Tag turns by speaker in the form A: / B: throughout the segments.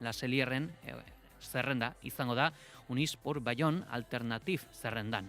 A: La Selierren zerrenda izango da Unispor Bayon Alternatif zerrendan.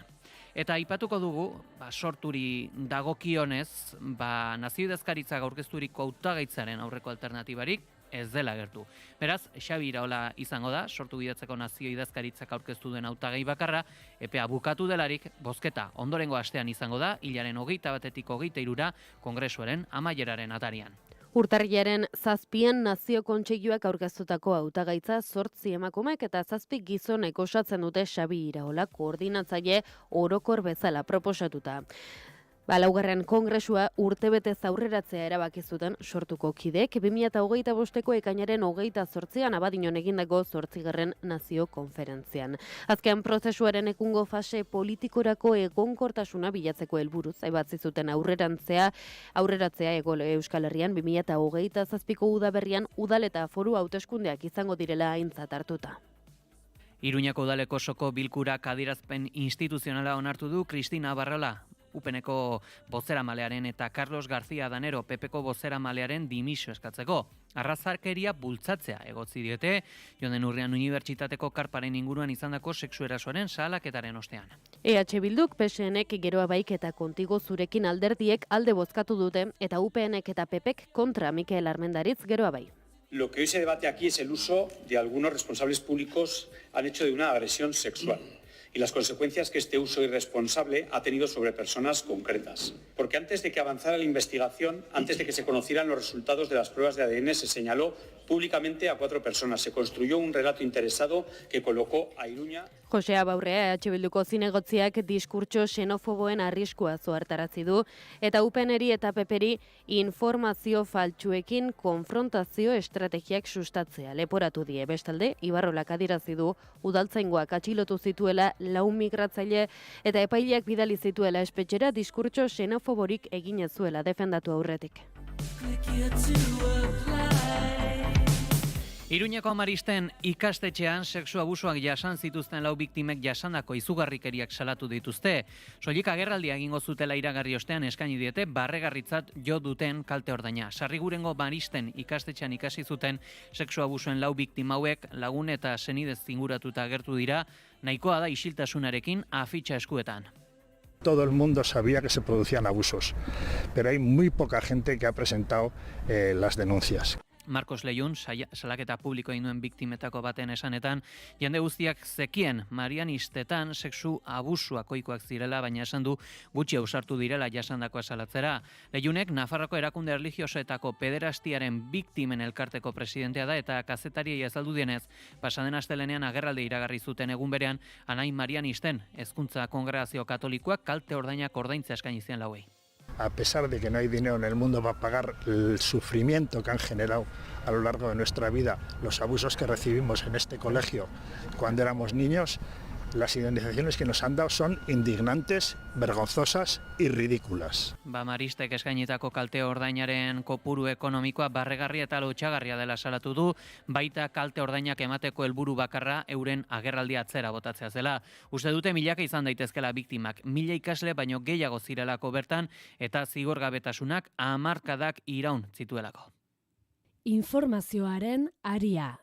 A: Eta aipatuko dugu, sorturi dagokionez, nazio idazkaritza aurkezturiko hautagaitzaren aurreko alternatibarik ez dela gertu. Beraz, Xabi Iraola izango da, sortu bidatzeko nazio idazkaritzak aurkeztu duen hautagai bakarra, epea bukatu delarik, bozketa ondorengo astean izango da, hilaren 21-tik 23 kongresuaren amaieraren atarian.
B: Urtarrilaren 7 nazio kontseiluak aurkeztutako hautagaitza 8 emakumek eta 7 gizonek osatzen dute Xabi Iraola koordinatzaile orokor bezala proposatuta. Laugarren kongresua urtebetez aurreratzea erabaki zuten sortuko kideek 2025ko ekainaren 28an Abadiñon egindako 8. nazio konferentzian. Azken prozesuaren ekungo fase politikorako egonkortasuna bilatzeko helburuz aibatzi zuten aurreratzea Euskal Herrian 2027ko udaberrian udal eta foru hauteskundeak izango direla aintzat hartuta.
A: Iruñako udaleko osoko bilkurak adierazpen instituzionala onartu du Cristina Barrola, UPNeko bozeramalearen eta Carlos García Danero PPko bozeramalearen dimisio eskatzeko. Arrazarkeria bultzatzea egotzi diote, joan den urrian unibertsitateko karparen inguruan izandako sexu erasoaren salaketaren ostean.
B: EH Bilduk, PSNek Geroa Baik eta Kontigo Zurekin alderdiek alde bozkatu dute eta UPNek eta PPek kontra Mikel Armendaritz Geroa Bai.
C: Lo que hoy se debate aquí es el uso de algunos responsables públicos han hecho de una agresión sexual y las consecuencias que este uso irresponsable ha tenido sobre personas concretas. Porque antes de que avanzara la investigación, antes de que se conocieran los resultados de las pruebas de ADN, se señaló públicamente a 4 personas. Se construyó un relato interesado que colocó a Iruña...
B: Jose Abaurrea, EH Bilduko zinegotziak diskurtso xenofoboen arriskua zohartarazi du eta UPNeri eta PPri informazio faltsuekin konfrontazio estrategiak sustatzea leporatu die. Bestalde, Ibarrolak adierazi du udaltzaingoak atxilotu zituela 4 migratzaile eta epaileak bidali zituela espetxera diskurtso xenofoborik egin ez zuela defendatu aurretik.
A: Iruñeko Amaristen ikastetxean sexu abusuak jasan zituzten 4 biktimek jasandako izugarrikeriak salatu dituzte. Soilik agerraldia egingo zutela iragarri ostean eskaini diete barregarritzat jo duten kalte ordaina. Sarrigurengo Maristen ikastetxean ikasi zuten sexu abusuen 4 biktima hauek lagun eta senidez zinguratuta agertu dira, nahikoa da isiltasunarekin afitxa eskuetan.
D: Todo el mundo sabía que se producían abusos, pero hay muy poca gente que ha presentado las denuncias.
A: Marcos Leyun, salaketa publiko egin duen biktimetako baten esanetan, jende guztiak zekien marianistetan sexu abusuak ohikoak zirela, baina esan du gutxi ausartu direla jasandakoa salatzera. Leyunek Nafarroko erakunde erlijiosoetako pederastiaren biktimen elkarteko presidentea da eta kazetariei azaldu dienez, pasaden astelenean agerralde iragarri zuten egun berean Anai Marianisten hezkuntza kongregazio katolikoak kalte ordainak ordaintzea eskaini zien 4.
D: A pesar de que no hay dinero en el mundo para pagar el sufrimiento que han generado a lo largo de nuestra vida, los abusos que recibimos en este colegio cuando éramos niños, las indemnizaciones que nos han dado son indignantes, vergonzosas y ridículas.
A: Maristek eskainitako kalte ordainaren kopuru ekonomikoa barregarria eta lotsagarria dela salatu du, baita kalte ordainak emateko helburu bakarra euren agerraldia atzera botatzea zela. Uste dute milaka izan daitezkela biktimak, 1000 ikasle baino gehiago zirelako bertan eta zigorgabetasunak hamarkadak iraun zituelako.
E: Informazioaren aria.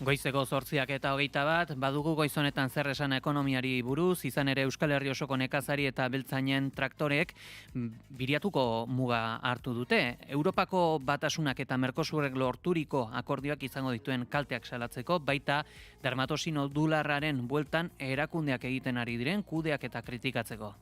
A: Goizeko 8:21, badugu goiz honetan zer esan ekonomiari buruz, izan ere Euskal Herri osoko nekazari eta beltzainen traktorek biriatuko muga hartu dute. Europako Batasunak eta Mercosurrek lorturiko akordioak izango dituen kalteak salatzeko, baita dermatosi nodularraren bueltan erakundeak egiten ari diren kudeak eta kritikatzeko.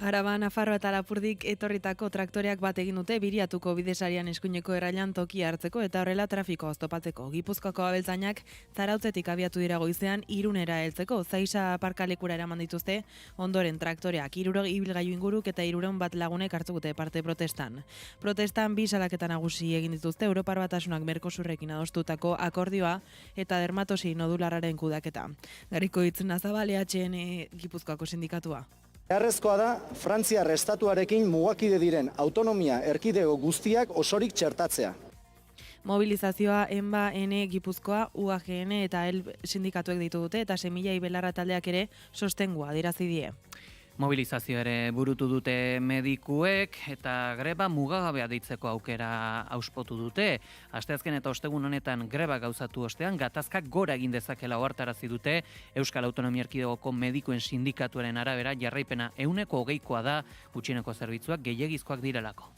F: Araba, Nafarroa eta Lapurdik etorritako traktoreak bat egin dute biriatuko bidesarian eskuineko errailan tokia hartzeko eta horrela trafikoa oztopatzeko. Gipuzkoako abeltzainak Zarautzetik abiatu dira goizean Irunera heltzeko. Zaisa aparkalekura eraman dituzte, ondoren traktoreak 300 ibilgailu inguruk eta 300 bat lagunek hartu dute parte protestan. Protestan 2 salaketa nagusi egin dituzte Europar Batasunak Mercosurrekin adostutako akordioa eta dermatosi nodularraren kudeaketa. Gariko hitz Nazabal EHN Gipuzkoako sindikatua.
G: Beharrezkoa da, Frantziar estatuarekin mugakide diren autonomia erkidego guztiak osorik txertatzea.
F: Mobilizazioa ENBA, N, Gipuzkoa, UAGN eta ELB sindikatuek ditu dute eta Semillai Belarra taldeak ere sostengua adierazi die.
A: Mobilizazio ere burutu dute medikuek eta greba mugagabea deitzeko aukera auspotu dute. Asteazken eta ostegun honetan greba gauzatu ostean gatazkak gora egin dezakela ohartarazi dute. Euskal Autonomia Erkidegoko medikuen sindikatuaren arabera jarraipena 20%koa da, gutxieneko zerbitzuak gehiegizkoak direlako.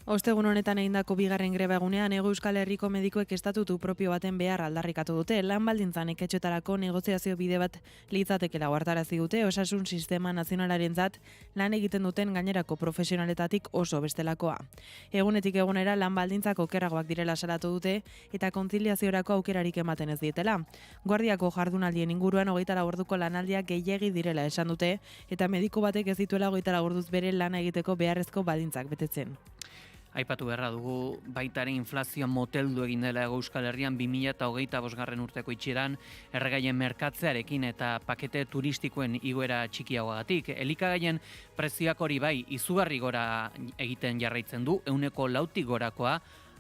F: Ostegun honetan egindako bigarren greba egunean Hego Euskal Herriko medikuek estatutu propio baten behar aldarrikatu dute. Lan baldintzan eketxetarako negoziazio bide bat litzatekela ohartarazi dute. Osasun sistema nazionalarentzat lan egiten duten gainerako profesionaletatik oso bestelakoa. Egunetik egunera lan baldintzak okerragoak direla salatu dute eta kontziliaziorako aukerarik ematen ez dietela. Guardiako jardunaldien inguruan 24 orduko lanaldiak gehiegi direla esan dute eta mediku batek ez dituela 24 orduz bere lana egiteko beharrezko baldintzak betetzen.
A: Aipatu beharra dugu baitare inflazio moteldu egin dela Hego Euskal Herrian 2025 urteko itxieran erregaien merkatzearekin eta pakete turistikoen igoera txikiagoagatik. Elikagaien prezioak hori bai izugarri gora egiten jarraitzen du, 4% gorakoa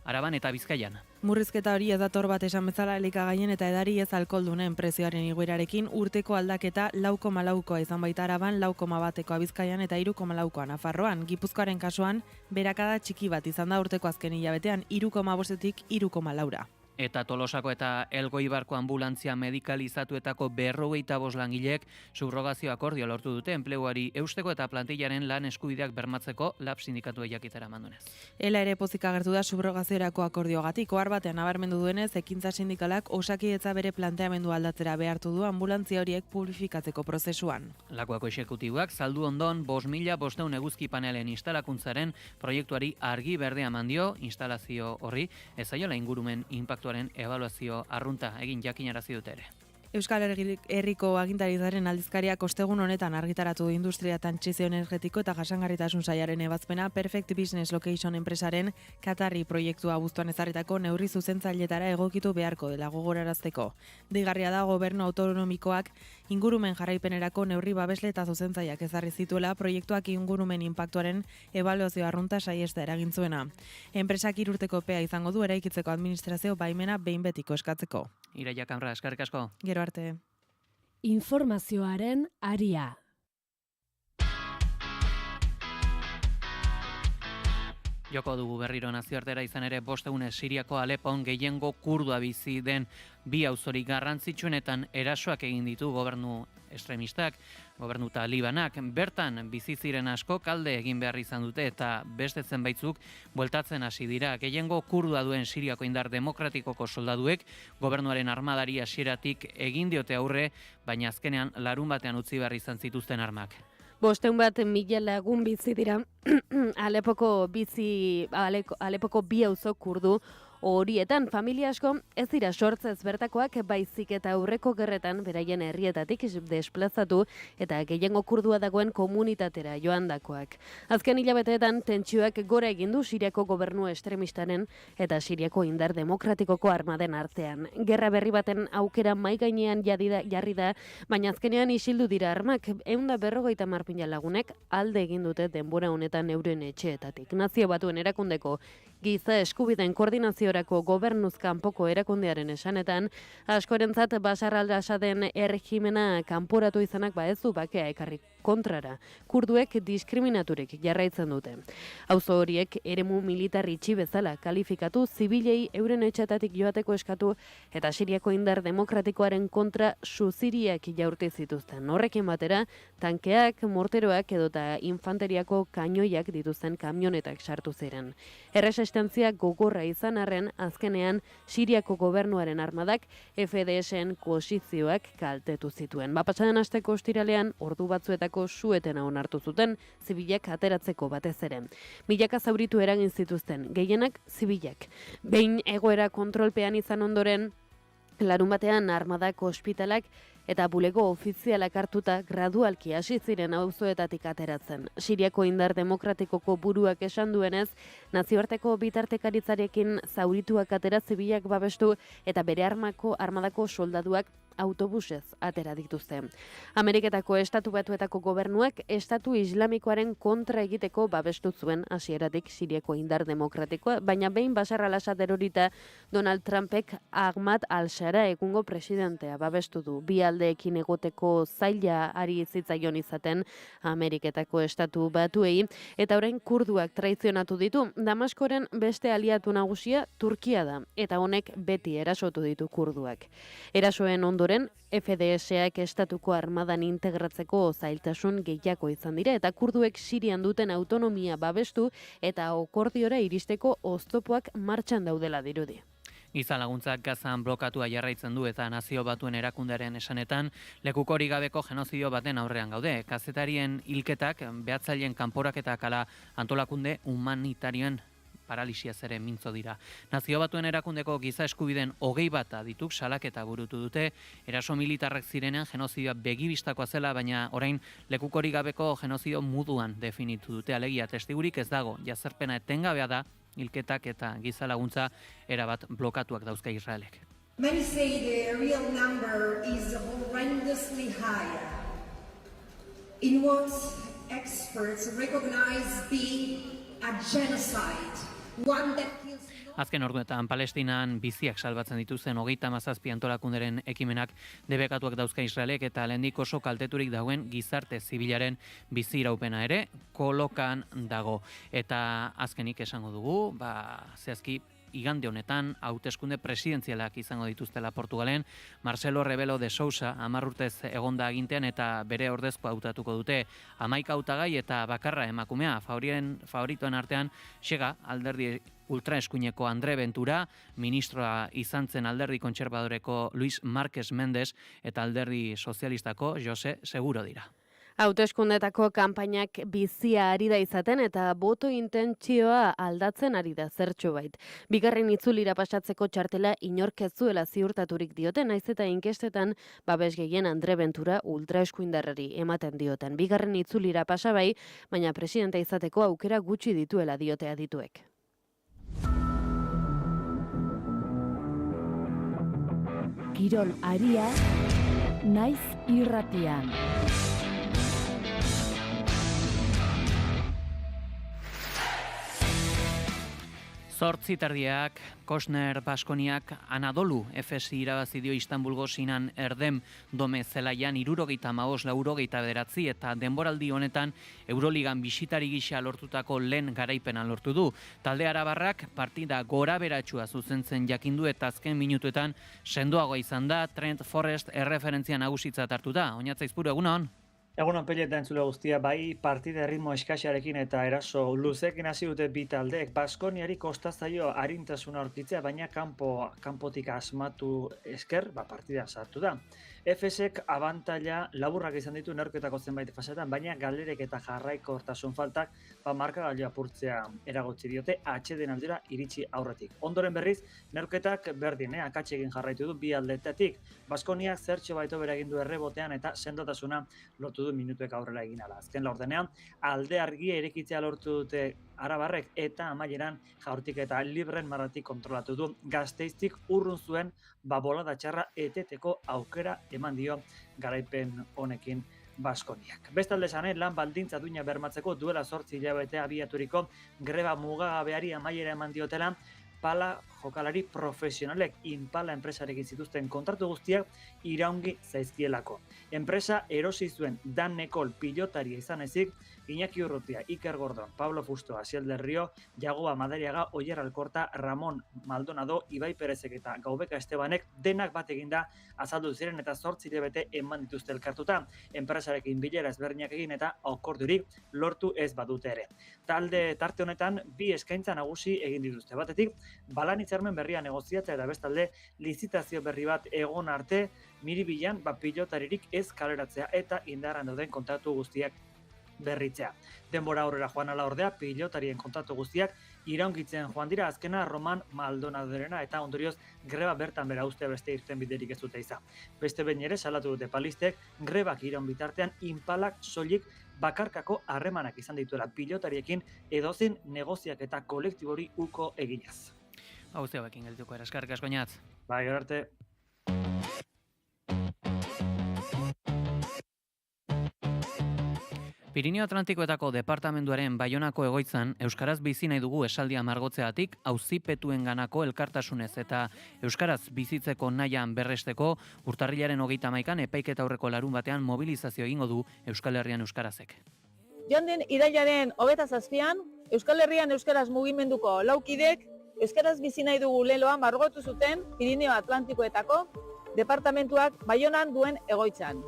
A: Araban eta Bizkaian.
F: Murrizketa hori ez dator bat esan bezala elikagaien eta edari ez alkoholdunen prezioaren igoerarekin urteko aldaketa 4,4koa izan baita Araban, 4,1koa Bizkaian eta 3,4koa Nafarroan. Gipuzkoaren kasuan berakada txiki bat izan da urteko azken hilabetean 3,5tik 3,4.
A: Eta Tolosako eta Elgoibarko ambulantzia medikalizatuetako 55 langilek subrogazio akordio lortu dute enpleguari eusteko eta plantillaren lan eskubideak bermatzeko lab sindikatuei jakitera mandunez.
F: Ela ere pozik agertu da subrogaziorako akordiogatik. Ohar batean nabarmendu duenez, ekintza sindikalak Osakidetza bere planteamendu aldatzera behartu du anbulantzia horiek publifikatzeko prozesuan.
A: Lakuako exekutiboak saldu ondon 5.500 eguzki panelen instalakuntzaren proiektuari argi berdea eman dio, instalazio horri ez zaiola ingurumen inpaktuaren ebaluazio arrunta egin jakinarazi dute ere.
F: Euskal Herriko agintaritzaren aldizkariak ostegun honetan argitaratu du industria trantsizio energetiko eta jasangarritasun sailaren ebazpena Perfect Business Location enpresaren Katarri proiektua abuztuan ezarritako neurri zuzentzailetara egokitu beharko dela gogorarazteko. Deigarria da gobernu autonomikoak ingurumen jarraipenerako neurri babesle eta zuzentzaileak ezarri zituela proiektuak ingurumen inpaktuaren ebaluazio arrunta saiesta eragin zuena. Enpresak 3 urteko epea izango du eraikitzeko administrazio baimena behin betiko eskatzeko.
A: Iraia Kamra, eskerrik asko.
F: Gero arte.
E: Informazioaren aria.
A: Joko dugu berriro nazioartera izan ere 5 egunez Siriako Alepon gehiengo kurdua bizi den bi auzorik garrantzitsuenetan erasoak egin ditu gobernu estremistak, gobernu talibanak. Bertan bizi ziren asko kalde egin behar izan dute eta beste zenbaitzuk bueltatzen hasi dira. Gehiengo kurdua duen Siriako indar demokratikoko soldaduek gobernuaren armadari hasieratik egin diote aurre, baina azkenean larun batean utzi behar izan zituzten armak.
B: 500.000 lagun bizi dira Alepoko bi auzo kurdu horietan. Familia asko ez dira sortzez bertakoak, baizik eta aurreko gerretan beraien herrietatik desplazatu eta gehiengo kurdua dagoen komunitatera joandakoak. Azken hilabeteetan tentsioak gora egin du Siriako gobernu estremistaren eta Siriako indar demokratikoko armaden artean. Gerra berri baten aukera mahai gainean jarri da, baina azkenean isildu dira armak. 150.000 lagunek alde egin dute denbora honetan euren etxeetatik. Nazio Batuen erakundeko giza eskubideen koordinaziorako gobernuz kanpoko erakundearen esanetan, askorentzat Bashar al-Assaden erregimena kanporatu izanak ez du bakea ekarri kontrara. Kurduek diskriminaturek jarraitzen dute. Auzo horiek eremu militar itxi bezala kalifikatu, zibilei euren etxeetatik joateko eskatu eta Siriako indar demokratikoaren kontra suziriak jaurti zituzten. Horrekin batera, tankeak, morteroak edota infanteriako kainoiak dituzten kamionetak sartu ziren. Erresistentzia gogorra izan arren, azkenean Siriako gobernuaren armadak FDS-en posizioak kaltetu zituen. Pasaden asteko ostiralean ordu batzuetako suetena onartu zuten, zibilak ateratzeko batez ere. Milaka zauritu eragin zituzten, gehienak zibilak. Behin egoera kontrolpean izan ondoren, larun batean armadako ospitalak eta bulego ofizialak hartuta gradualki hasi ziren auzoetatik ateratzen. Siriako indar demokratikoko buruak esan duenez, nazioarteko bitartekaritzarekin zaurituak atera zibilak babestu eta bere armadako soldaduak autobusez atera dituzte. Ameriketako Estatu Batuetako gobernuak Estatu Islamikoaren kontra egiteko babestu zuen hasieratik Siriako indar demokratikoa, baina behin Bashar al-Assad erorita Donald Trumpek Ahmad al-Shara egungo presidentea babestu du. Bi aldeekin egoteko zaila ari zitzaion izaten Ameriketako Estatu Batuei, eta orain kurduak traizionatu ditu. Damaskoren beste aliatu nagusia Turkia da, eta honek beti erasotu ditu kurduak. Erasoen ondoren, FDS-ak estatuko armadan integratzeko zailtasun gehiago izan dira, eta kurduek Sirian duten autonomia babestu eta akordiora iristeko oztopoak martxan daudela dirudi.
A: Giza laguntzak Gazan blokatua jarraitzen du eta Nazio Batuen erakundearen esanetan lekukorik gabeko genozidio baten aurrean gaude. Kazetarien hilketak, behatzaileen kanporaketak ala antolakunde humanitarioen paralisiaz ere mintzo dira. Nazio Batuen erakundeko giza eskubideen 21 adituk salaketa burutu dute, eraso militarrak zirenean genozidioa begibistakoa zela, baina orain lekukorik gabeko genozidio moduan definitu dute. Alegia testigurik ez dago, jazarpena etengabea da, hilketak eta giza laguntza erabat blokatuak dauzka Israelek.
E: Many say the real number is horrendously higher. In what experts recognize being a genocide, one that kills.
A: Azken orduetan Palestinan biziak salbatzen dituzten 37 antolakunderen ekimenak debekatuak dauzka Israelek eta lehendik oso kalteturik dauen gizarte zibilaren bizi iraupena ere kolokan dago. Eta azkenik esango dugu, zehazki igande honetan hauteskunde presidentzialak izango dituztela Portugalen. Marcelo Rebelo de Sousa 10 urtez egonda agintean eta bere ordezkoa hautatuko dute. 11 hautagai eta bakarra emakumea. Favoritoen artean Xega alderdi ultraeskuineko Andre Ventura, ministroa izan zen alderdi kontserbadoreko Luis Márquez Méndez eta alderdi sozialistako Jose Seguro dira.
B: Hauteskundetako kanpainak bizia ari da izaten eta boto intentzioa aldatzen ari da zertxobait. Bigarren itzulira pasatzeko txartela inork ez zuela ziurtaturik dioten, naiz eta inkestetan babes gehien Andre Ventura ultraeskuindarrari ematen dioten. Bigarren itzulira pasa bai, baina presidente izateko aukera gutxi dituela diote adituek.
H: Kirol aria, naiz irratian.
A: Zortzitardiak, Kosner Baskoniak Anadolu FSi irabazi dio Istanbulgo Sinan Erdem Dome zelaian 75-89 eta denboraldi honetan Euroligan bisitari gisa lortutako lehen garaipena lortu du. Talde arabarrak partida gora beratsua zuzentzen jakindu eta azken minutuetan sendoagoa izan da, Trent Forrest erreferentzia nagusitzat hartu da. Oñatza Izpuru, egunon?
I: Egunon Pellet da entzule guztia, bai partida erritmo eskaxarekin eta eraso luzekin hasi dute bi taldeek. Baskoniari kosta zaio arintasuna aurkitzea, baina kanpotik asmatu esker, partida sartu da. FSek abantaila laburrak izan ditu neurketako zenbait fasetan, baina galderek eta jarraikortasun faltak markagailu apurtzea eragotzi diote atxeden aldera iritsi aurretik. Ondoren berriz, neurketak berdin, akatsegin jarraitu du bi aldetatik. Baskoniak zertxo baito bera egin du errebotean eta sendotasuna lortu du minutuek aurrera egin ala. Azken laurdenean, alde argia irekitzea lortu dute arabarrek eta amaieran jaurtik eta libren marratik kontrolatu du. Gazteiztik urrun zuen bolada txarra eteteko aukera eman dio garaipen honekin Baskoniak. Bestalde esanen lan baldintza duina bermatzeko duela 8 hilabete abiaturiko greba mugagabeari amaiera eman diotela Pala jokalari profesionalek Impala enpresarekin zituzten kontratu guztiak iraungi zaizkielako. Enpresa erosi zuen Dan Nekol pilotaria izan ezik, Iñaki Urrutia, Iker Gordon, Pablo Fusto, Asiel del Rio, Jagoa Madariaga, Oyer Alkorta, Ramon Maldonado, Ibai Perezek eta Gaubeka Estebanek denak bat eginda azaldu ziren eta 8 hilabete eman dituzte elkartuta. Enpresarekin bilera ezberdinak egin eta akordurik lortu ez badute ere. Tarte honetan bi eskaintza nagusi egin dituzte. Batetik, balan hitzarmen berria negoziatzea eta bestalde lizitazio berri bat egon arte miribilan pilotaririk ez kaleratzea eta indarran dauden kontratu guztiak berritzea. Denbora aurrera joan ala ordea, pilotarien kontratu guztiak iraungitzen joan dira, azkena Roman Maldonadorena eta ondorioz greba bertan bera ustea beste irten biderik ez dute izan. Beste behin ere salatu dute palistek grebak iraun bitartean Impalak soilik bakarkako harremanak izan dituela pilotariekin edozein negoziak eta kolektibori uko eginaz.
A: Hau zeuekin geldituko era, eskerrik asko Oñatz.
I: Bai, gero arte.
A: Pirinio Atlantikoetako departamenduaren Baionako egoitzan euskaraz bizi nahi dugu esaldia margotzeatik auzipetuenganako elkartasunez eta euskaraz bizitzeko nahian berresteko urtarrilaren 31an epaiketa aurreko larun batean mobilizazio egingo du Euskal Herrian euskarazek.
J: Joan den irailaren 27an Euskal Herrian euskaraz mugimenduko laukidek euskaraz bizi nahi dugu leloa margotu zuten Pirinio Atlantikoetako departamentuak Baionan duen egoitzan.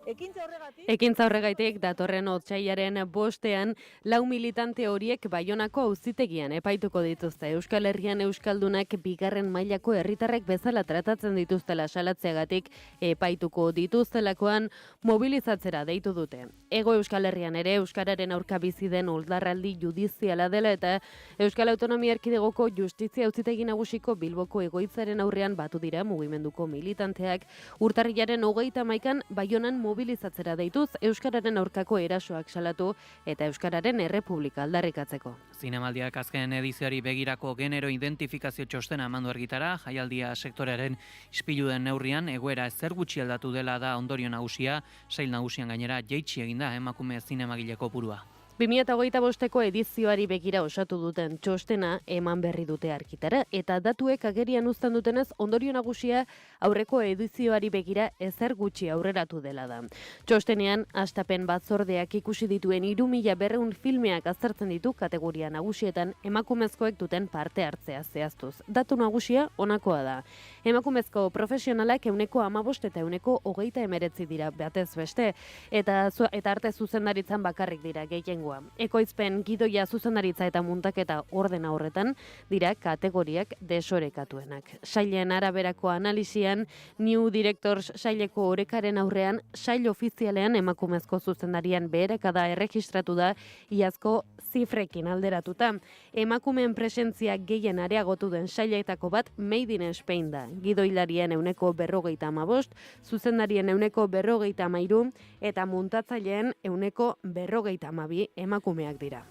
B: Ekintza horregatik datorren otsailaren 5ean 4 militante horiek Baionako auzitegian epaituko dituzte. Euskal Herrian euskaldunak bigarren mailako herritarrek bezala tratatzen dituztela salatzeagatik epaituko dituztelakoan mobilizatzera deitu dute. Hego Euskal Herrian ere euskararen aurka bizi den oldarraldi judiziala dela eta Euskal Autonomia Erkidegoko Justizia Auzitegi Nagusiko Bilboko egoitzaren aurrean batu dira mugimenduko militanteak urtarrilaren 31an Baionan mobilizatzera deituz euskararen aurkako erasoak salatu eta euskararen errepublika aldarrikatzeko.
A: Zinemaldiak azken edizioari begirako genero identifikazio txostena emandu argitara, jaialdia sektorearen ispilu den neurrian egoera ezer gutxi aldatu dela da ondorio nagusia, sail nagusian gainera jaitsi eginda emakume zinemagile kopurua.
B: 2025ko edizioari begira osatu duten txostena eman berri dute argitara eta datuek agerian uzten dutenez ondorio nagusia aurreko edizioari begira ezer gutxi aurreratu dela da. Txostenean hastapen batzordeak ikusi dituen 3200 filmeak aztertzen ditu kategoria nagusietan emakumezkoek duten parte hartzea zehaztuz. Datu nagusia honakoa da. Emakumezko profesionalak 15% eta 29% dira batez beste eta arte zuzendaritzan bakarrik dira gehiengoa. Ekoizpen, gidoia, zuzendaritza eta muntaketa ordena horretan dira kategoriak desorekatuenak. Sailen araberako analisian, New Directors saileko orekaren aurrean, sail ofizialean emakumezko zuzendarian beherakada erregistratu da iazko zifrekin alderatuta. Emakumeen presentzia gehien areagotu den sailetako bat Made in Spain da. Gidoilarien 45%, zuzendarien 43% eta muntatzaileen 42% emakumeak dira.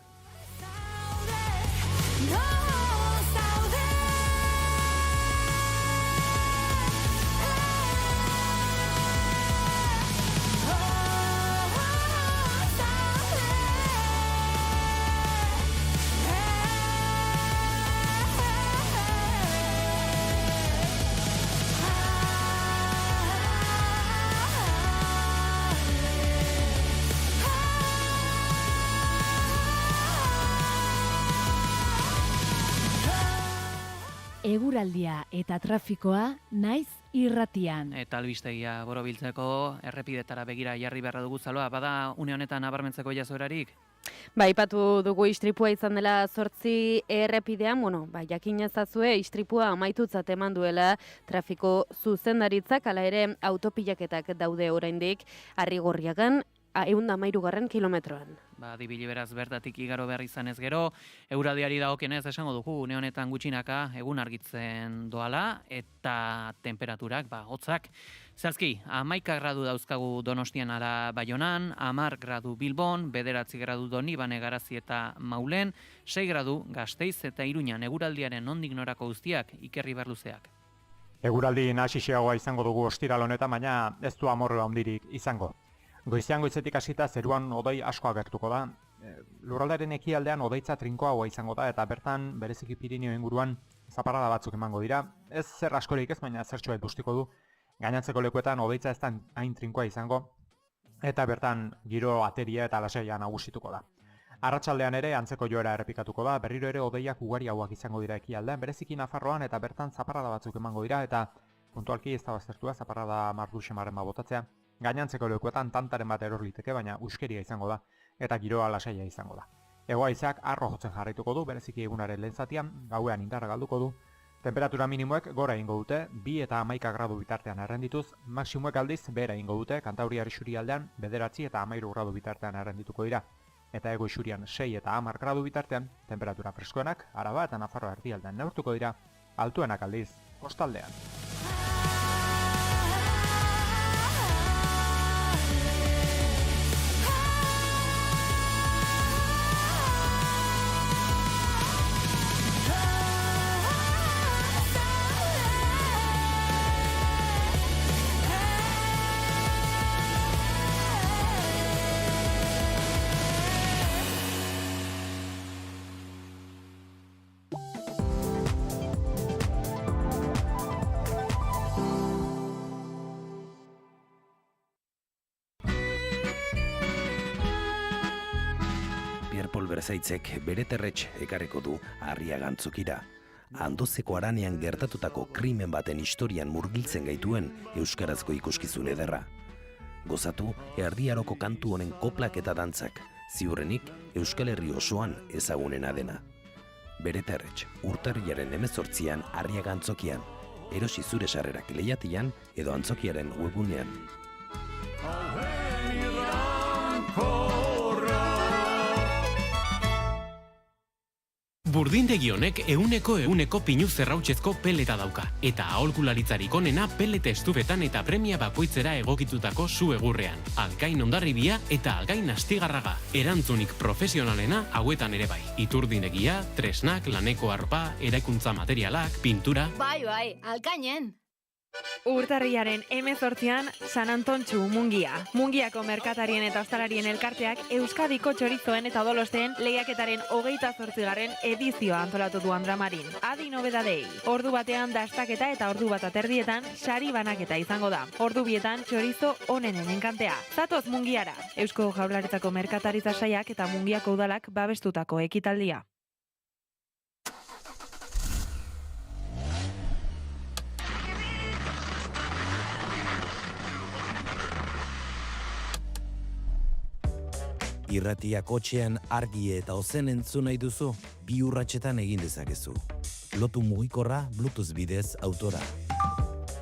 H: Eguraldia eta trafikoa naiz irratian.
A: Eta albistegia borobiltzeko errepidetara begira jarri beharra dugu zaloa, bada une honetan nabarmentzeko jazoerarik?
B: Aipatu dugu istripua izan dela 8 errepidean, jakin ezazue istripua amaitutzat eman duela trafiko zuzendaritzak, hala ere autopilaketak daude oraindik Arrigorriagan 113 kilometroan.
A: Dibili beraz bertatik igaro behar izan ez gero, euraldiari dagokienez esango dugu, une honetan gutxinaka egun argitzen doala, eta temperaturak, hotzak. Zehazki, 11 gradu dauzkagu Donostian ala Baionan, 10 gradu Bilbon, 9 gradu Donibane, Garazi eta Maulen, 6 gradu Gasteiz eta Iruñan, eguraldiaren nondik norako guztiak, Ikerri Berluzeak.
K: Eguraldi nahasiagoa izango dugu ostiral honetan, baina ez du amorru handirik izango. Goizean goizetik hasita zeruan hodei asko agertuko da. Lurraldearen ekialdean hodeitza trinkoagoa izango da eta bertan bereziki Pirinio inguruan zaparrada batzuk emango dira. Ez zer askorik ez, baina zertxoa bustiko du. Gainatzeko lekuetan hodeitza ez da hain trinkoa izango eta bertan giro ateria eta lasaia nagusituko da. Arratsaldean ere antzeko joera errepikatuko da, berriro ere hodeiak ugariagoak izango dira ekialdean, bereziki Nafarroan eta bertan zaparrada batzuk emango dira eta puntualki ez da baztertua zaparrada marduxemaren botatzea. Gainantzeko lekuetan tantaren bat eror liteke, baina uskeria izango da, eta giroa lasaia izango da. Hego-haizeak arro jotzen jarraituko du, bereziki egunaren lehen zatian, gauean indarra galduko du. Temperatura minimoek gora egingo dute, 2 eta 11 gradu bitartean errendituz, maksimoek aldiz behera egingo dute, Kantauriar isurialdean 9 eta 13 gradu bitartean errendituko dira. Eta Hego isurian 6 eta 10 gradu bitartean, temperatura freskoenak, Araba eta Nafarroa erdialdean neurtuko dira, altuenak aldiz, kostaldean.
L: Presaitzek bere terretx ekarriko du Arriagantzokira. Andozeko haranean gertatutako krimen baten historian murgiltzen gaituen euskarazko ikuskizun ederra. Gozatu Erdiaroko kantu honen koplak eta dantzak, ziurrenik Euskal Herri osoan ezagunena dena. Bere terretx, urtarrilaren 18an Arriagantzokian, erosi zure sarrerak lehiatian edo antzokiaren webgunean.
M: Burdindegi honek euneko pinu zerrautzezko peleta dauka, eta aholkularitzarik onena pelete estufetan eta premia bakoitzera egokitutako su egurrean. Algain Hondarribia eta Algain Astigarraga. Erantzunik profesionalena hauetan ere bai. Iturdinegia, tresnak, laneko arropa, eraikuntza materialak, pintura...
N: Bai, Algainen!
F: Urtarrilaren 18an San Antontxu Mungia. Mungiako merkatarien eta ostalarien elkarteak Euskadiko txorizoen eta odolosteen lehiaketaren 28. edizioa antolatu du Andramarin. Adi nobedadei. Ordu batean dastaketa eta ordu bat aterdietan sari banaketa izango da. Ordu bietan txorizo onenen enkantea. Zatoz Mungiara. Eusko Jaurlaritzako merkataritza saiak eta Mungiako udalak babestutako ekitaldia.
L: Irratia kotxean argi eta ozen entzun nahi duzu, 2 urratsetan egin dezakezu. Lotu mugikorra Bluetooth bidez autora.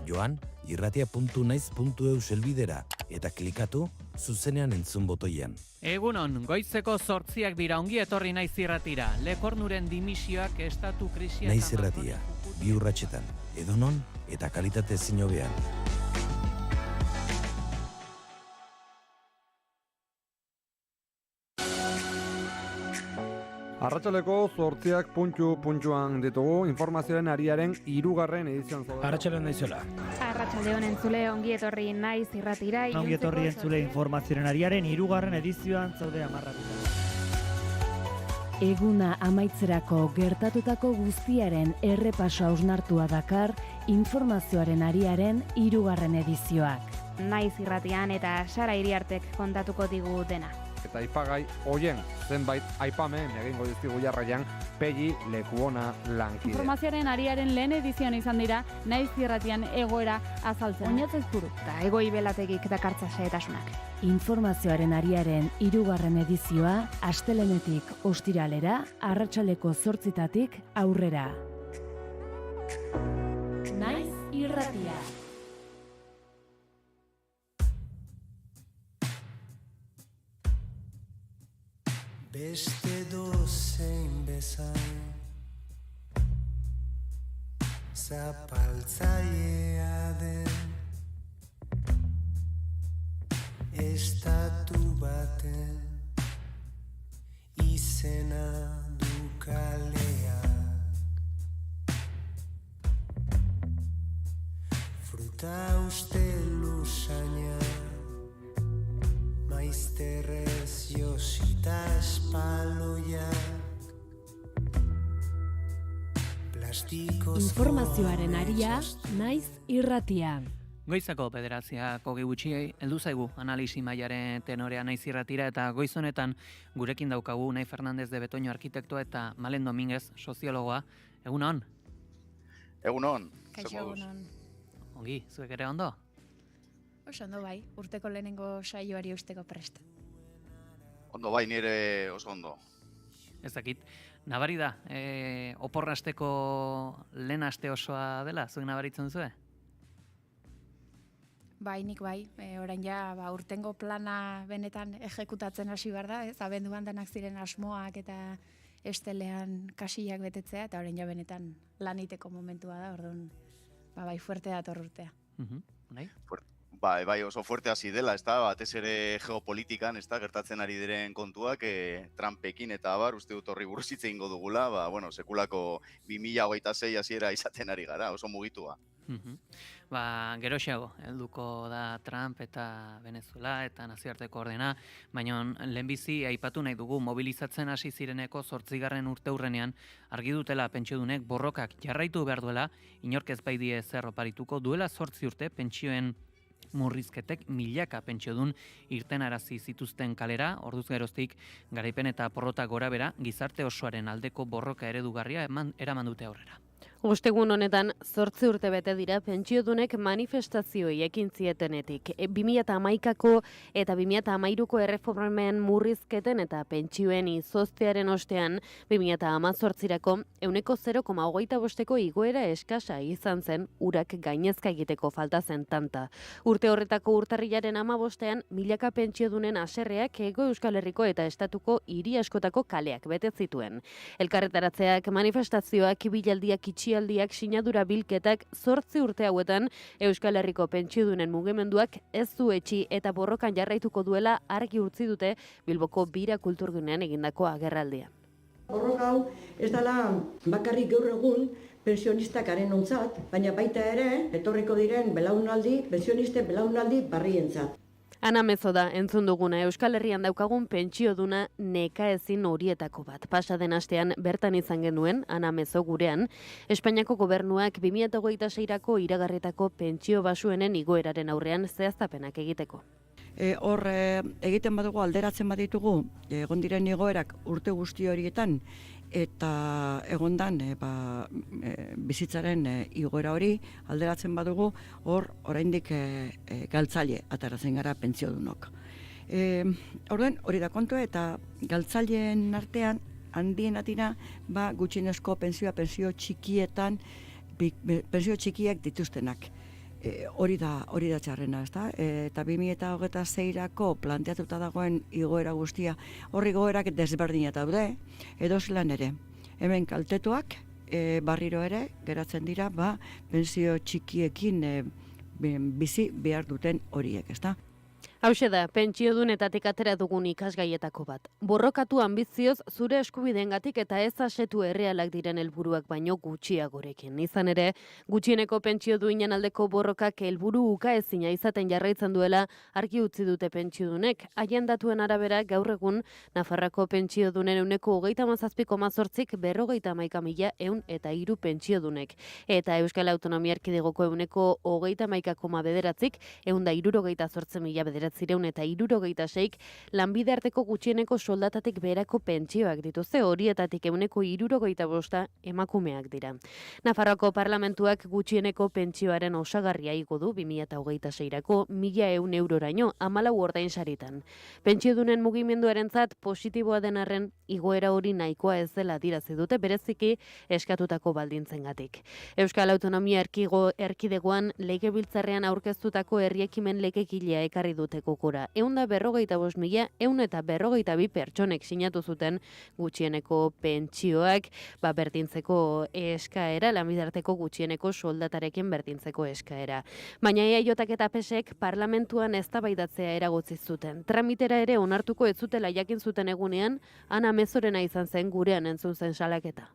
L: Joan, irratia.naiz.eu selbidera eta klikatu zuzenean entzun botoian.
A: Egunon, goizeko 8 dira, ongi etorri Naiz Irratira. Lekornuren dimisioak estatu krisia...
L: Naiz Irratia, 2 urratsetan, edonon eta kalitate ezin hobean.
O: Arratsaleko 8 puntuan ditugu informazioaren ariaren 3. edizioan zaude.
P: Arratsaldeon naizola.
Q: Arratsaldeon entzule, ongi etorri Naiz Irratira.
P: Ongi etorri entzule informazioaren ariaren 3. edizioan zaude amarratuta.
H: Eguna amaitzerako gertatutako guztiaren errepaso hausnartua dakar informazioaren ariaren 3. edizioak.
Q: Naiz Irratian eta Sara Iriartek kontatuko digu dena.
O: Eta aipagai hoien zenbait aipamen egingo dizkigu jarraian Pegi Lekuona lankide.
R: Informazioaren ariaren lehen edizioan izan dira Naiz Irratian egoera azaltzen.
Q: Oinatzez buru eta Egoi Belategik dakartza xehetasunak.
H: Informazioaren ariaren 3. edizioa astelenetik ostiralera arratsaleko 8 aurrera. Naiz Irratia.
S: Beste dozein bezain zapaltzailea den estatu baten izena dukaleak fruta uste lusaina maizterrez josita espaloiak plastikoz...
H: Informazioaren aria, Naiz Irratia.
A: Goizako 9:00 gutxiei heldu zaigu analisi mailaren tenorea Naiz Irratira eta goiz honetan gurekin daukagu Unai Fernandez de Betoño arkitektoa eta Malen Dominguez soziologoa. Egunon.
T: Egunon.
U: Kaixo egunon.
A: Ongi, zuek ere ondo?
U: Oso ondo bai, urteko lehenengo saioari usteko prest.
T: Ondo bai, nire oso ondo.
A: Ez dakit, nabari da, oporrasteko lehen aste osoa dela, zuek nabaritzen zuen?
U: Bai, nik bai, orain ja urtengo plana benetan ejekutatzen hasi behar da, ez? Abenduan danak ziren asmoak eta estelean kasillak betetzea, eta orain ja benetan laniteko momentua da, orduan, bai, fuerte dator urtea.
A: Bai?
T: Bai, oso fuerte hasi dela, ez da, batez ere geopolitikan, ez da, gertatzen ari diren kontuak, Trumpekin eta abar, uste dut horri buruz hitz egingo dugula, sekulako 2026 hasiera izaten ari gara, oso mugitua.
A: Geroxeago, helduko da Trump eta Venezuela eta nazioarteko ordena, baina lehenbizi aipatu nahi dugu mobilizatzen hasi zireneko 8. urteurrenean argi dutela pentsiodunek borrokak jarraitu behar duela, inork ez baidie zer oparituko duela 8 urte pentsioen Murrizketek milaka pentsiodun irtenarazi zituzten kalera, orduz geroztik garaipen eta porrota gorabera gizarte osoaren aldeko borroka eredugarria eraman dute aurrera.
B: Ostegun honetan 8 urte bete dira pentsiodunek manifestazioei ekin zietenetik. 2011ko eta 2013ko erreformen murrizketen eta pentsioen izoztearen ostean 2018rako 0,25ko igoera eskasa izan zen urak gainezka egiteko falta zen tanta. Urte horretako urtarrilaren 15ean milaka pentsiodunen haserreak Hego Euskal Herriko eta estatuko hiri askotako kaleak bete zituen. Elkarretaratzeak, manifestazioak, bilaldiak, itxialdiak, sinadura bilketak 8 urte hauetan Euskal Herriko pentsiodunen mugimenduak ez du etxi eta borrokan jarraituko duela argi utzi dute Bilboko Bira Kulturgunean egindako agerraldian.
C: Borroka hau ez dela bakarrik gaur egun pensionistakaren ontzat, baina baita ere etorriko diren pensionisten belaunaldi barrientzat.
B: Ana Mezo da entzun duguna Euskal Herrian daukagun pentsioduna nekaezin horietako bat. Pasa den astean bertan izan genuen Ana Mezo gurean, Espainiako gobernuak 2026rako iragarritako pentsio basuenen igoeraren aurrean zehaztapenak egiteko.
V: Hor egiten badugu alderatzen baditugu egon diren igoerak urte guzti horietan eta egondan bizitzaren igoera hori alderatzen badugu hor oraindik galtzaile ateratzen gara pentsiodunok. Orduan hori da kontua eta galtzaileen artean handienak dira gutxienezko pensio txikietan pensio txikiak dituztenak. Hori da txarrena, ezta? Eta 2026rako planteatuta dagoen igoera guztia, horri igoerak desberdinak daude, edozelan ere. Hemen kaltetuak barriro ere geratzen dira, pensio txikiekin bizi behar duten horiek, ezta?
B: Hauxe da, pentsiodunetatik atera dugun ikasgaietako bat. Borrokatu ambizioz zure eskubideengatik eta ez asetu errealak diren helburuak baino gutxiagorekin. Izan ere, gutxieneko pentsioduinen aldeko borrokak helburu ukaezina izaten jarraitzen duela argi utzi dute pentsiodunek. Haien datuen arabera gaur egun Nafarroako pentsiodunen 37,8 51.103 pentsiodunek. Eta Euskal Autonomia Erkidegoko 39,9 168.000 eta 66 lanbide arteko gutxieneko soldatatik beherako pentsioak dituzte, horietatik 65 emakumeak dira. Nafarroako parlamentuak gutxieneko pentsioaren osagarria igo du 2026rako 1.100 euroraino 14 ordainsaritan. Pentsiodunen mugimenduarentzat positiboa den arren igoera hori nahikoa ez dela adierazi dute bereziki eskatutako baldintzengatik. Euskal Autonomia Erkidegoan legebiltzarrean aurkeztutako herri ekimen legegilea ekarri dute kokora. 145.142 pertsonek sinatu zuten gutxieneko pentsioak, berdintzeko eskaera, lanbidarteko gutxieneko soldatarekin berdintzeko eskaera. Baina EAJak eta PSek parlamentuan eztabaidatzea eragotzi zuten. Tramitera ere onartuko ez zutela jakin zuten egunean, Ana Mezorena izan zen gurean entzun zen salaketa.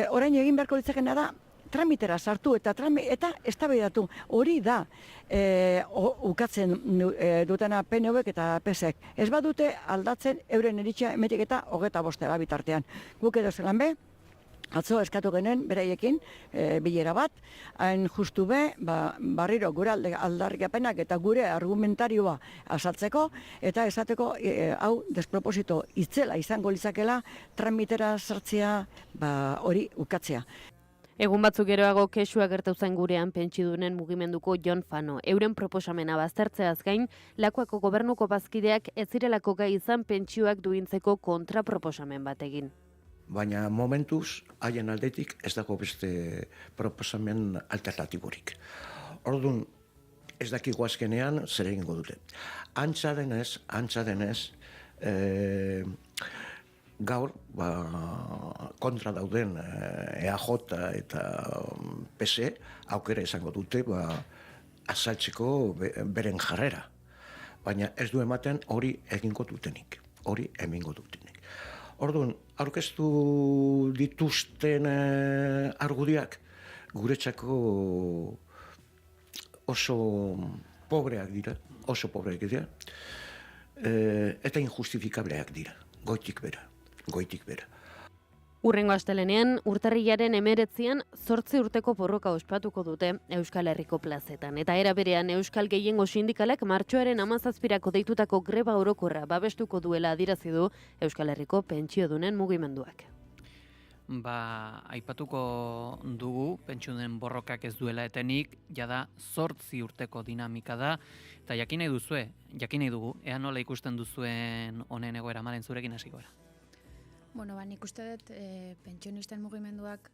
V: Orain egin beharko litzakena da tramitera sartu eta eztabaidatu. Hori da ukatzen dutena PNVek eta PSek. Ez badute aldatzen euren eritxea emetik eta 25 bitartean. Guk edo zelan be, atzo eskatu genuen beraiekin bilera bat, hain justu be, barriro gure aldarrikapenak eta gure argumentarioa azaltzeko, eta esateko hau desproposito itzela izango litzakela tramitera sartzea hori ukatzea.
B: Egun batzuk geroago kexua gertatu zen gurean pentsidunen mugimenduko Jon Fano. Euren proposamena baztertzeaz gain, Lakuako gobernuko bazkideak ez zirelako gai izan pentsioak duintzeko kontraproposamen bat egin.
W: Baina momentuz, haien aldetik ez dago beste proposamen alternatiborik. Orduan, ez dakigu azkenean zer egingo dute. Antza denez, gaur, kontra dauden EAJ eta PS aukera izango dute azaltzeko beren jarrera. Baina ez du ematen hori egingo dutenik. Orduan, aurkeztu dituzten argudiak guretzako oso pobreak dira, eta injustifikableak dira, goitik bera.
B: Urrengo astelenean, urtarrilaren 19an 8 urteko borroka ospatuko dute Euskal Herriko plazetan. Eta era berean Euskal Gehiengo Sindikalak martxoaren 17 deitutako greba orokorra babestuko duela adierazi du Euskal Herriko pentsiodunen mugimenduak.
A: Aipatuko dugu, pentsiodunen borrokak ez duela etenik, jada 8 urteko dinamika da, eta jakin nahi dugu, ea nola ikusten duzuen honen egoera. Malen, zurekin hasiko gara.
U: Bueno, nik uste dut pentsionisten mugimenduak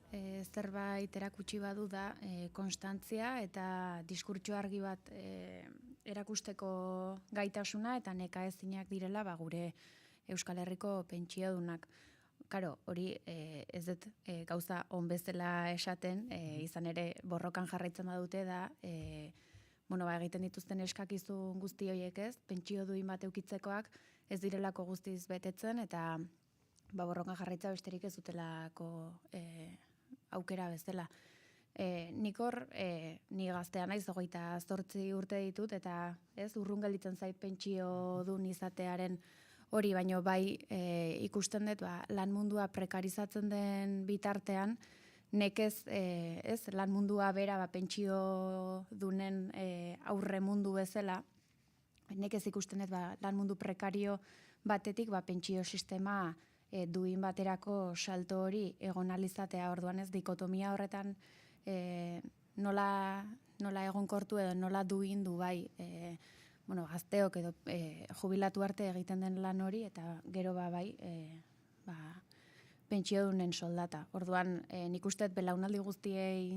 U: zerbait erakutsi badu da konstantzia eta diskurtso argi bat erakusteko gaitasuna eta nekaezinak direla gure Euskal Herriko pentsiodunak. Karo, hori ez dut gauza on bezala esaten, izan ere borrokan jarraitzen badute da, egiten dituzten eskakizun guzti horiek ez, pentsio duin bat eukitzekoak ez direlako guztiz betetzen eta borrokan jarraitza besterik ez dutelako aukera bezala. Nik hor, ni gaztea naiz 28 urte ditut eta ez urrun gelditzen zait pentsio dun izatearen hori, baino bai ikusten dut lan mundua prekarizatzen den bitartean, nekez lan mundua bera pentsio dunen aurre mundu bezala, nekez ikusten dut lan mundu prekario batetik pentsio sistema duin baterako salto hori egonalizatea. Orduan ez dikotomia horretan nola egonkortu edo nola duin du bai gazteok edo jubilatu arte egiten den lan hori eta gero pentsiodunen soldata. Orduan nik uste belaunaldi guztiei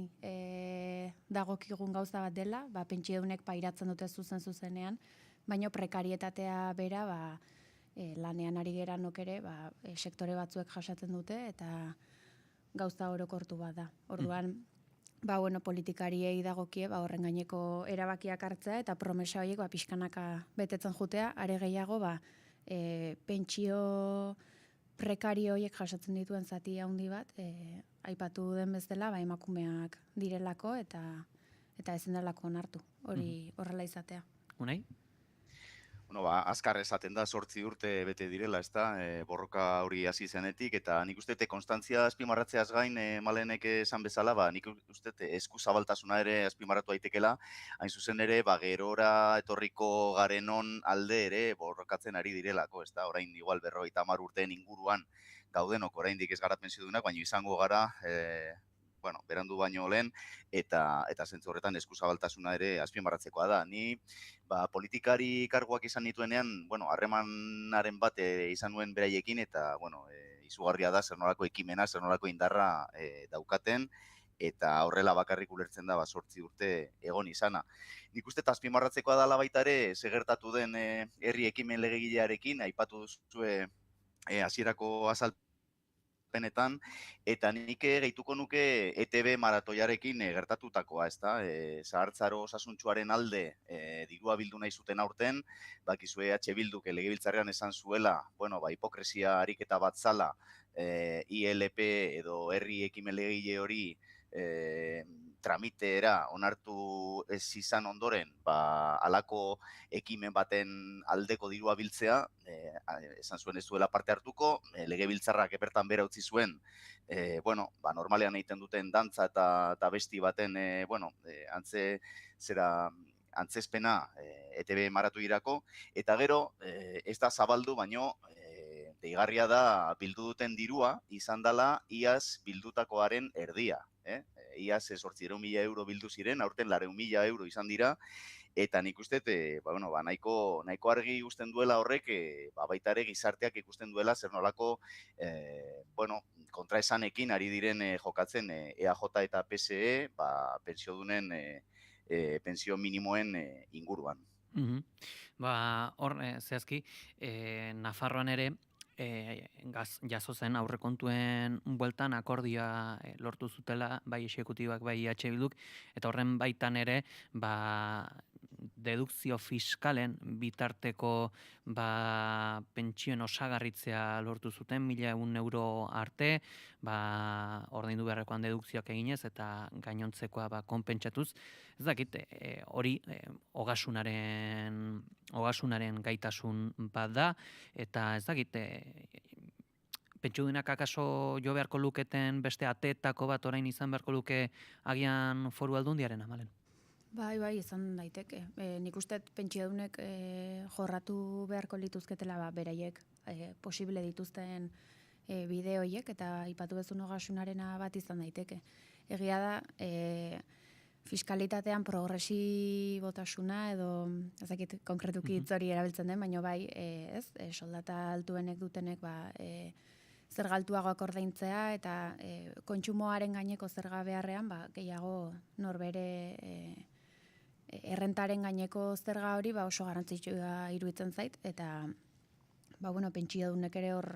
U: dagokigun gauza bat dela, pentsiodunek pairatzen dute zuzenean, baina prekarietatea bera lanean ari geranok ere sektore batzuek jasatzen dute eta gauza orokortu bat da. Orduan, politikariei dagokie horren gaineko erabakiak hartzea eta promesa horiek pixkanaka betetzen jutea, are gehiago pentsio prekario horiek jasatzen dituen zati handi bat, aipatu den bezala emakumeak direlako eta ezin delako onartu hori horrela izatea.
A: Unai?
T: Azkar esaten da 8 urte bete direla, borroka hori hasi zenetik, eta nik uste konstantzia azpimarratzeaz gain, Malenek esan bezala, nik uste eskuzabaltasuna ere azpimarratu daitekela, hain zuzen ere, gerora etorriko garenon alde ere borrokatzen ari direlako, orain igual 50 urteen inguruan gaudenok oraindik ez gara pentsiodunak, baina izango gara, berandu baino lehen, eta zentzu horretan eskuzabaltasuna ere azpimarratzekoa da. Ni politikari karguak izan nituenean, harremanaren bat izan nuen beraiekin, eta izugarria da zer nolako ekimena, zer nolako indarra daukaten, eta horrela bakarrik ulertzen da 8 urte egon izana. Nik uste azpimarratzekoa dela baita ere, segertatu den herri ekimen legegilearekin, aipatu duzue hasierako azalpenetan, eta nik gehituko nuke ETB maratoiarekin gertatutakoa, zahartzaro osasuntsuaren alde dirua bildu nahi zuten aurten, bakizue Bilduk legebiltzarrean esan zuela, hipokresia ariketa bat zala, ILP edo herri ekimen legegile hori tramiteera onartu ez izan ondoren, halako ekimen baten aldeko dirua biltzea, esan zuen ez duela parte hartuko, legebiltzarrak epertan bera utzi zuen, normalean egiten duten dantza eta besti baten, antzezpena ETB maratoirako, eta gero, ez da zabaldu, baino, deigarria da bildu duten dirua, izan dela iaz bildutakoaren erdia. Iaz 800.000 euro bildu ziren, aurten 400.000 euro izan dira, eta nik uste, nahiko argi ikusten duela horrek, baita ere gizarteak ikusten duela zer nolako kontraesanekin ari diren jokatzen EAJ eta PSE, pentsiodunen pentsio minimoen inguruan.
A: Hor, zehazki, Nafarroan ere, jaso zen aurrekontuen bueltan akordioa lortu zutela, bai exekutibak, bai Bilduk, eta horren baitan ere, dedukzio fiskalen bitarteko pentsioen osagarritzea lortu zuten, 1.100 euro arte, ordaindu beharrekoan dedukzioak eginez, eta gainontzekoa konpentsatuz. Ez dakit, hori ogasunaren gaitasun bat da, eta ez dakit, pentsiodunak akaso jo beharko luketen beste ateetako bat orain izan beharko luke agian Foru Aldundiaren Malen?
U: Bai, izan daiteke. Nik uste pentsiodunek jorratu beharko lituzketela beraiek posible dituzten bide horiek eta aipatu bezun ogasunarena bat izan daiteke. Egia da, fiskalitatean progresibotasuna edo, ezakit konkretuki hitz hori erabiltzen den, baina bai, soldata altuenek dutenek zerga altuagoak ordaintzea eta kontsumoaren gaineko zerga beharrean gehiago norbere errentaren gaineko zerga hori oso garrantzitsua iruditzen zait eta pentsiodunek ere hor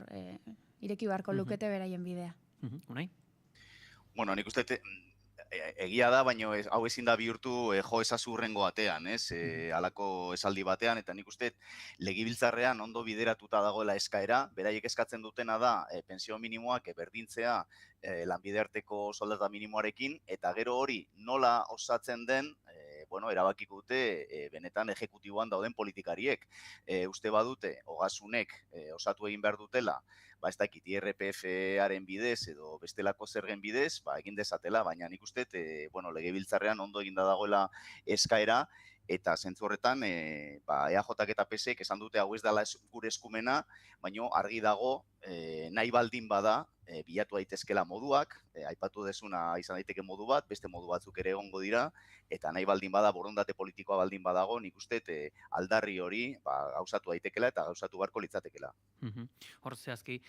U: ireki beharko lukete beraien bidea.
A: Unai?
T: Bueno, nik uste egia da, baina hau ezin da bihurtu jo ezazu hurrengo batean, halako esaldi batean, eta nik uste legebiltzarrean ondo bideratuta dagoela eskaera, beraiek eskatzen dutena da pentsio minimoak berdintzea lanbide arteko soldata minimoarekin, eta gero hori nola osatzen den, erabakiko dute benetan ejekutiboan dauden politikariek. Uste badute, ogasunek osatu egin behar dutela, ez dakit IRPF-aren bidez edo bestelako zergen bidez, egin dezatela, baina nik uste, legebiltzarrean ondo eginda dagoela eskaera, eta zentzu horretan, EAJak eta PSek esan dute hau ez dela gure eskumena, baina argi dago nahi baldin bada, bilatu daitezkela moduak, aipatu dezuna izan daiteke modu bat, beste modu batzuk ere egongo dira, eta nahi baldin bada, borondate politikoa baldin badago, nik uste aldarri hori gauzatu daitekela eta gauzatu beharko litzatekela.
A: Hor zehazki,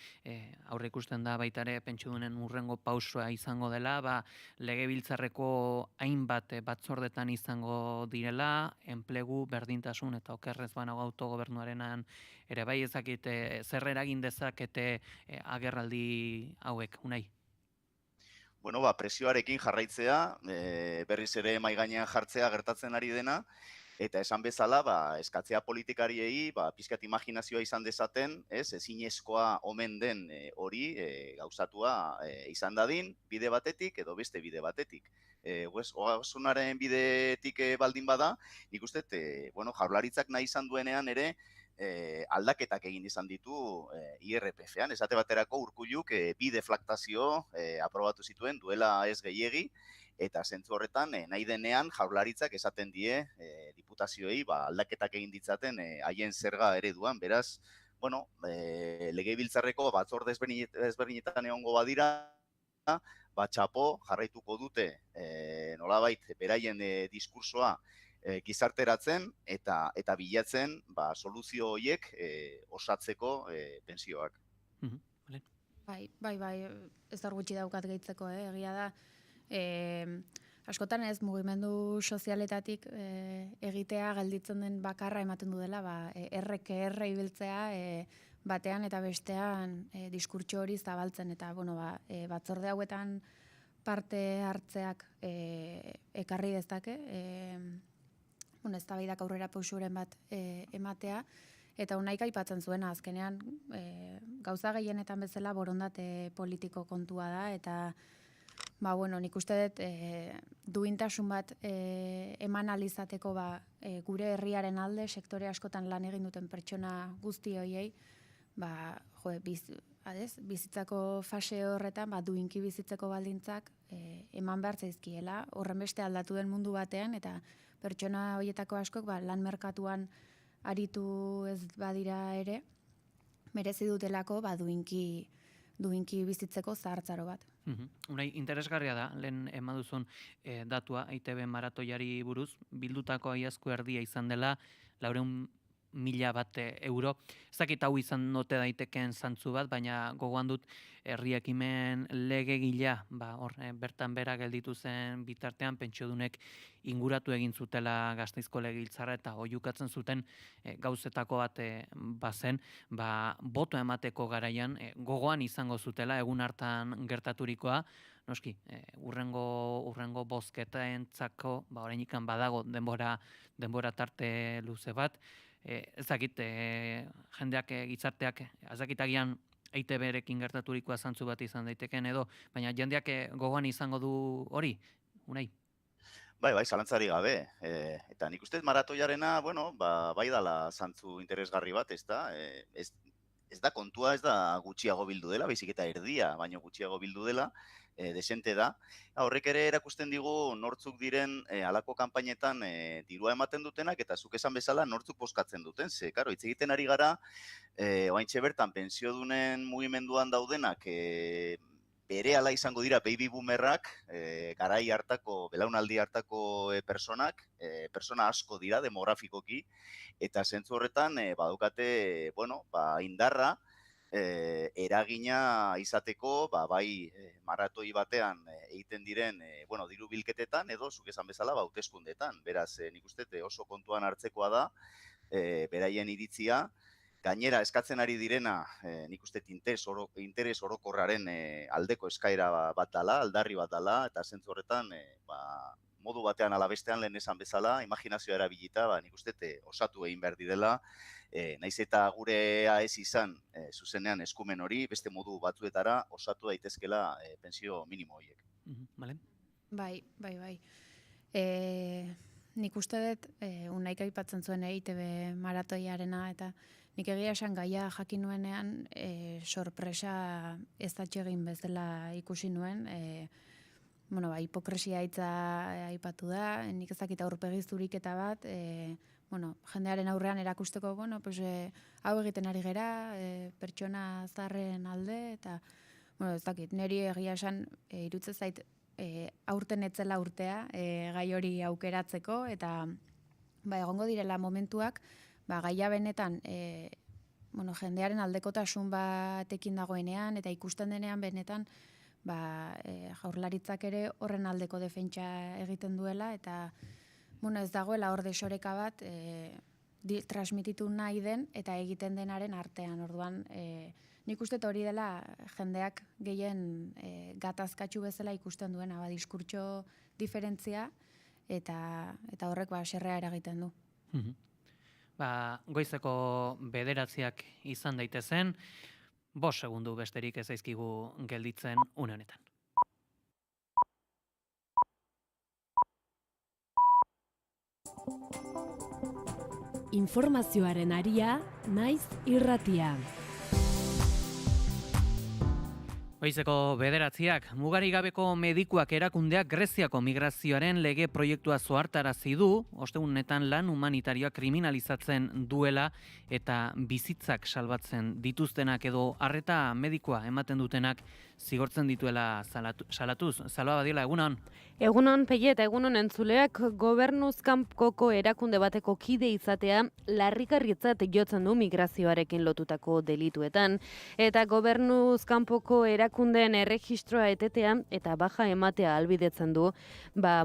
A: aurre ikusten da baita ere pentsiodunen hurrengo pausua izango dela, legebiltzarreko hainbat batzordetan izango direla, enplegu, berdintasun eta okerrez banago autogobernuarenan ere bai ezakit zer eragin dezakete agerraldi hauek, Unai?
T: Presioarekin jarraitzea, berriz ere mahai gainean jartzea gertatzen ari dena, eta esan bezala, eskatzea politikariei, pizkat imaginazioa izan dezaten, ezinezkoa omen den hori gauzatua izan dadin, bide batetik edo beste bide batetik. Ogasunaren bidetik baldin bada, nik uste, jaurlaritzak nahi izan duenean ere, aldaketak egin izan ditu IRPF-ean. Esate baterako Urkulluk bi deflaktazio aprobatu zituen duela ez gehiegi, eta zentzu horretan nahi denean jaurlaritzak esaten die diputazioei aldaketak egin ditzaten haien zerga ereduan. Beraz, legebiltzarreko batzorde ezberdinetan egongo badira, txapo jarraituko dute nolabait beraien diskursoa gizarteratzen eta bilatzen soluzio horiek osatzeko pentsioak.
U: Bai, ez da gutxi daukat gehitzeko, egia da. Askotan ez mugimendu sozialetatik egitea gelditzen den bakarra ematen du dela, erre ibiltzea batean eta bestean diskurtso hori zabaltzen eta batzorde hauetan parte hartzeak ekarri dezake, eztabaidak aurrera pausuren bat ematea, eta Unaik aipatzen zuena azkenean gauza gehienetan bezala borondate politiko kontua da, eta nik uste dut duintasun bat eman alizateko gure herriaren alde, sektore askotan lan egin duten pertsona guzti horiei, bizitzako fase horretan, duinki bizitzeko baldintzak eman behar zaizkiela, horren beste aldatu den mundu batean, eta pertsona horietako askok lan merkatuan aritu ez badira ere, merezi dutelako duinki bizitzeko zahartzaro bat.
A: Unai, interesgarria da, lehen emaduzun datua, EITB maratoiari buruz, bildutako aiazko erdia izan dela, 400.000 euro. Ezakit hau izan note daitekeen zantzu bat, baina gogoan dut herriekimen legegila, bertan bera gelditu zen bitartean pentsiodunek inguratu egin zutela Gasteizko legebiltzarra eta oihukatzen zuten gauzetako bat bazen, boto emateko garaian gogoan izango zutela egun hartan gertaturikoa, noski, urrengo bozketaentzako, orainikan badago denbora tarte luze bat, ezakit jendeak, gizarteak, ezakit agian EITB-rekin gertaturikoa zantzu bat izan daiteken edo, baina jendeak gogoan izango du hori, Unai?
T: Bai, zalantzari gabe. Eta nik uste maratoiarena, bai dala zantzu interesgarri bat, ez da? ez da kontua, ez da gutxiago bildu dela, baizik eta erdia, baino gutxiago bildu dela, desente da. Horrek ere erakusten digu nortzuk diren halako kanpainetan dirua ematen dutenak eta zuk esan bezala nortzuk bozkatzen duten. Ze, karo, hitz egiten ari gara, oraintxe bertan pentsiodunen mugimenduan daudenak berehala izango dira baby boomerrak, garai hartako, belaunaldi hartako personak, persona asko dira demografikoki, eta zentzu horretan badukate, indarra, eragina izateko, bai maratoi batean egiten diren diru bilketetan edo zuk esan bezala hauteskundeetan. Beraz, nik uste oso kontuan hartzekoa da, beraien iritzia, gainera eskatzen ari direna, nik uste interes orokorraren aldeko eskaera bat dala, aldarri bat dala, eta zentzu horretan, modu batean ala bestean lehen esan bezala, imaginazioa erabilita, nik uste osatu egin behar direla, naiz eta gurea ez izan zuzenean eskumen hori, beste modu batzuetara osatu daitezkela pentsio minimo horiek.
A: Bale?
U: Bai. Nik uste dut, unaik aipatzen zuen EITB maratoiarena, eta nik egia esan gaia jakin nuenean sorpresa ez atxegin bezala ikusi nuen, hipokresia hitza aipatu da, nik ezakita aurpegi zuriketa bat, jendearen aurrean erakusteko, hau egiten ari gera, pertsona zaharren alde, eta, ez dakit, niri egia esan, irutze zait, aurten etzela urtea, gai hori aukeratzeko, eta, egongo direla momentuak, gaia benetan, jendearen aldekotasun batekin dagoenean, eta ikusten denean benetan, jaurlaritzak ere horren aldeko defentsa egiten duela, eta, ez dagoela hor desoreka bat transmititu nahi den eta egiten denaren artean. Orduan, nik uste hori dela jendeak gehien gatazkatsu bezala ikusten duena, diskurtso diferentzia eta horrek serrea eragiten du.
A: Goizeko 9 izan daitezen, 5 segundu besterik ez zaizkigu gelditzen une honetan.
H: Informazioaren aria, naiz irratia.
A: Goizeko 9, mugarik gabeko medikuak erakundeak Greziako migrazioaren lege proiektua zohartarazi du, ostegunetan lan humanitarioa kriminalizatzen duela eta bizitzak salbatzen dituztenak edo arreta medikoa ematen dutenak zigortzen dituela salatuz. Salba Badiola, egunon?
B: Egunon, Peie, eta egunon entzuleak gobernuz kanpoko erakunde bateko kide izatea larrigarritzat jotzen du migrazioarekin lotutako delituetan, eta gobernuz kanpoko erakundeen erregistroa etetea eta baja ematea ahalbidetzen du,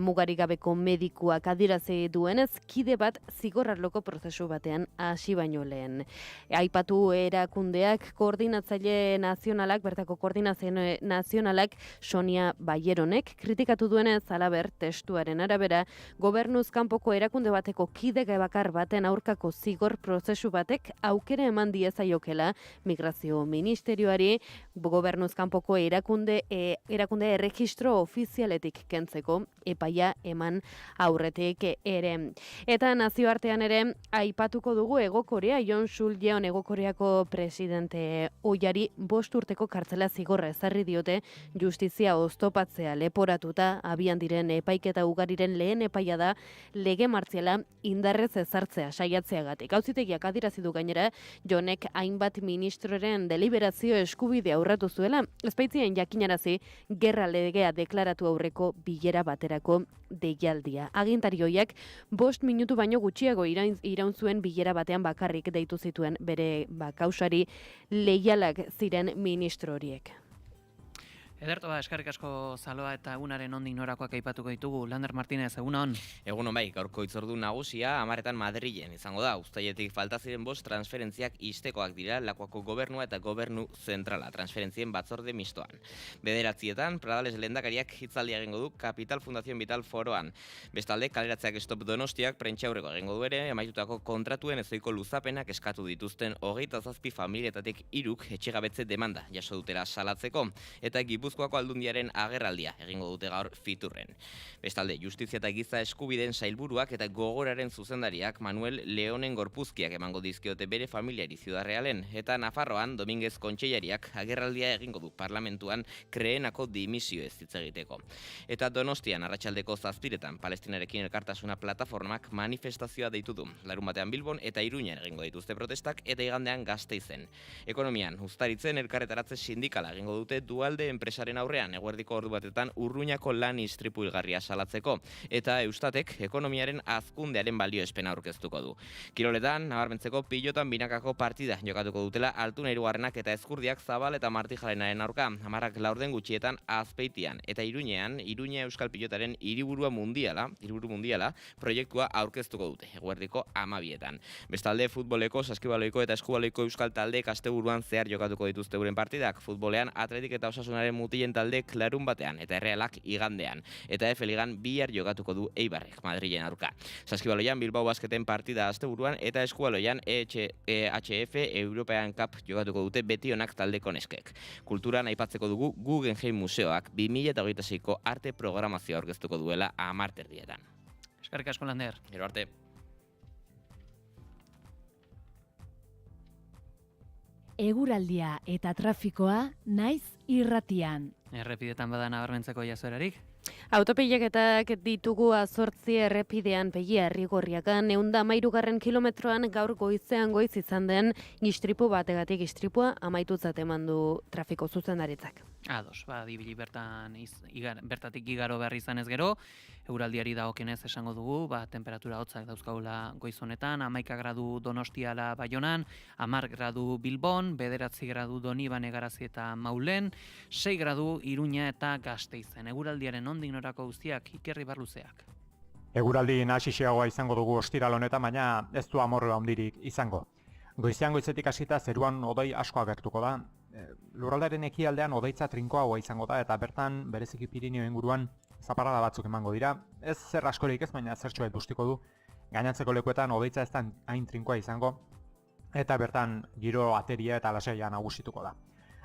B: mugarik gabeko medikuak adierazi duenez, kide bat zigorrarloko prozesu batean hasi baino lehen. Aipatu erakundeak koordinatzaile nazionalak, bertako koordinazio nazionalak Sonia Bayeronek kritikatu duenez alaber testuaren arabera, gobernuz kanpoko erakunde bateko kide bakar baten aurkako zigor prozesu batek aukera eman diezaiokela migrazio ministerioari gobernuz kanpoko erakunde erregistro ofizialetik kentzeko epaia eman aurretik ere. Eta nazioartean ere aipatuko dugu Hego Korea, Yoon Suk Yeol Hego Koreako presidente ohiari 5 urteko kartzela zigorra ezarri diote justizia oztopatzea leporatuta abian diren epaiketa ugariren lehen epaia da lege martziala indarrez ezartzea saiatzeagatik. Auzitegiak adierazi du gainera Joonek hainbat ministroren deliberazio eskubidea urratu zuela, ezbaitzien jakinarazi gerra legea deklaratu aurreko bilera baterako deialdia. Agintari horiek 5 minutu baino gutxiago iraun zuen bilera batean bakarrik deitu zituen bere kausari leialak ziren ministro horiek.
A: Ederto, eskerrik asko Zaloa eta egunaren ondik norakoak aipatuko ditugu. Lander Martínez, egunon?
D: Egunon bai, gaurko hitzordu nagusia 10 Madrilen izango da. Uztailetik falta ziren 5 transferentziak istekoak dira Lakuako gobernua eta gobernu zentrala transferentzien batzorde mistoan. 9 Pradales lehendakariak hitzaldia egingo du Capital Fundación Vital Foroan. Bestalde, kaleratzeak Stop Donostiak prentsaurreko egingo du ere, emaitutako kontratuen ezoiko luzapenak eskatu dituzten 27 familietatik 3 etxegabetze demanda jaso dutela salatzeko. Eta Gipuzkoako Gipuzkoako Aldundiaren agerraldia egingo dute gaur Fiturren. Bestalde, Justizia eta Giza Eskubideen sailburuak eta Gogoraren zuzendariak Manuel Leonen gorpuzkiak emango dizkiote bere familiari Ciudad Realen, eta Nafarroan Dominguez Kontseilariak agerraldia egingo du parlamentuan kreenako dimisioez hitz egiteko. Eta Donostian arratsaldeko 7:00 Palestinarekin elkartasuna plataformak manifestazioa deitu du. Larunbatean Bilbon eta Iruñan egingo dituzte protestak eta igandean Gasteizen. Ekonomian, Uztaritzen elkarretaratze sindikala egingo dute Dualde enpresaren aurrean eguerdiko ordu batetan Urruñako lan istripu hilgarria salatzeko, eta Eustatek ekonomiaren hazkundearen balioespena aurkeztuko du. Kiroletan, nabarmentzeko pilotan binakako partida jokatuko dutela Altuna Hirugarrenak eta Ezkurdiak Zabal eta Martijalenaren aurka, 10 laurden gutxietan Azpeitian, eta Iruñean, Iruña Euskal Pilotaren hiriburu mundiala proiektua aurkeztuko dute, eguerdiko 12etan. Bestalde, futboleko, saskibaloiko eta eskubaloiko euskal taldeek asteburuan zehar jokatuko dituzte euren partidak, futbolean Atletik eta Osasunaren mutilen taldeek larun batean eta Errealak igandean, eta F Ligan bihar jokatuko du Eibarrek Madrilen aurka. Saskibaloian Bilbao Basketen partida asteburuan eta eskubaloian EHF European Cup jokatuko dute Betionak taldeko neskek. Kulturan aipatzeko dugu Guggenheim Museoak 2026ko arte programazioa aurkeztuko duela 10:00.
A: Eskerrik asko, Lander.
D: Gero arte.
H: Eguraldia eta trafikoa naiz irratian.
A: Errepidetan bada nabarmentzeko jazoerarik?
B: Autopilaketak ditugu 8 errepidean Pegia Herrigorriakan 113. kilometroan gaur goizean goiz izan den istripu bategatik istripua amaitutzat eman du trafiko zuzendaritzak.
A: Ados, dibili bertatik igaro behar izan ez gero, euraldiari dagokenez esango dugu, temperatura hotzak dauzkagula goiz honetan, 11 gradu Donostiala Baionan, 10 gradu Bilbon, 9 gradu Donibane Garazi eta Maulen, 6 gradu Iruña eta Gasteizen. Eguraldiaren ondik norako guztiak Ikerri Barluzeak.
K: Eguraldi nahasiagoa izango dugu ostiral honetan, baina ez du amorru handirik izango. Goizean goizetik hasita zeruan hodei asko agertuko da. Lurraldearen ekialdean hodeitza trinkoagoa izango da eta bertan bereziki Pirinio inguruan zaparrada batzuk emango dira. Ez zer askorik ez, baina zertxoet bustiko du. Gainantzeko lekuetan hodeitza ez da hain trinkoa izango eta bertan giro ateria eta lasaia nagusituko da.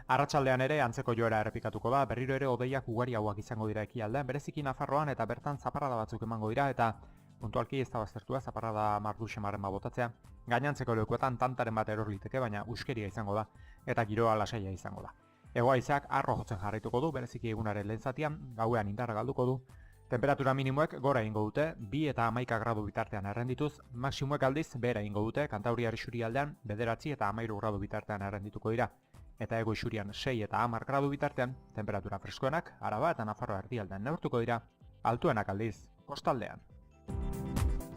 K: Arratsaldean ere antzeko joera errepikatuko da, berriro ere hodeiak ugariagoak izango dira ekialdean, bereziki Nafarroan eta bertan zaparrada batzuk emango dira eta puntualki ez da baztertua zaparrada marduxemaren botatzea. Gainantzeko lekuetan tantaren bat eror liteke, baina uskeria izango da eta giroa lasaia izango da. Hego-haizak arro jotzen jarraituko du, bereziki egunaren lehen zatian, gauean indarra galduko du. Temperatura minimoek gora egingo dute, 2 eta 11 gradu bitartean errendituz, maksimoek aldiz behera egingo dute, Kantauriar isurialdean 9 eta 13 gradu bitartean errendituko dira. Eta hego isurian 6 eta 10 gradu bitartean, temperatura freskoenak, Araba eta Nafarroa erdialdean neurtuko dira, altuenak aldiz, kostaldean.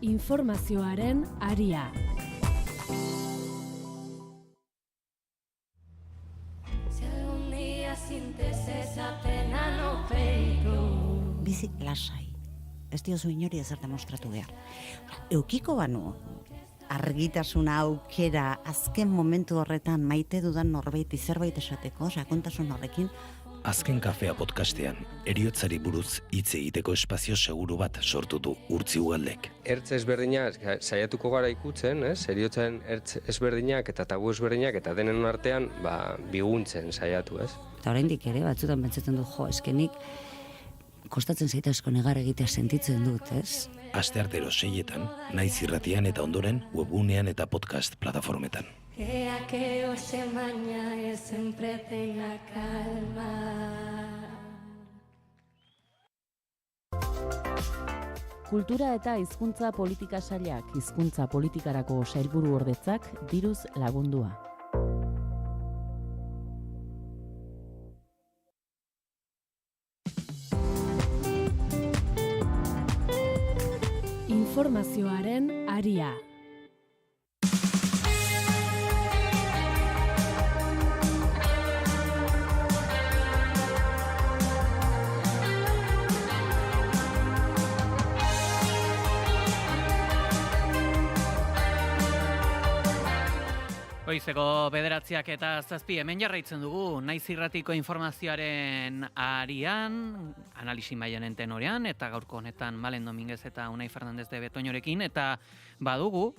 H: Informazioaren aria.
E: Bizi lasai. Ez diozu inori ezerta mostratu behar. Eukiko banu, argitasuna aukera azken momentu horretan maite dudan norbaiti zerbait esateko, sakontasun horrekin.
L: Azken kafea podcastean, heriotzari buruz hitz egiteko espazio seguru bat sortu du Urtzi Ugaldek.
G: Ertz ezberdinak saiatuko gara ikutzen, heriotzaren ertz ezberdinak eta tabu ezberdinak eta denen artean biguntzen saiatu, ez?
E: Eta oraindik ere batzutan pentsatzen du, eskenik kostatzen zaita asko negar egitea sentitzen dut, ez?
L: Asteartero 6etan, Naiz Irratian eta ondoren webgunean eta podcast plataformetan.
I: Que os mañana siempre tenga calma.
X: Kultura eta hizkuntza politika sailak hizkuntza politikarako sailburu ordetzak diruz lagundua.
H: Informazioaren aria.
A: Goizeko 9:07 hemen jarraitzen dugu, Naiz Irratiko informazioaren arian, analisi mailanen tenorean, eta gaurko honetan Malen Dominguez eta Unai Fernandez de Betoñorekin, eta badugu,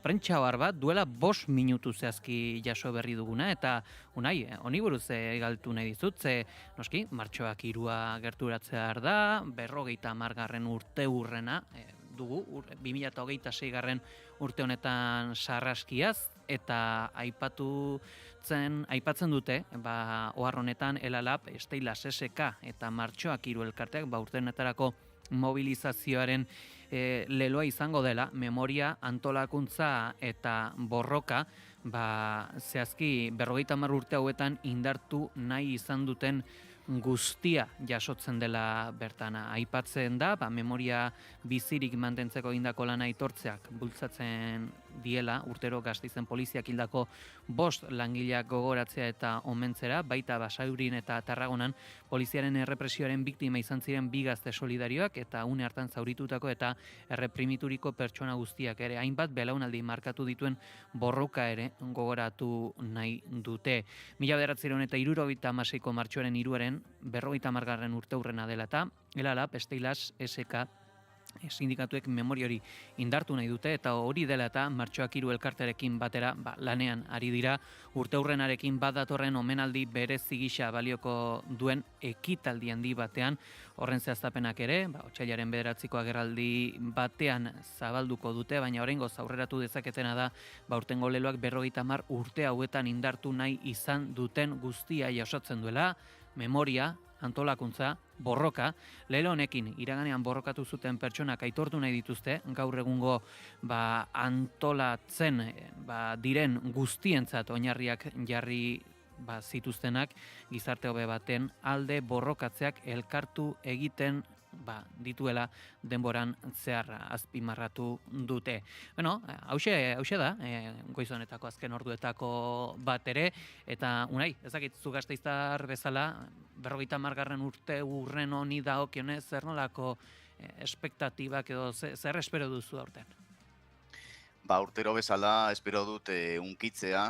A: prentsa ohar bat, duela 5 minutu zehazki jaso berri duguna, eta Unai, honi buruz galtu nahi dizut, ze noski, martxoak 3 gerturatzea da, 50. urte urrena, dugu, 2026. urte honetan sarraskiaz, eta aipatzen dute, ohar honetan Elalab, Esteila SSK eta Martxoak 3 elkarteak, urte honetarako mobilizazioaren leloa izango dela, memoria, antolakuntza eta borroka, zehazki 50 urte hauetan indartu nahi izan duten guztia jasotzen dela bertana. Aipatzen da, memoria bizirik mantentzeko egindako lana aitortzeak bultzatzen diela, urtero Gasteizen poliziak hildako 5 langileak gogoratzea eta omentzera, baita Basaurin eta Tarragonan poliziaren errepresioaren biktima izan ziren 2 gazte solidarioak eta une hartan zauritutako eta erreprimituriko pertsona guztiak ere, hainbat belaunaldi markatu dituen borroka ere gogoratu nahi dute. 1976ko martxoaren 3 50. urte urrena dela eta Elalab, Esteilas, SK sindikatuek memoria hori indartu nahi dute, eta hori dela eta Martxoak 3 elkartearekin batera lanean ari dira, urte urrenarekin bat datorren omenaldi berezi gisa balioko duen ekitaldi handi batean, horren zehaztapenak ere, otsailaren 9ko agerraldi batean zabalduko dute, baina oraingoz aurreratu dezaketena da, urtengo leloak 50 urte hauetan indartu nahi izan duten guztia jasotzen duela, memoria, antolakuntza, borroka, lelo honekin iraganean borrokatu zuten pertsonak aitortu nahi dituzte, gaur egungo antolatzen diren guztientzat oinarriak jarri zituztenak, gizarte hobe baten alde borrokatzeak elkartu egiten dituela denboran zehar azpimarratu dute. Bueno, hauxe da, goiz honetako azken orduetako bat ere, eta Unai, ezakit zu gasteiztar bezala, 50. urte urren honi dagokionez, zer nolako espektatibak edo zer espero duzu aurten?
T: Urtero bezala espero dut unkitzea,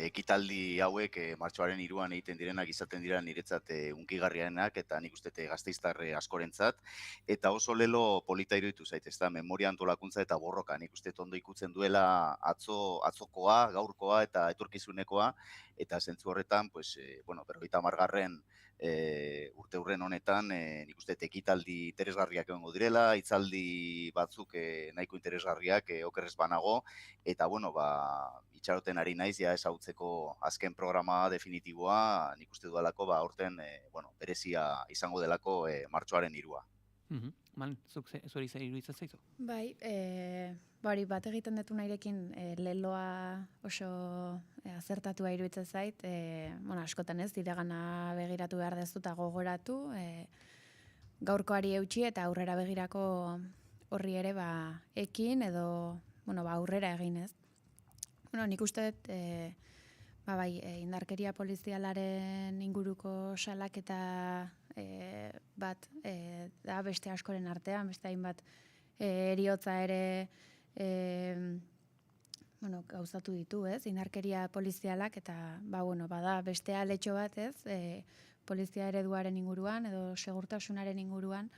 T: ekitaldi hauek martxoaren 3 egiten direnak izaten dira niretzat unkigarrianak eta nik uste gasteiztar askorentzat, eta oso lelo polita iruditu zait, ezta, memoria, antolakuntza eta borroka, nik uste ondo ikutzen duela atzokoa, gaurkoa eta etorkizunekoa, eta zentzu horretan, 50. urte urren honetan, nik uste ekitaldi interesgarriak egongo direla, hitzaldi batzuk nahiko interesgarriak okerrez banago, eta itxaroten ari naiz ja ezagutzeko azken programa definitiboa, nik uste dudalako aurten berezia izango delako martxoaren 3.
A: Malen, zuri zer iruditzen zaizu?
U: Bai, hori bat egiten detu nahirekin leloa oso azertatua iruditzen zait, askotan ez, iragana begiratu behar dezu eta gogoratu, gaurkoari eutxi eta aurrera begirako horri ere ekin edo aurrera egin ez. Nik uste dut, indarkeria polizialaren inguruko salaketa bat da beste askoren artean, beste hainbat eriotza ere gauzatu ditu, ez? Indarkeria polizialak eta bada beste aletxo bat, ez? Polizia ereduaren inguruan edo segurtasunaren inguruan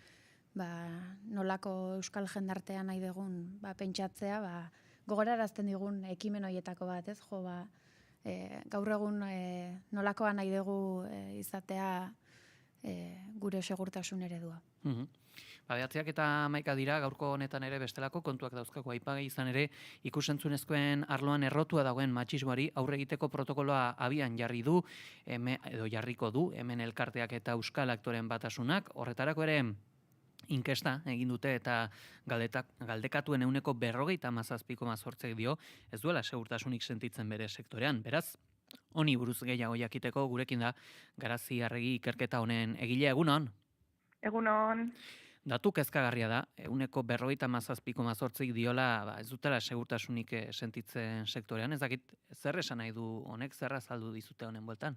U: nolako euskal jendartean nahi dugun pentsatzea, gogorarazten digun ekimen horietako bat, ez? Gaur egun nolakoa nahi dugu izatea gure segurtasun eredua.
A: Bederatziak eta 11 dira, gaurko honetan ere bestelako kontuak dauzkako aipagai izan ere, ikusentzunezkoen arloan errotua dagoen matxismoari aurre egiteko protokoloa abian jarri du, edo jarriko du, hemen elkarteak eta euskal aktoren batasunak, horretarako ere inkesta egin dute eta galdekatuen 47,7% dio, ez duela segurtasunik sentitzen bere sektorean, beraz, honi buruz gehiago jakiteko gurekin da Garazi Arregi ikerketa honen egile, egunon?
F: Egunon.
A: Datu kezkagarria da, 47,8% diola ez dutela segurtasunik sentitzen sektorean, ez dakit zer esan nahi du honek, zer azaldu dizute honen bueltan?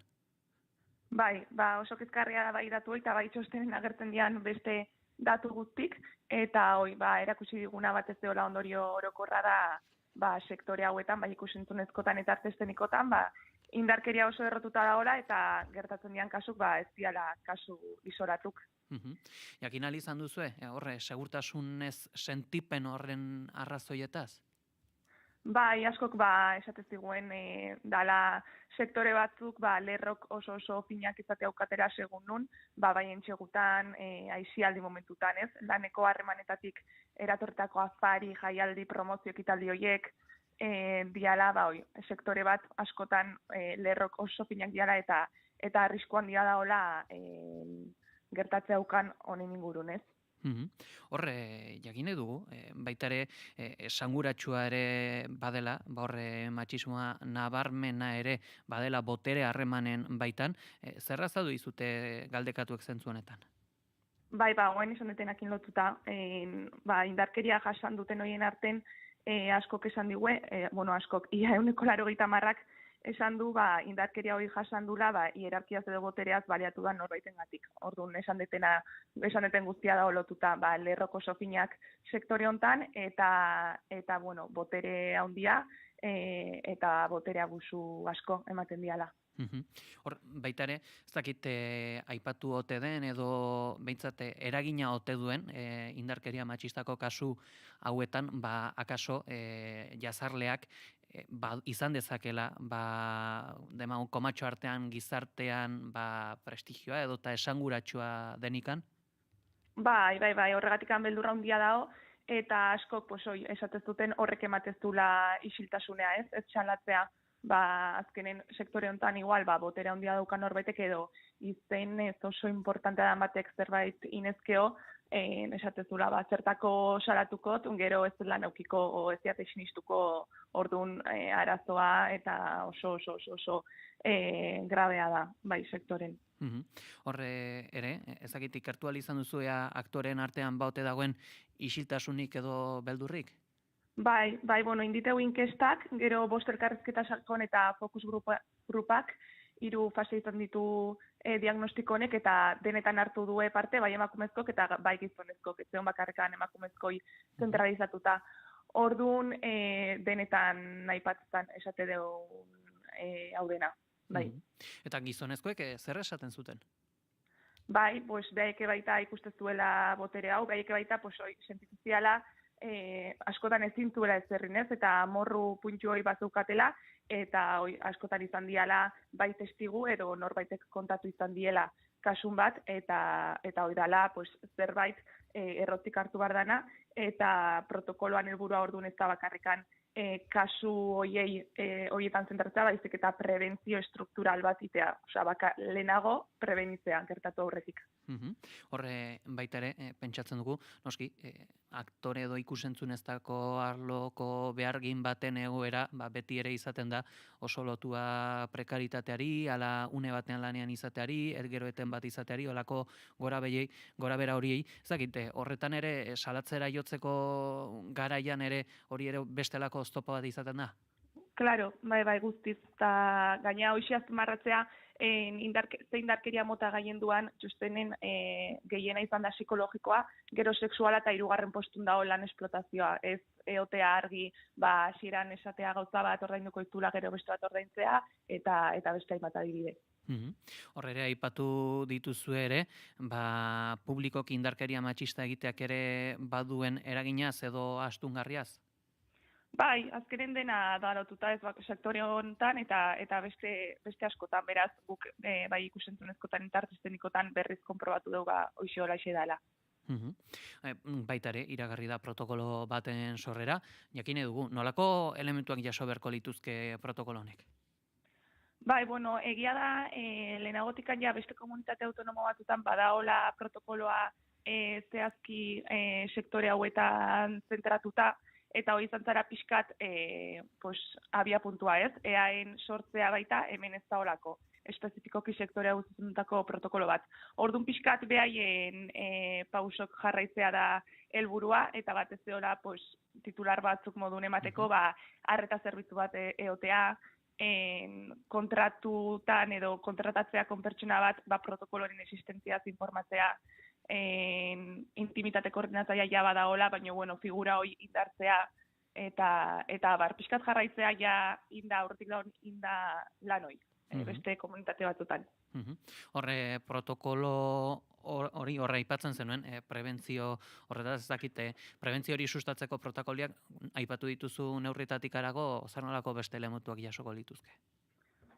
F: Bai, oso kezkagarria da bai datu eta bai txostenen agertzen dian beste datu guztik, eta erakutsi diguna bat ez deola ondorio orokorra da sektore hauetan, ikus-entzunezkoetan eta artestenikotan, indarkeria oso errotuta dagoela eta gertatzen dian kasuk ez diala kasu isoratuk.
A: Jakin ahal izan duzue, horre, segurtasunez sentipen horren arrazoietaz?
F: Bai, askok esatez diguen dala sektore batzuk lerrok oso finak izate aukatera segun nun, bai entxegutan, aizialdi momentutan, ez? Laneko harremanetatik eratortako afari, jaialdi, promozio, ekitaldi horiek, diala, sektore bat askotan lerrok oso finak diala eta arriskuan dia daola gertatzea ukan honen ingurun, ez?
A: Horre, jakine dugu, baita ere, esanguratsua ere badela, horre matxismoa nabarmena ere badela botere harremanen baitan, zer azaldu izute galdekatuek zentzu honetan?
F: Bai, hoen izan detenakin lotuta, indarkeria jasan duten horien arten, askok esan digue, askok, ia 180 esan du, indarkeria hori jasan dula, hierarkiaz edo botereaz baliatu da norbaitengatik. Orduan, esan deten guztia da lotuta, lerroko sofinak sektore hontan, eta botere handia, eta botere abusu asko ematen diala.
A: Hor, baita ere, ez dakit aipatu ote den edo behintzat eragina ote duen indarkeria matxistako kasu hauetan, akaso jazarleak izan dezakela demagun komatxo artean gizartean prestigioa edo eta esanguratsua denikan?
F: Bai, horregatik beldurra handia dago, eta askok esatez duten horrek ematez dula isiltasunea, ez txalatzea. Azkenen sektore honetan igual, botere handia daukan horbaitek edo izen ez oso importantea da batek zerbait inezkeo, esatez dula, zertako salatuko, gero ez lan aukiko, ez diate sinistuko orduan arazoa eta oso grabea da, sektoren.
A: Horre ere, ezakit ikertu ahal izan duzu aktoren artean baute dagoen isiltasunik edo beldurrik?
F: Bai, inditeu inkestak, gero 5 elkarrizketa sakon eta fokus grupak, 3 fase izan ditu diagnostiko honek eta denetan hartu du parte, bai emakumezkok eta bai gizonezkok, ez zeon bakarrekan emakumezkoi zentralizatuta. Orduan denetan nahi patztan esate dugu hau dena, bai.
A: Eta gizonezkoek zer esaten zuten?
F: Bai, beheke baita ikustezuela botere hau, beheke baita sentituziala, askotan ezin zuela ezerrinez eta morru puntxu hori bazeukatela eta askotan izan diala bai testigu edo norbaitek kontatu izan diela kasun bat eta hori dala zerbait errotik hartu behar dana eta protokoloan helburua orduan ez da bakarrikan kasu horietan zentratzea baizik eta prebentzio estruktural bat itea, lehenago prebenitzea gertatu aurretik.
A: Horre baita ere, pentsatzen dugu, noski, aktore edo ikusentzuneztako arloko behargin baten egoera, beti ere izaten da oso lotua prekaritateari, ala une batean lanean izateari, gero bat izateari, olako gora bera horiei. Ezakit, horretan ere, salatzera jotzeko garaian ere, hori ere bestelako oztopa bat izaten da?
F: Claro, bai guztiz, eta gaina hoxi azmarratzea, ze indarkeria mota gaien duan, justenen gehiena izan da psikologikoa, gero sexuala eta 3. postun dago lan esplotazioa, ez eotea argi, hasieran esatea gauza bat ordainduko ditula, gero beste bat ordaintzea, eta beste hainbat adibide.
A: Horre aipatu dituzu ere, publikok indarkeria matxista egiteak ere baduen eraginaz edo astungarriaz?
F: Bai, azkenen dena da lotuta ez sektore honetan eta beste askotan, beraz, guk bai ikusentzunezkotan eta artestenikotan berriz konprobatu dugu hoxe holaxe dela.
A: Baita ere, iragarri da protokolo baten sorrera, jakine dugu, nolako elementuak jaso beharko lituzke protokolo honek?
F: Bai, egia da, lehenagotikan beste komunitate autonomo batutan badaola protokoloa zehazki sektore hauetan zentratuta, eta hori izan zara pixkat abia puntua ez, eaen sortzea baita hemen ez da horako, espezifikoki sektorea guztutako protokolo bat. Orduan pixkat behaien pausok jarraitzea da helburua eta bat ez deola titular batzuk modun emateko, arreta zerbitzu bat eotea, kontratutan edo kontratatzea konpertsona bat protokoloren existentziaz informatzea, intimitate koordinatzaia badaola, baina figura hori indartzea eta pixkat jarraitzea ja inda lan hoi, beste komunitate batzutan.
A: Horre protokolo hori horre aipatzen zenuen, prebentzio horretaz ez dakite, prebentzio hori sustatzeko protokoliak aipatu dituzu neurritatik arago, zer nolako beste elementuak jasoko lituzke?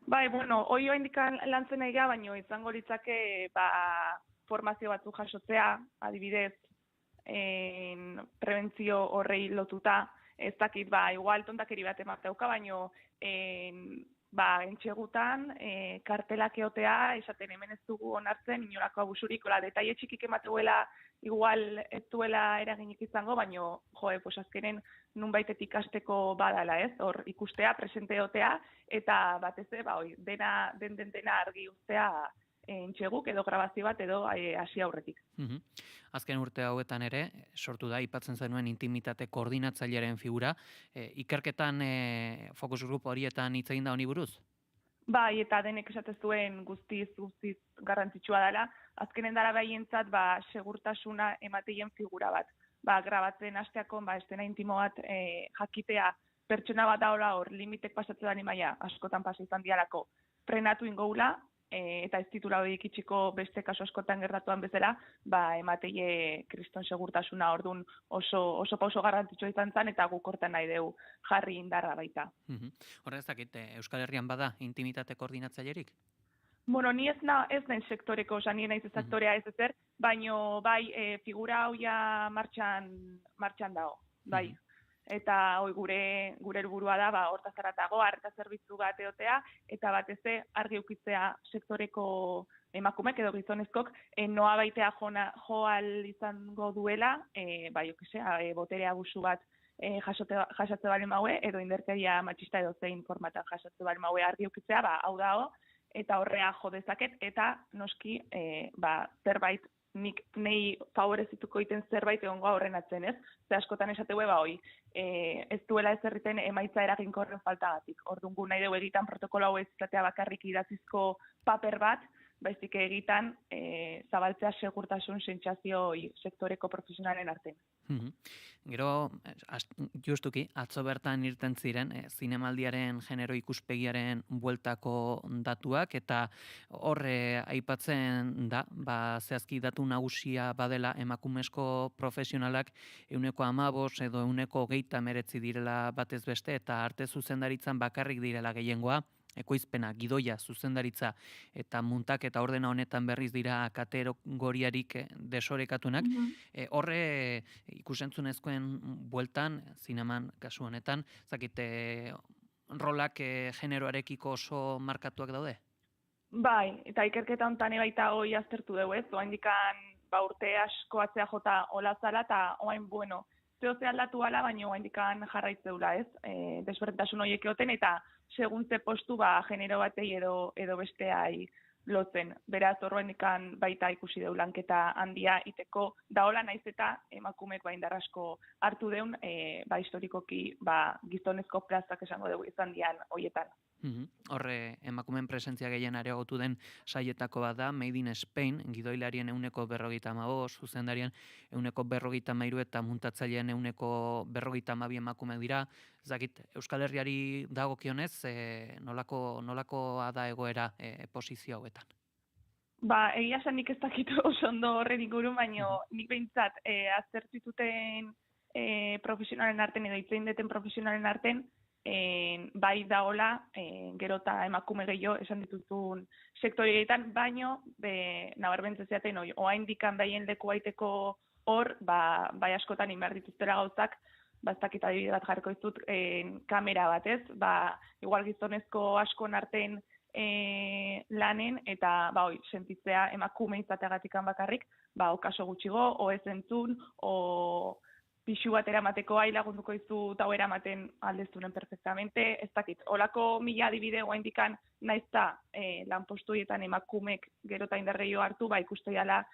F: Bai, hoi indikan lantzen nahi ga, baino izango litzake formazio batzuk jasotzea, adibidez, prebentzio horrei lotuta, ez dakit, igual tontakeri bat emateuka, baino entxegutan, kartelak eotea, esaten hemen ez dugu onartzen, inolako abusurik, detaile txikik emateuela, igual ez duela eraginik izango, baino, azkenen nunbaitetik ikasteko badala, ez? Hor ikustea, presente eotea, eta batez, dena argi uztea entxeguk edo grabazio bat edo hasi aurretik.
A: Azken urte hauetan ere, sortu da, aipatzen zenuen intimitate koordinatzailearen figura, ikerketan fokus grupo horietan hitz egin da honi buruz?
F: Bai, eta denek esatez duen guztiz garrantzitsua dela, azkenen dara behientzat segurtasuna emateien figura bat. Grabatzen hasteakon, estena intimo bat jakitea pertsona bat daola hor limitek pasatzen da maila askotan pasa izan dialako frenatu ingoula, eta ez titula hori ikitsiko beste kasu askotan gertatuan bezala, emateie kriston segurtasuna ordun oso pauso garrantzitsua izan zen, eta guk hortan nahi dugu jarri indarra baita.
A: Horra ez dakit, Euskal Herrian bada intimitate koordinatzailerik?
F: Ni ez nahi sektoreko, ni naiz sektorea ez ezer, baino figura hau ja martxan dago, bai. Eta gure helburua da hortaz aratago arreta zerbitzu bat eotea eta batez argi ukitzea sektoreko emakumek edo gizonezkok noa baitea joal izango duela, botere abusu bat jasatze balen maue edo inderkeria matxista edo zein formatan jasatze balen maue argi ukitzea, hau dago, eta horrea jo dezaket, eta noski zerbait nik nahi favorezituko iten zerbait egongoa horren atzen, ez? Ze askotan esateue ez duela ez erriten emaitza eraginkorren faltagatik. Orduan gu nahi dugu egitan protokolo hau ez izatea bakarrik idatzizko paper bat, baizik egitan zabaltzea segurtasun sentsazio sektoreko profesionalen artean.
A: Gero, justuki, atzo bertan irten ziren, zinemaldiaren genero ikuspegiaren bueltako datuak, eta horre aipatzen da, zehazki datu nagusia badela emakumezko profesionalak 15% edo 29% direla batez beste, eta arte zuzendaritzan bakarrik direla gehiengoa, ekoizpena, gidoia, zuzendaritza eta muntak eta ordena honetan berriz dira kategoriarik desorekatunak. Horre ikusentzunezkoen bueltan, zineman kasu honetan, zakite rolak generoarekiko oso markatuak daude?
F: Bai, eta ikerketa honetan baita hoi aztertu dugu, ez? Oain dikan urte asko atzea jota hola zala, eta oain zehose aldatu ala, baina oain dikan jarraitzeula, ez? Desberdintasun horiek egoten, eta segun ze postu genero batei edo besteai lotzen. Beraz, horroenikan baita ikusi deu lanketa handia iteko daola naiz eta emakumek indarrasko hartu deun, historikoki gizonezko plazak esango dugu izan dian hoietan.
A: Horre, emakumen presentzia gehien areagotu den saietako bat da, Made in Spain, gidoilarien 45%, zuzendarien 43% eta muntatzailean 42% emakumeak dira. Zakit, Euskal Herriari dagokionez, nolakoa da egoera posizio hauetan?
F: Egia esan nik ez dakit oso ondo horren ingurun, baina nik behintzat aztertituten profesionalen arten edo itzein deten profesionalen arten, bai daola, gero eta emakume gehiago esan dituzun sektorietan, baino, nabarbentzen zeaten, oain dikan behien leku baiteko hor, bai askotan inbar dituztera gauzak, bastakita adibide bat jarriko ditut kamera batez, igual gizonezko askon arten lanen, eta sentitzea emakume izateagatikan bakarrik, okaso gutxigo, o ez entzun, o pixu bat eramateko lagunduko izu tau eramaten aldeztunen perfectamente, ez dakit. Olako mila adibide guaindikan naizta lanpostuetan emakumek gero eta indargeio hartu, ikuste dela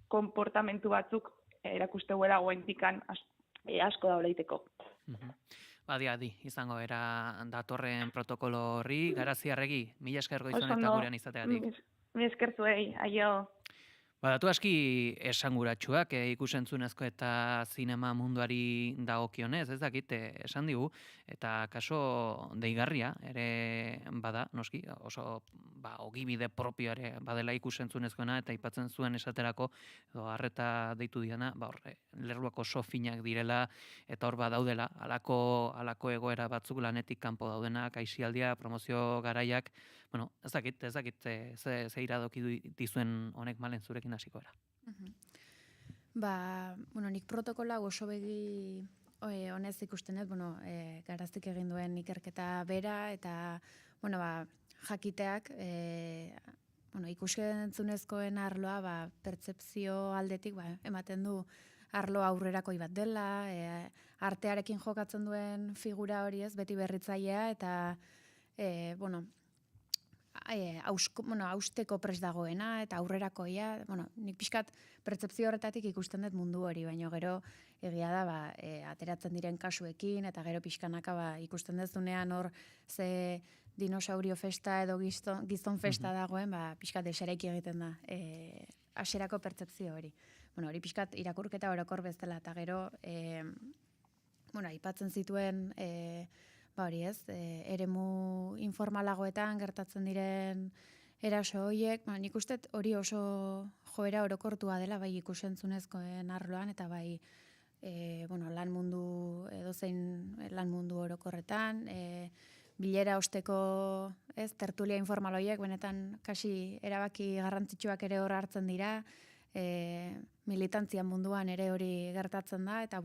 F: konportamentu batzuk erakuste guela guaindikan asko da oleiteko.
A: Adi, izango era datorren protokolo horri, Garazi Arregi, mila esker goizon eta gurean izateagatik.
F: Mila esker zuei, aio.
A: Datu aski esanguratsuak ikusentzunezko eta zinema munduari dagokionez, ez dakit, esan digu, eta kaso deigarria ere bada, noski, oso ogibide propio ere badela ikusentzunezkoena, eta aipatzen zuen esaterako, edo harreta deitu diana, lerroak oso finak direla, eta hor badaudela, halako egoera batzuk lanetik kanpo daudenak, aisialdia, promozio garaiak, bueno, ez dakit, ze iradoki dizuen honek Malen zurekin hasiko era.
U: Nik protokola oso begi honez ikusten dut, Garaztik egin duen ikerketa bera, eta, jakiteak, ikusentzunezkoen arloa, pertzepzio aldetik, ematen du arlo aurrerakoi bat dela, artearekin jokatzen duen figura hori ez, beti berritzailea, eta, hausteko prest dagoena eta aurrerakoia, nik pixkat pertzepzio horretatik ikusten dut mundu hori, baina gero egia da ateratzen diren kasuekin, eta gero pixkanaka ikusten dezunean hor ze dinosaurio festa edo gizon festa dagoen, pixkat deseraiki egiten da hasierako pertzepzio hori. Hori pixkat irakurketa orokor bezala, eta gero aipatzen zituen hori ez, eremu informalagoetan gertatzen diren eraso horiek, nik uste hori oso joera orokortua dela bai ikusentzunezkoen arloan, eta bai lan mundu, edozein lan mundu orokorretan, bilera osteko tertulia informal horiek, benetan kasi erabaki garrantzitsuak ere hor hartzen dira, militantzia munduan ere hori gertatzen da, eta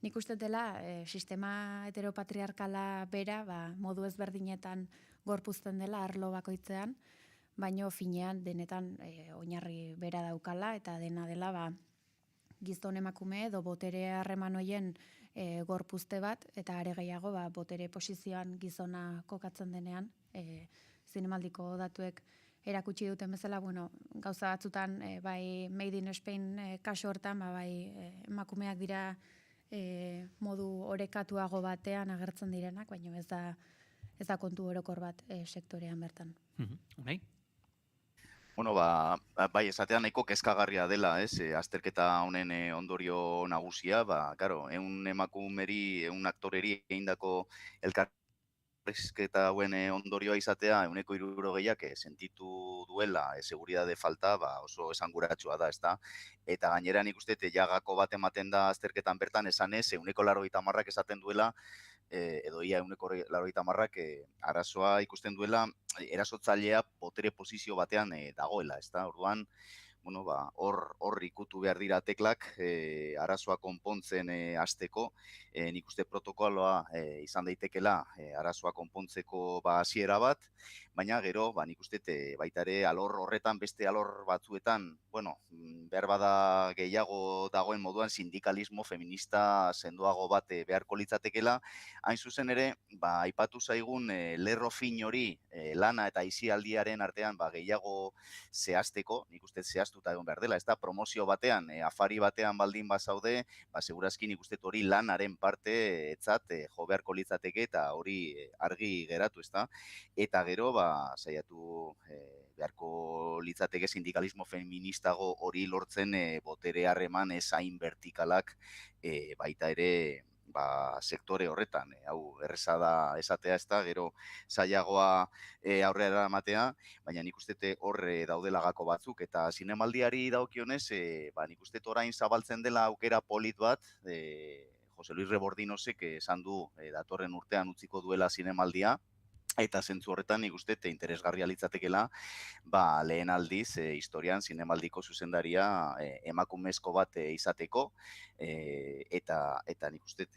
U: nik uste dela sistema heteropatriarkala bera modu ezberdinetan gorpuzten dela arlo bakoitzean, baino finean denetan oinarri bera daukala, eta dena dela gizon emakume edo botere harreman hoien gorpuzte bat, eta are gehiago botere posizioan gizona kokatzen denean, zinemaldiko datuek erakutsi duten bezala, gauza batzutan bai Made in Spain kasu hortan, bai emakumeak dira modu orekatuago batean agertzen direnak, baina ez da kontu orokor bat sektorean bertan.
A: Bai?
T: Bai, esatean nahiko kezkagarria dela, azterketa honen ondorio nagusia, ehun emakumeri, ehun aktoreri egindako elkarrizketa hauen ondorioa izatea, 60%ak sentitu duela, seguridade falta, oso esanguratsua da, ezta? Eta gainera nik uste, jagako bat ematen da azterketan bertan, esanez, 80%ak esaten duela, edo ia 80%ak arazoa ikusten duela, erasotzailea botere posizio batean dagoela, ezta? Orduan, hor ikutu behar dira teklak arazoa konpontzen hasteko, nik uste protokoloa izan daitekela arazoa konpontzeko hasiera bat, baina gero nik uste baita ere alor horretan beste alor batzuetan, behar bada gehiago dagoen moduan sindikalismo feminista sendoago bat beharko litzatekela, hain zuzen ere, aipatu zaigun lerro fin hori lana eta aisialdiaren artean gehiago zehazteko, nik uste zehaztuta egon behar dela, ez da promozio batean, afari batean baldin bazaude, segurazki nik uste hori lanaren parte etzat jo beharko litzateke eta hori argi geratu, ez da? Eta gero, saiatu beharko litzateke sindikalismo feministago hori lortzen botere harreman ezain vertikalak baita ere sektore horretan, hau erreza da esatea, ez da, gero zailagoa aurrera ematea, baina nik uste horre daudela gako batzuk, eta zinemaldiari daukionez, nik uste orain zabaltzen dela aukera polit bat, Jose Luis Rebordinosek esan du datorren urtean utziko duela zinemaldia, eta zentzu horretan nik uste interesgarria litzatekela lehen aldiz historian zinemaldiko zuzendaria emakumezko bat izateko, eta nik uste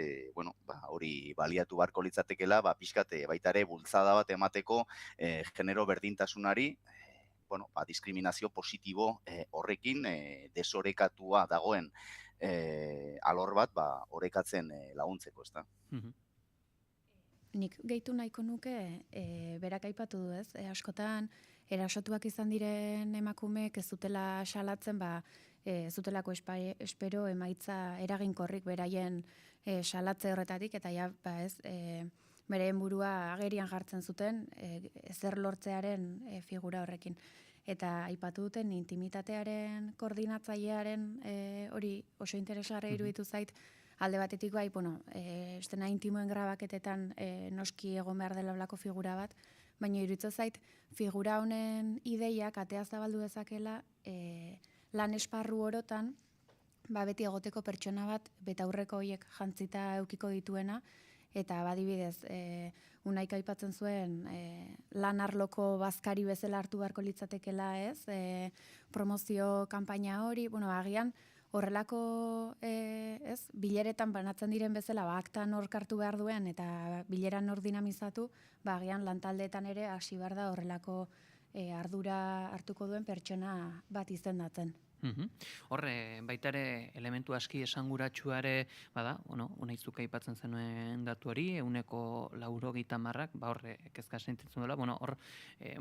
T: hori baliatu barko litzatekela pixkat baita ere bultzada bat emateko genero berdintasunari, diskriminazio positibo horrekin desorekatua dagoen alor bat orekatzen laguntzeko, ezta?
U: Nik gehitu nahiko nuke, berak aipatu du ez, askotan erasotuak izan diren emakumeek ez zutela salatzen, ez zutelako espero emaitza eraginkorrik beraien salatze horretatik, eta bereen burua agerian jartzen zuten ezer lortzearen figura horrekin. eta aipatu duten intimitatearen koordinatzailearen hori oso interesgarria iruditu zait, alde batetik bai, estena intimoen grabaketetan noski egon behar dela blako figura bat, baina iruditzen zait figura honen ideiak atea zabaldu dezakela lan esparru orotan, beti egoteko pertsona bat betaurreko horiek jantzita eukiko dituena, eta badibidez, Unaik aipatzen zuen lan arloko bazkari bezala hartu beharko litzatekela, ez? Promozio kanpaina hori, agian horrelako bileretan banatzen diren bezala, akta nork hartu behar duen eta bileran nor dinamizatu, agian lantaldeetan ere hasi behar da horrelako ardura hartuko duen pertsona bat izendatzen.
A: Horre, baita ere elementu aski esanguratsua bada, Unaizuk aipatzen zenuen datu hori, 90%, horre, kezka sentitzen dela, hor,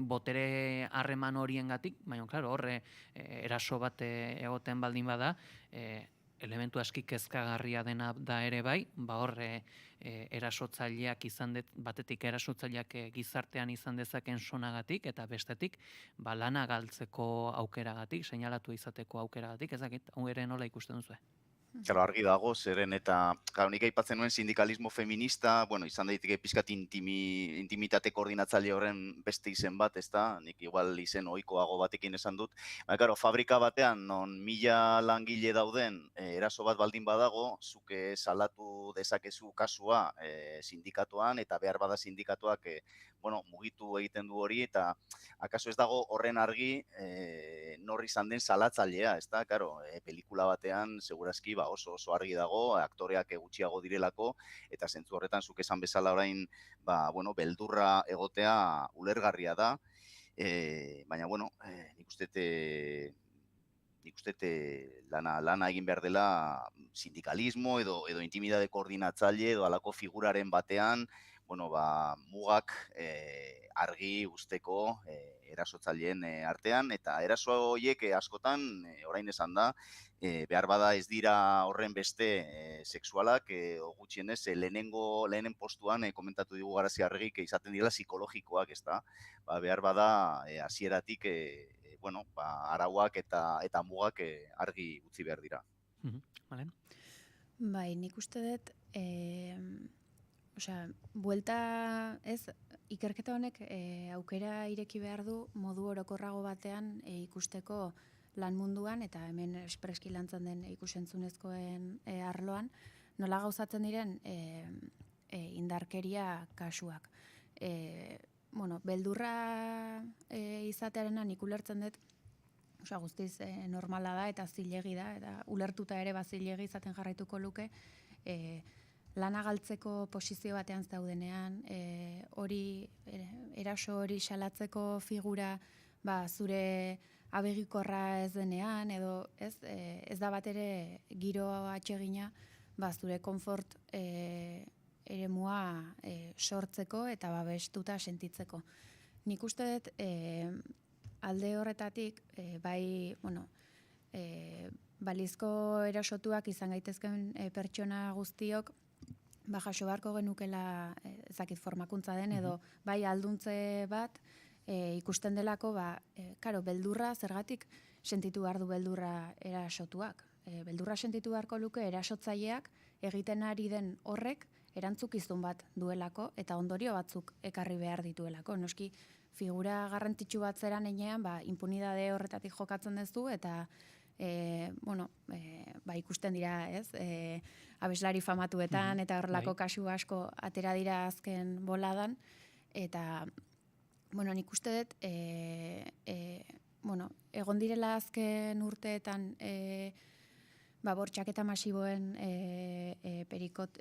A: botere harreman horiengatik, baina, klaro, horre, eraso bat egoten baldin bada, elementu aski kezkagarria dena da ere bai, horre, erasotzaileak batetik erasotzaileak gizartean izan dezaken sonagatik, eta bestetik, lana galtzeko aukeragatik, seinalatu izateko aukeragatik, ezakit, hau ere nola ikusten duzu?
T: Claro, argi dago, zeren eta, nik aipatzen nuen sindikalismo feminista, izan daiteke pizkat intimitate koordinatzaile horren beste izen bat, ezta? Nik igual izen ohikoago batekin esan dut. Baina, fabrika batean, non 1000 langile dauden, eraso bat baldin badago, zuke salatu dezakezu kasua sindikatuan, eta behar bada sindikatuak mugitu egiten du hori, eta akaso ez dago horren argi nor izan den salatzailea, ezta? Claro, pelikula batean, segurazki, oso argi dago, aktoreak gutxiago direlako, eta zentzu horretan zuk esan bezala orain, beldurra egotea ulergarria da, baina, nik uste lana egin behar dela sindikalismo edo intimidade koordinatzaile edo alako figuraren batean, mugak argi usteko erasotzaileen artean, eta eraso horiek askotan, orain esan da, behar bada ez dira horren beste sexualak, gutxienez, lehenen postuan komentatu digu Garazi Arregik izaten dira psikologikoak, ez da? Behar bada hasieratik arauak eta mugak argi utzi behar dira.
U: Bai, nik uste dut, buelta, ikerketa honek aukera ireki behar du modu orokorrago batean ikusteko lan munduan, eta hemen espreski lantzen den ikusentzunezkoen arloan, nola gauzatzen diren indarkeria kasuak. Beldurra izatearena nik ulertzen dut, guztiz normala da eta zilegi da, eta ulertuta ere zilegi izaten jarraituko luke, lana galtzeko posizio batean zaudenean, eraso hori salatzeko figura zure abegikorra ez denean, edo ez da bat ere giro atsegina zure konfort eremua sortzeko eta babestuta sentitzeko. Nik uste dut alde horretatik, balizko erasotuak izan gaitezken pertsona guztiok, jaso beharko genukela ezakit formakuntza den, edo bai alduntze bat ikusten delako, beldurra zergatik sentitu behar du beldurra erasotuak. Beldurra sentitu beharko luke erasotzaileak egiten ari den horrek erantzukizun bat duelako eta ondorio batzuk ekarri behar dituelako. Noski figura garrantzitsu bat zeran enean, impunidade horretatik jokatzen duzu eta ikusten dira, abeslari famatuetan eta horrelako kasu asko atera dira azken boladan, eta nik uste dut egon direla azken urteetan bortxaketa masiboen perikot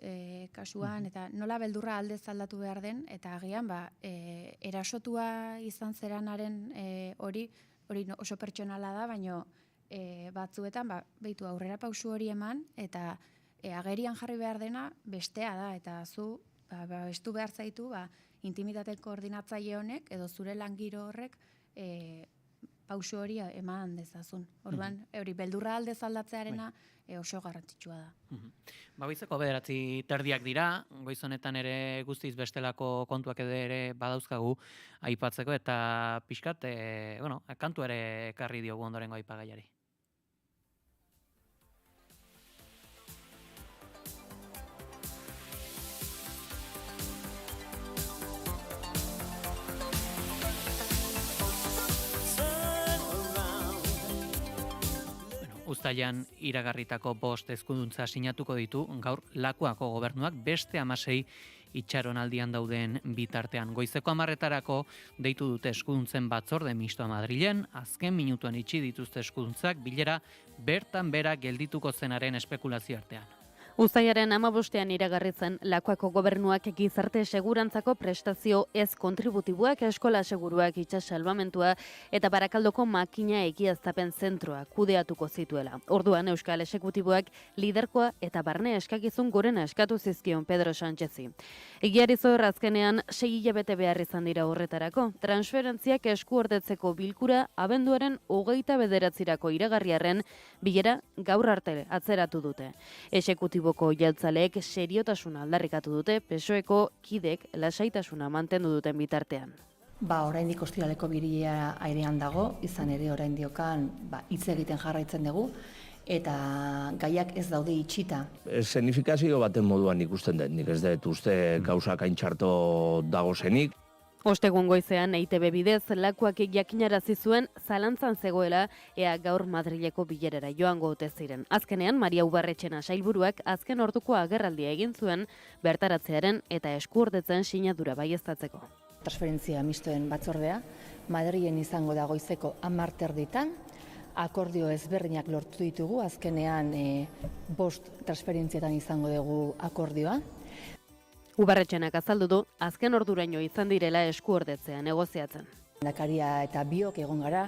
U: kasuan, eta nola beldurra aldez aldatu behar den, eta agian erasotua izan zeranaren hori oso pertsonala da, baino batzuetan behitu aurrera pausu hori eman, eta agerian jarri behar dena bestea da, eta zu bestu behar zaitu intimitate koordinatzaile honek edo zure langiro horrek pauso hori eman dezazun. Orduan, hori beldurra aldez aldatzearena oso garrantzitsua da.
A: Goizeko 9:30 dira, goiz honetan ere guztiz bestelako kontuak ere badauzkagu aipatzeko eta pixkat, kantu ere ekarri diogu ondorengo aipagaiari. Uztailan iragarritako 5 eskuduntza sinatuko ditu gaur Lakuako gobernuak beste 16 itxaronaldian dauden bitartean. Goizeko 10:00 deitu dute eskuduntzen batzorde mistoa Madrilen, azken minutuan itxi dituzte eskuduntzak bilera bertan bera geldituko zenaren espekulazio artean.
B: Uztailaren 15ean iragarri zen Lakuako gobernuak gizarte segurantzako prestazio ez kontributiboak, eskola seguruak, itsas salbamentua eta Barakaldoko makina egiaztapen zentroa kudeatuko zituela. Orduan Euskal Exekutiboak liderkoa eta barne eskakizun gorena eskatu zizkion Pedro Sánchezi. Egiari zor azkenean 6 hilabete behar izan dira horretarako. Transferentziak eskuordetzeko bilkura abenduaren 29 iragarriarren bilera gaur arte atzeratu dute. Exekutiboko jeltzaleek seriotasuna aldarrikatu dute, PSOEko kidek lasaitasuna mantendu duten bitartean.
J: Oraindik ostiraleko biria airean dago, izan ere oraindiokan hitz egiten jarraitzen dugu, eta gaiak ez daude itxita.
M: Esenifikazio baten moduan ikusten dut, nik ez dut uste gauzak hain txarto dago zenik.
B: Ostegun goizean EITB bidez Lakuak jakinarazi zuen zalantzan zegoela ea gaur Madrileko bilerara joango ote ziren. Azkenean Maria Ubarretxena sailburuak azken orduko agerraldia egin zuen bertaratzearen eta eskuordetzen sinadura baieztatzeko.
J: Transferentzia mistoen batzordea Madrilen izango da goizeko 10:30, akordio ezberdinak lortu ditugu, azkenean 5 transferentzietan izango dugu akordioa.
B: Ubarretxenak azaldu du azken orduraino izan direla eskuordetzea negoziatzen.
J: Lehendakaria eta biok egon gara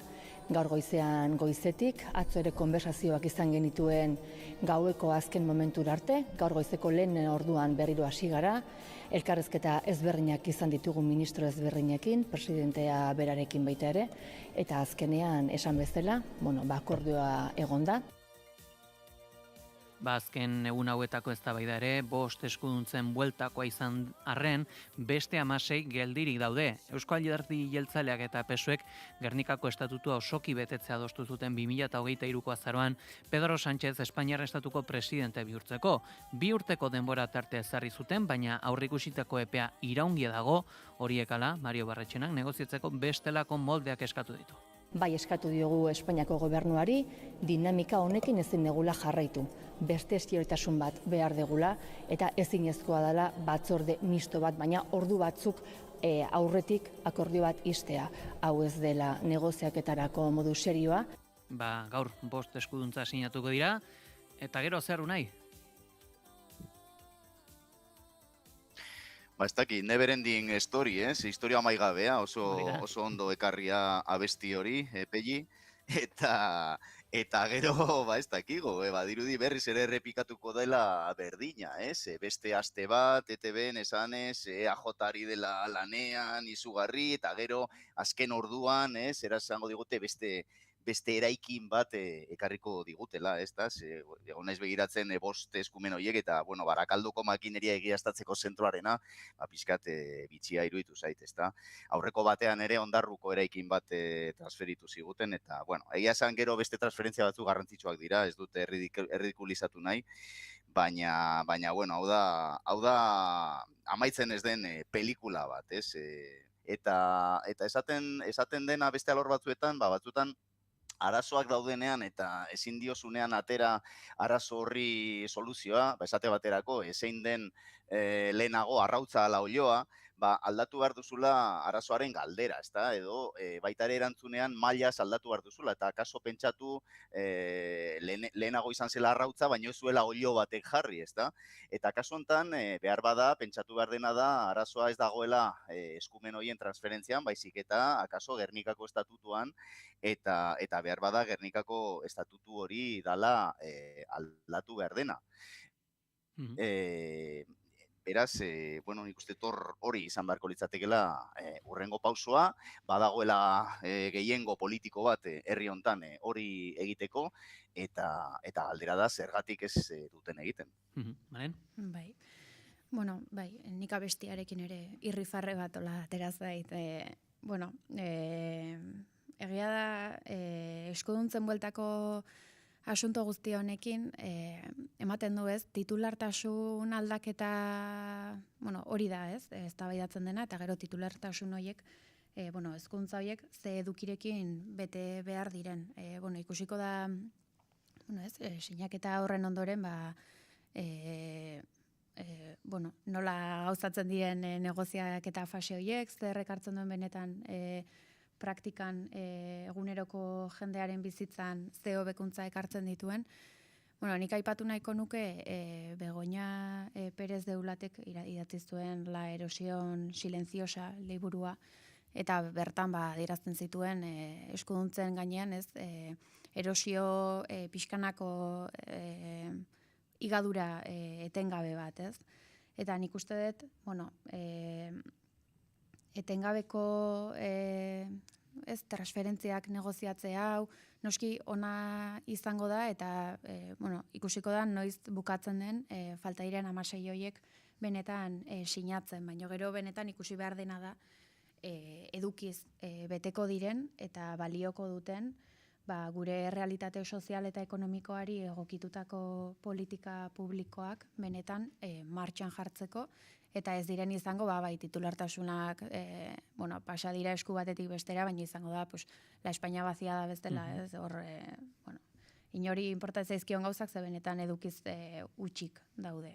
J: gaur goizean goizetik, atzo ere konbersazioak izan genituen gaueko azken momentura arte, gaur goizeko lehen orduan berriro hasi gara, elkarrezketa ezberdinak izan ditugu ministro ezberdinekin, presidentea berarekin baita ere, eta azkenean esan bezala, akordioa egon da.
A: Azken egun hauetako eztabaida ere, 5 eskuduntzen bueltakoa izan arren, beste 16 geldirik daude. Eusko Alderdi Jeltzaleak eta PSOEk Gernikako estatutua osoki betetzea adostu zuten 2023ko azaroan Pedro Sánchez Espainiar estatuko presidente bihurtzeko. 2 urteko denbora tarte ezarri zuten, baina aurreikusitako epea iraungia dago, horiek ala Mario Barretxenak negoziatzeko bestelako moldeak eskatu ditu.
J: Bai eskatu diogu Espainiako gobernuari, dinamika honekin ezin degula jarraitu. Beste estioritasun bat behar degula eta ezinezkoa dela batzorde misto bat, baina ordu batzuk aurretik akordio bat istea. Hau ez dela negoziaketarako modu serioa.
A: Gaur 5 eskuduntza sinatuko dira, eta gero zer unai?
T: Ez dakit, never ending story, historia amaigabea, oso ondo ekarria abesti hori, Pelli, eta gero, ez dakigo, dirudi berriz ere errepikatuko dela berdina, beste aste bat, ETB-en esanez, EAJ-ari dela lanean, izugarri, eta gero azken orduan, esango digute beste eraikin bat ekarriko digutela, egon naiz begiratzen 5 eskumen horiek eta, Barakaldoko makineria egiaztatzeko zentroarena, pixkat bitxia iruditu zait, aurreko batean ere Ondarruko eraikin bat transferitu ziguten, eta, egia esan gero beste transferentzia batzu garrantzitsuak dira, ez dute erridikulizatu nahi, baina, hau da amaitzen ez den pelikula bat, eta esaten dena beste alor batzuetan, batzuetan, arazoak daudenean eta ezin diozunean atera arazo horri soluzioa, esate baterako, zein den lehenago arrautza ala olioa, aldatu behar duzula arazoaren galdera, edo baita ere erantzunean mailaz aldatu behar duzula, eta kaso pentsatu lehenago izan zela arrautza, baino ez zuela olio batek jarri, eta kaso hontan behar bada, pentsatu behar dena da, arazoa ez dagoela eskumen horien transferentzian, baizik eta akaso Gernikako estatutuan, eta behar bada Gernikako estatutu hori dala aldatu behar dena. beraz, bueno, nik uste hori izan beharko litzatekeela hurrengo pausoa, badagoela gehiengo politiko bat herri hontan hori egiteko, eta galdera da zergatik ez duten egiten.
A: Malen?
U: Bai. Bueno, bai, nik abestiarekin ere irrifarre bat ola atera zait. Bueno, egia da, eskuduntzen bueltako asunto guzti honekin, ematen du ez, titulartasun aldaketa, bueno, hori da ez, eztabaidatzen dena, eta gero titulartasun horiek, bueno, hezkuntza horiek ze edukirekin bete behar diren. Bueno, ikusiko da, bueno ez, sinaketa horren ondoren, ba, bueno, nola gauzatzen diren negoziaketa fase horiek, zer ekartzen duen benetan praktikan eguneroko jendearen bizitzan ze hobekuntza ekartzen dituen. Bueno, nik aipatu nahiko nuke Begoña Pérez de Ulatek idatzi zuen La erosión silenciosa liburua, eta bertan ba adierazten zituen eskuduntzen gainean, ez, erosio pixkanako igadura etengabe bat, ez? Eta nik uste dut, bueno, etengabeko ez transferentziak negoziatzea hau, noski ona izango da, eta bueno, ikusiko da noiz bukatzen den falta diren 16 horiek benetan sinatzen, baina gero benetan ikusi behar dena da edukiz beteko diren eta balioko duten ba, gure realitate sozial eta ekonomikoari egokitutako politika publikoak benetan martxan jartzeko, eta ez diren izango, bai, titulartasunak, bueno, pasa dira esku batetik bestera, baina izango da, pues, la Espainia vacía da bestela, ez, hor, bueno, inori importa zaizkion gauzak, ze benetan edukiz utxik daude.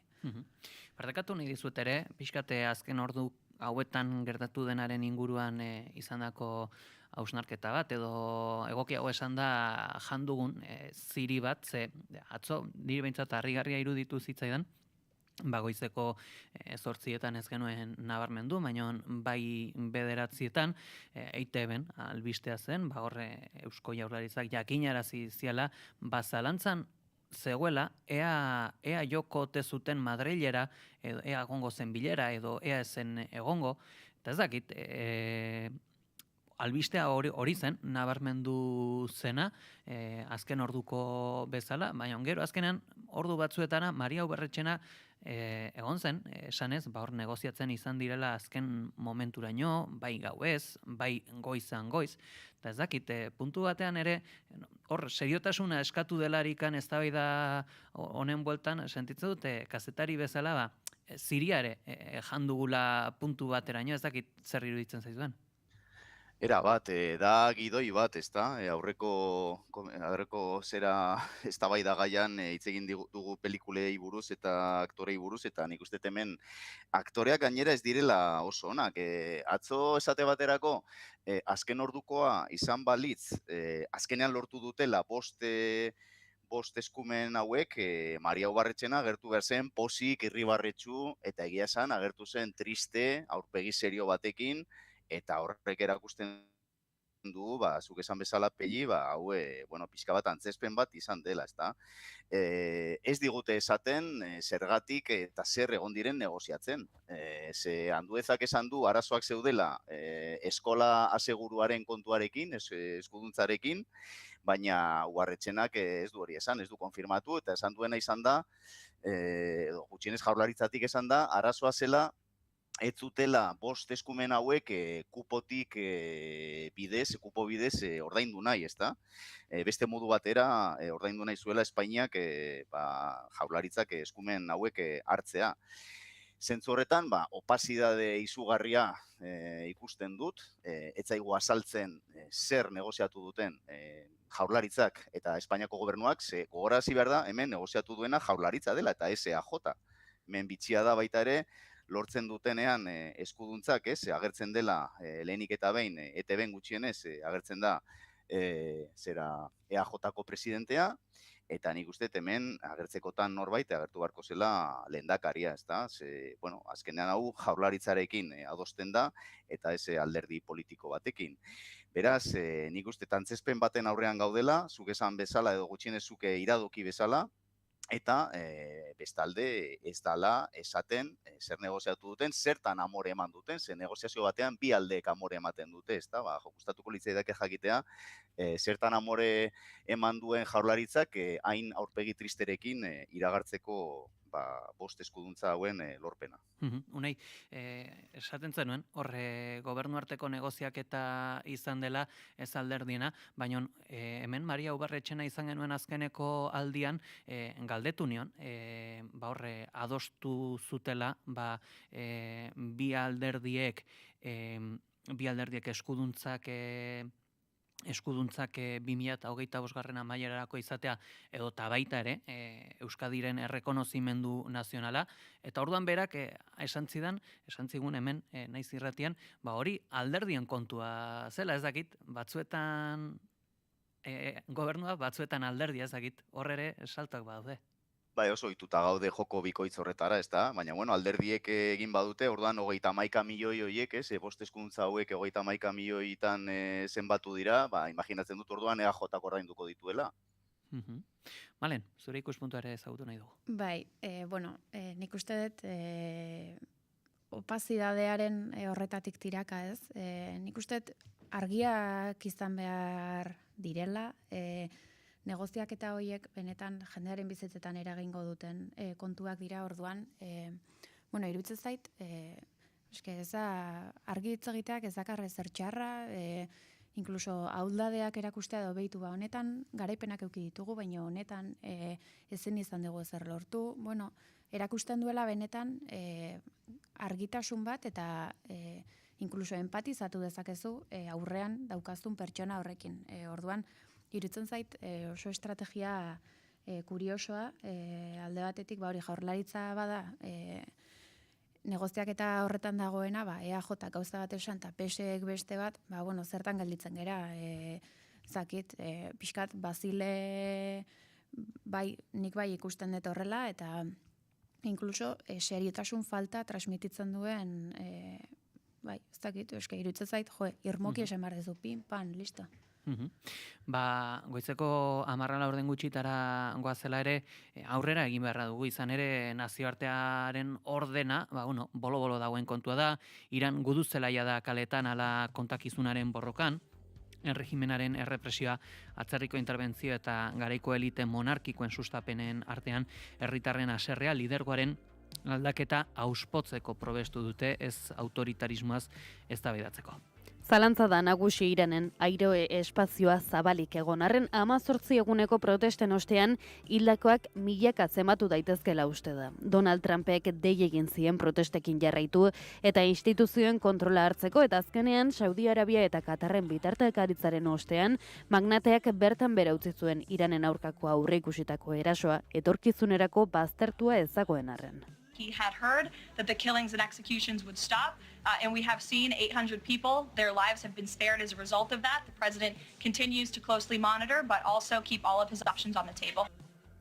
A: Partekatu nahi dizut ere, pixkate azken ordu hauetan gertatu denaren inguruan izandako hausnarketa bat, edo egokiago esan da jandugun ziri bat, ze atzo, nire behintzat harrigarria iruditu zitzaidan, bagoizeko 8etan ez genuen nabarmendu, baina bai 9etan EITB-en albistea zen, horre Eusko Jaurlaritzak jakinarazi ziala, bazalantzan zegoela, ea joko ote zuten Madrilera, edo ea egongo zen bilera, edo ea ezen egongo, eta ez dakit, albistea hori zen, nabarmendu zena, azken orduko bezala, baina gero azkenan ordu batzuetana Maria Uberretxena egon zen, esanez, hor negoziatzen izan direla azken momenturaino, bai gauez, bai goizan goiz, eta ez dakit, puntu batean ere, hor seriotasuna eskatu delarikan eztabaida honen bueltan, sentitzen dute kazetari bezala, ziria ere jandugula puntu bateraino, ez dakit zer iruditzen zaizuen.
T: Era bat, da gidoi bat, ezta? Aurreko zera eztabaida gaian hitz egin dugu pelikulei buruz eta aktorei buruz, eta nik uste hemen aktoreak gainera ez direla oso onak. Atzo esate baterako, azken ordukoa izan balitz, azkenean lortu dutela bost eskumen hauek, Maria Uberretxena agertu behar zen posik, irribarretxu, eta egia esan agertu zen triste, aurpegi serio batekin, eta horrek erakusten du, zuk esan bezala peli, hau, bueno, pixka bat antzespen bat izan dela, ezta? Ez digute esaten zergatik eta zer egon diren negoziatzen. Ze Anduezak esan du arazoak zeudela eskola aseguruaren kontuarekin, eskuduntzarekin, baina Uberretxenak ez du hori esan, ez du konfirmatu, eta esan duena izan da, edo gutxienez Jaurlaritzatik esan da, arazoa zela ez zutela bost eskumen hauek kupotik kupo bidez ordaindu nahi, ezta? Beste modu batera ordaindu nahi zuela Espainiak Jaurlaritzak eskumen hauek hartzea. Zentzu horretan, opasidade izugarria ikusten dut, ez zaigu azaltzen zer negoziatu duten Jaurlaritzak eta Espainiako gobernuak, ze gogorarazi behar da, hemen negoziatu duena Jaurlaritza dela eta EAJ. Hemen bitxia da baita ere, lortzen dutenean eskuduntzak, agertzen dela lehenik eta behin, ETB-en gutxienez, agertzen da EAJ-ko presidentea, eta nik uste hemen agertzekotan norbait agertu beharko zela lehendakaria, ezta? Bueno, azkenean hau Jaurlaritzarekin adosten da, eta ez alderdi politiko batekin. Beraz, nik uste antzespen baten aurrean gaudela, zuk esan bezala edo gutxienez zuke iradoki bezala, eta bestalde ez dala esaten zer negoziatu duten, zertan amore eman duten, ze negoziazio batean bi aldeek amore ematen dute, ezta? Ba, gustatuko litzaidake jakitea zertan amore eman duen Jaurlaritzak hain aurpegi tristerekin iragartzeko bost eskuduntza hauen lorpena.
A: Unai, esaten zenuen, horre gobernu arteko negoziaketa izan dela ez alderdiena, baina hemen Maria Ubarretxena izan genuen azkeneko aldian galdetu nion, horre adostu zutela bi alderdiek eskuduntzak 2025 amaierarako izatea edo baita ere Euskadiren errekonozimendu nazionala, eta orduan berak esan zigun hemen naiz irratian, hori alderdien kontua zela, ez dakit, batzuetan gobernua, batzuetan alderdia, ez dakit, hor ere saltak badaude.
T: Bai, oso ohituta gaude joko bikoitz horretara, ezta? Baina, alderdiek egin badute, orduan 31 milioi horiek, bost eskuduntza hauek 31 milioitan zenbatu dira, imaginatzen dut orduan EAJak ordainduko dituela.
A: Malen, zure ikuspuntua ere ezagutu nahi dugu.
U: Bai, nik uste dut opazidadearen horretatik tiraka, ez? Nik uste dut argiak izan behar direla, negoziaketa horiek benetan jendearen bizitzetan eragingo duten kontuak dira, orduan, iruditzen zait, argi hitz egiteak ez dakar ezer txarra, inkluso ahuldadeak erakustea edo behitu, honetan garaipenak eduki ditugu, baina honetan ezin izan dugu ezer lortu, erakusten duela benetan argitasun bat eta inkluso empatizatu dezakezu aurrean daukazun pertsona horrekin, orduan, iruditzen zait oso estrategia kuriosoa, alde batetik hori Jaurlaritza bada negoziaketa horretan dagoena, EAJ gauza bat esan eta PSek beste bat, zertan gelditzen gera, pixkat Basile nik bai ikusten dut horrela, eta inkluso seriotasun falta transmititzen duen, iruditzen zait, irmoki esan behar dezu, pin, pan, listo.
A: Goizeko 10 gutxitara goazela ere aurrera egin beharra dugu, izan ere nazioartearen ordena, bolo-bolo dagoen kontua da, Iran guduzelaia da kaletan ala kontakizunaren borrokan, erregimenaren errepresioa, atzerriko interbentzio eta garaiko elite monarkikoen sustapenen artean herritarren haserrea lidergoaren aldaketa auspotzeko probestu dute, ez autoritarismoaz eztabaidatzeko.
B: Zalantza da nagusi Iranen aire espazioa zabalik egon arren 18 eguneko protesten ostean hildakoak milaka zenbatu daitezkela uste da. Donald Trumpek dei egin zien protestekin jarraitu eta instituzioen kontrola hartzeko, eta azkenean Saudi Arabia eta Katarren bitartekaritzaren ostean magnateak bertan bera utzi zuen Iranen aurkako aurreikusitako erasoa etorkizunerako baztertua ezagoen arren.
N: He had heard that the killings and executions would stop, and we have seen 800 people, their lives have been spared as a result of that. The president continues to closely monitor, but also keep all of his options on the table.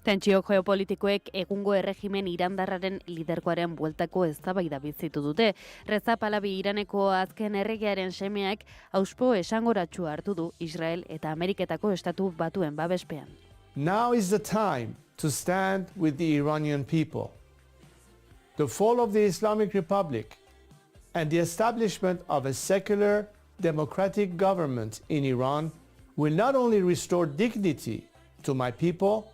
B: Tentsio geopolitikoek egungo erregimen irandarraren lidergoaren bueltako eztabaida bizitu dute. Reza Pahlavi Iraneko azken erregearen semeak auspo esangораtsua hartu du Israel eta Ameriketako estatu batuen babespean.
O: Now is the time to stand with the Iranian people. The fall of the Islamic Republic and the establishment of a secular, democratic government in Iran will not only restore dignity to my people,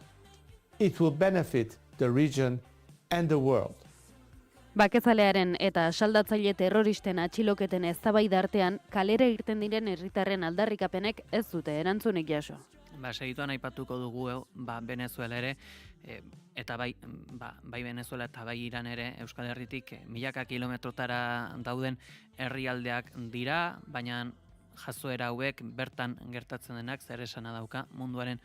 O: it will benefit the region and the world.
B: Bakezalearen eta saldatzaile terroristen atxiloketen eztabaida artean kalera irten diren herritarren aldarrikapenek ez dute erantzunik jaso.
A: Segituan aipatuko dugu Venezuela ere, eta bai Venezuela eta bai Iran ere Euskal Herritik milaka kilometrotara dauden herrialdeak dira, baina jazoera hauek bertan gertatzen denak zer esana dauka munduaren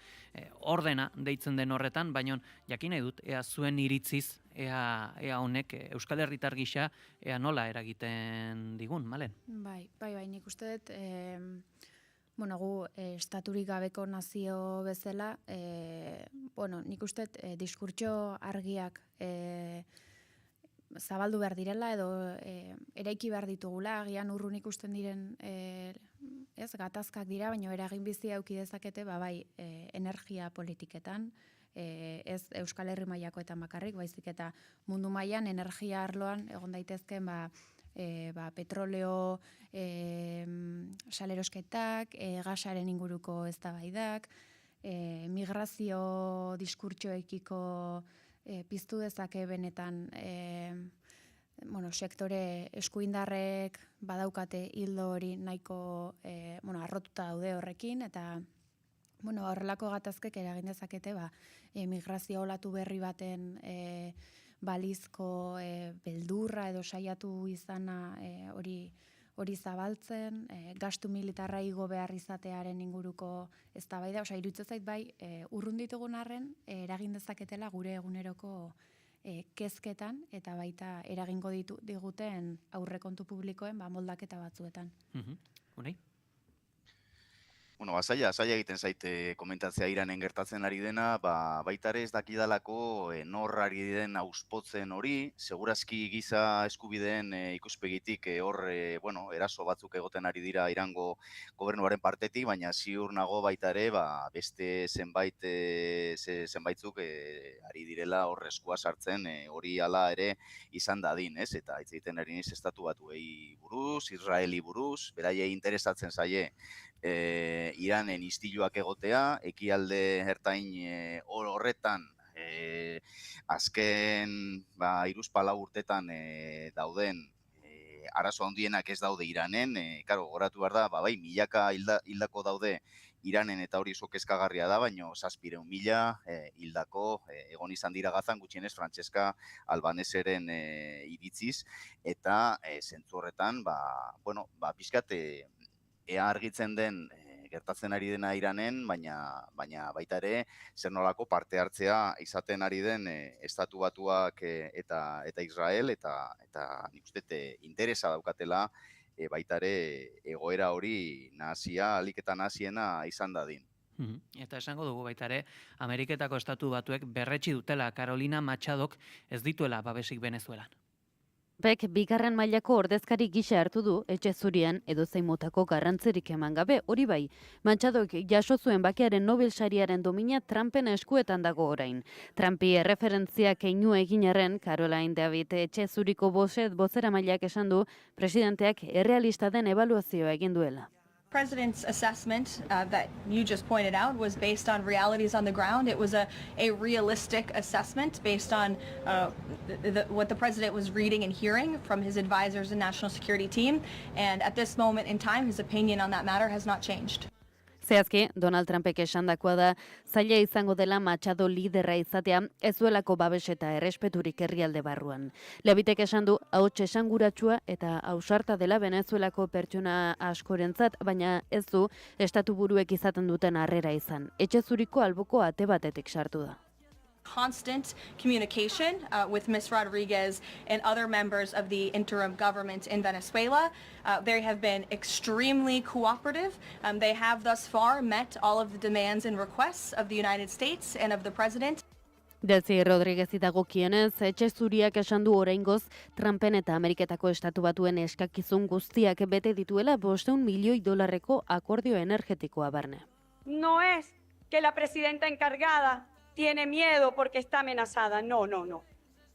A: ordena deitzen den horretan, baina jakin nahi dut, ea zuen iritziz, ea honek Euskal Herritar gisa ea nola eragiten digun, Malen?
U: Bai, nik uste dut, gu estaturik gabeko nazio bezala, nik uste diskurtso argiak zabaldu behar direla edo eraiki behar ditugula, agian urrun ikusten diren gatazkak dira, baina eragin bizi auki dezakete energia politiketan, ez Euskal Herri mailakoetan bakarrik, baizik eta mundu mailan energia arloan egon daitezken petroleo salerosketak, gasaren inguruko eztabaidak, migrazio diskurtsoekiko piztu dezake benetan sektore eskuindarrek badaukate hildo hori nahiko arrotuta daude horrekin, eta horrelako gatazkek eragin dezakete migrazio olatu berri baten balizko beldurra edo saiatu izana hori zabaltzen, gastu militarra igo behar izatearen inguruko eztabaida, iruditzen zait bai, urrun ditugun arren, eragin dezaketela gure eguneroko kezketan, eta baita eragingo diguten aurrekontu publikoen moldaketa batzuetan.
A: Unai?
T: Zaila egiten zaite komentatzea Iranen gertatzen ari dena, baita ere ez dakidalako nor ari den auspotzen hori, segurazki giza eskubideen ikuspegitik hor eraso batzuk egoten ari dira Irango gobernuaren partetik, baina ziur nago baita ere beste zenbaitzuk ari direla hor eskua sartzen hori hala ere izan dadin, ez? Eta hitz egiten ari niz estatu batuei buruz, Israeli buruz, beraiei interesatzen zaie Iranen istiluak egotea, ekialde ertain horretan azken 3-4 urtetan dauden arazo handienak ez daude Iranen, goratu behar da, bai, milaka hildako daude Iranen eta hori oso kezkagarria da, baina 700.000 hildako egon izan dira Gazan, gutxienez Francesca Albaneseren iritziz, eta zentzu horretan, pixkat ea argitzen den gertatzen ari dena Iranen, baina baita ere zer nolako parte hartzea izaten ari den estatu batuak eta Israel, eta nik uste interesa daukatela baita ere egoera hori ahalik eta naziena izan dadin.
A: Eta esango dugu baita ere, Ameriketako estatu batuek berretsi dutela Carolina Machadok ez dituela babesik Venezuelan.
B: Bek bigarren mailako ordezkari gisa hartu du etxe zurian edozein motako garrantzirik eman gabe, hori bai. Machadok jaso zuen bakearen Nobel sariaren domina Trumpen eskuetan dago orain. Trumpi erreferentziak keinu egin arren, Caroline David etxe zuriko bozeramaileak esan du presidenteak errealista den ebaluazioa egin duela.
N: President's assessment that you just pointed out was based on realities on the ground. It was a realistic assessment based on what the president was reading and hearing from his advisors and national security team. And at this moment in time, his opinion on that matter has not changed.
B: Zehazki, Donald Trumpek esandakoa da, zaila izango dela Machado liderra izatea, ez duelako babes eta errespeturik herrialde barruan. Levitek esan du, ahots esanguratsua eta ausarta dela Venezuelako pertsona askorentzat, baina ez du estatu buruek izaten duten harrera izan. Etxe zuriko alboko ate batetik sartu da.
N: Constant communication with Ms. Rodriguez and other members of the interim government in Venezuela. They have been extremely cooperative. They have thus far met all of the demands and requests of the United States and of the president.
B: Delcy Rodriguez dagokienez, etxe zuriak esan du oraingoz Trumpen eta Ameriketako estatu batuen eskakizun guztiak bete dituela $500 milioi akordio energetikoa barne.
P: No es que la presidenta encargada tiene miedo porque está amenazada. No.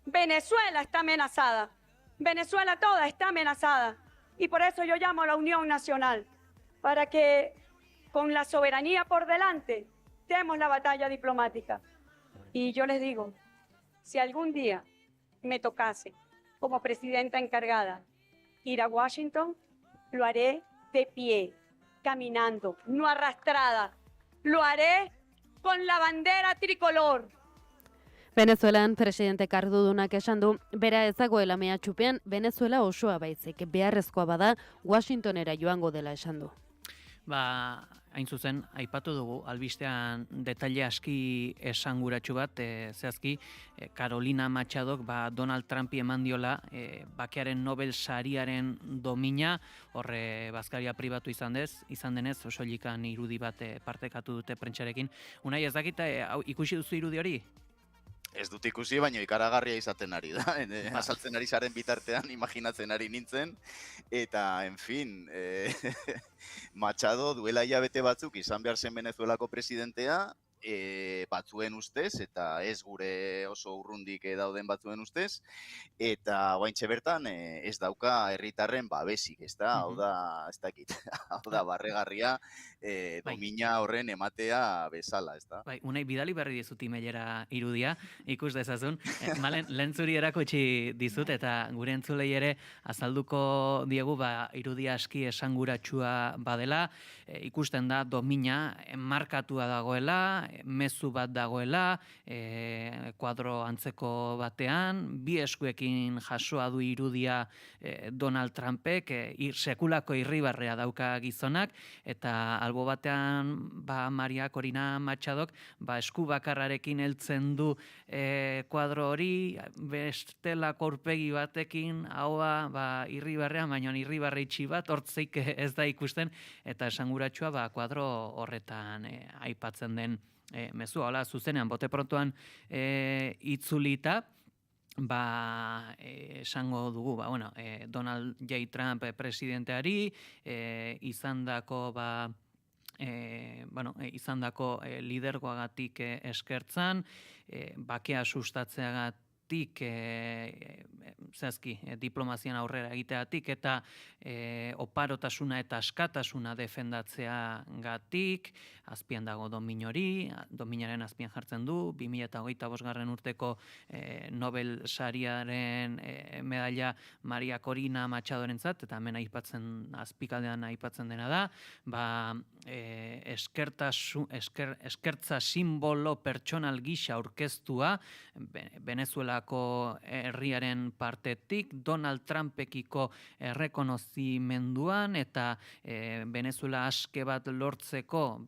P: Venezuela está amenazada. Venezuela toda está amenazada. Y por eso yo llamo a la Unión Nacional, para que con la soberanía por delante demos la batalla diplomática. Y yo les digo, si algún día me tocase como presidenta encargada ir a Washington, lo haré de pie, caminando, no arrastrada. Lo haré con la bandera tricolor.
B: Venezuelan presidente kardudunak esan du, bera ezagoela mehatxupean Venezuela osoa baizik, beharrezkoa bada Washingtonera joango dela esan du.
A: Hain zuzen, aipatu dugu, albistean detaile aski esanguratsu bat, zehazki, Carolina Machadok Donald Trumpi eman diola bakearen Nobel sariaren domina, horre bazkaria pribatu izan denez, soilikan irudi bat partekatu dute prentsarekin. Unai, ez dakit, ikusi duzu irudi hori?
T: Ez dut ikusi, baina ikaragarria izaten ari da. Azaltzen ari zaren bitartean, imaginatzen ari nintzen. Eta, en fin, Machado duela hilabete batzuk izan behar zen Venezuelako presidentea, batzuen ustez, eta ez gure oso urrundik dauden batzuen ustez, eta oaintxe bertan ez dauka herritarren babesik, ezta? Hau da, ez dakit, hau da barregarria domina horren ematea bezala, ezta?
A: Bai, unai bidali berri dizut emailera irudia, ikus dezazun. Malen, lentzuri erakutsi dizut eta gure entzulei ere azalduko diegu irudia aski esanguratsua badela, ikusten da domina markatua dagoela, mezu bat dagoela, kuadro antzeko batean, bi eskuekin jasoa du irudia Donald Trumpek, sekulako irribarrea dauka gizonak, eta albo batean Maria Corina Machadok esku bakarrarekin heltzen du kuadro hori, bestelako aurpegi batekin, haua irribarrea, baina irribarre itxi bat, hortzeik ez da ikusten, eta esanguratsua kuadro horretan aipatzen den mezua. Hola, zuzenean, bote prontoan itzulita, esango dugu, Donald J. Trump presidenteari, izandako lidergoagatik eskertzan, bakea sustatzeagatik, diplomazian aurrera egiteagatik, eta oparotasuna eta askatasuna defendatzeagatik, azpian dago dominaren azpian jartzen du, 2025 urteko Nobel sariaren medaila Maria Corina Machadorentzat, eta hemen azpikaldean aipatzen dena da, eskertza simbolo pertsonal gisa aurkeztua Venezuelako herriaren partetik, Donald Trumpekiko errekonozimenduan, eta Venezuela aske bat lortzeko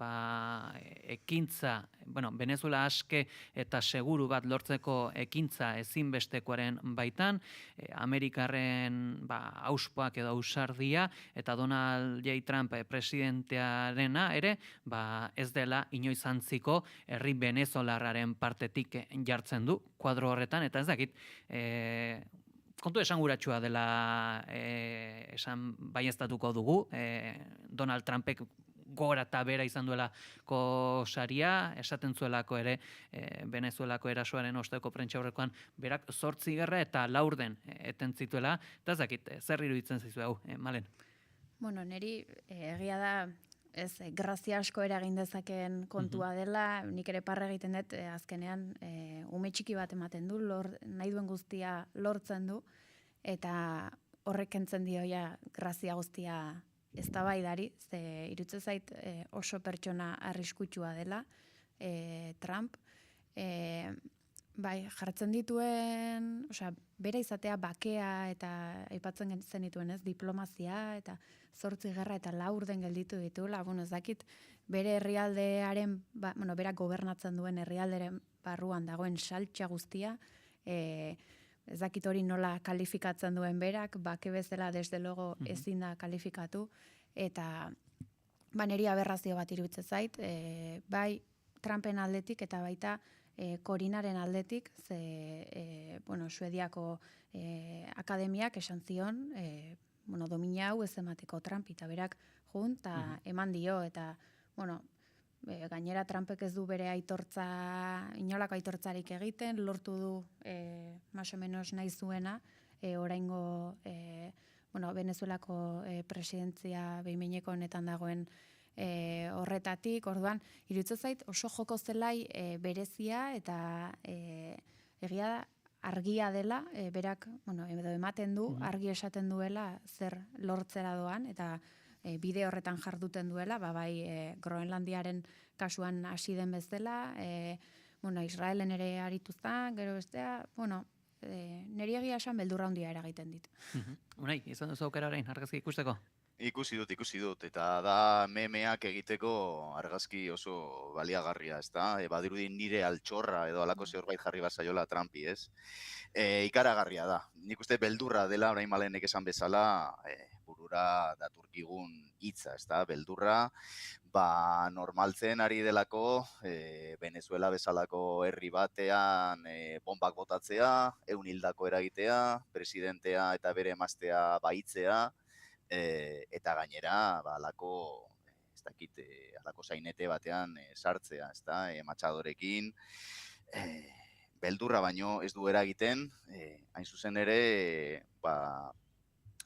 A: ekintza, Venezuela aske eta seguru bat lortzeko ekintza ezinbestekoaren baitan, Amerikarren auspoak edo ausardia, eta Donald J. Trump presidentearena ere, ez dela inoiz antziko herri venezolarraren partetik jartzen du kuadro horretan, eta ez dakit, kontu esanguratsua dela esan baieztatuko dugu, Donald Trumpek gora eta bera izan duelako saria, esaten zuelako ere Venezuelako erasoaren osteko prentsaurrekoan berak 8 gerra eta 4 eten zituela, eta ez dakit, zer iruditzen zaizu hau, Malen?
U: Bueno, niri egia da, ez, grazia asko eragin dezakeen kontua dela, nik ere parra egiten dut, azkenean ume txiki bat ematen du, nahi duen guztia lortzen du, eta horrek kentzen dio grazia guztia eztabaidari, ze iruditzen zait oso pertsona arriskutsua dela Trump, jartzen dituen, bere izatea bakea eta aipatzen zenituen, ez, diplomazia eta 8 gerra eta 4 gelditu dituela, ez dakit bere herrialdearen, berak gobernatzen duen herrialderen barruan dagoen saltxa guztia, ez dakit hori nola kalifikatzen duen berak, bake bezala desde logo ezin da kalifikatu, eta niri aberrazio bat iruditzen zait, bai Trumpen aldetik eta baita Korinaren aldetik, Suediako akademiak esan zion, domina hau ez emateko Trump, eta berak jun, eta eman dio, eta, gainera Trumpek ez du bere inolako aitortzarik egiten, lortu du, más o menos nahi zuena, oraingo, Venezuelako presidentzia behin-behineko honetan dagoen horretatik, orduan, iruditzen zait oso joko zelai berezia eta egia da argia dela, berak, edo ematen du, argi esaten duela zer lortzera doan, eta bide horretan jarduten duela, bai Groenlandiaren kasuan hasi den bezala, Israelen ere aritu zen, gero bestea, niri egia esan beldurra handia eragiten dit.
A: Unai, izan duzu aukera orain, argazki ikusteko?
T: Ikusi dut, eta da memeak egiteko argazki oso baliagarria, ezta? Badirudi nire altxorra edo alako zerbait jarri bazaiola Trumpi, ez? Ikaragarria da. Nik uste beldurra dela, orain Malenek esan bezala, burura daturkigun hitza, ezta? Beldurra, normaltzen ari delako, Venezuela bezalako herri batean bombak botatzea, 100 hildako eragitea, presidentea eta bere emaztea baitzea, eta gainera, alako, ez dakit, alako zainete batean sartzea, ezta, matxadorekin, beldurra baino ez du eragiten, hain zuzen ere,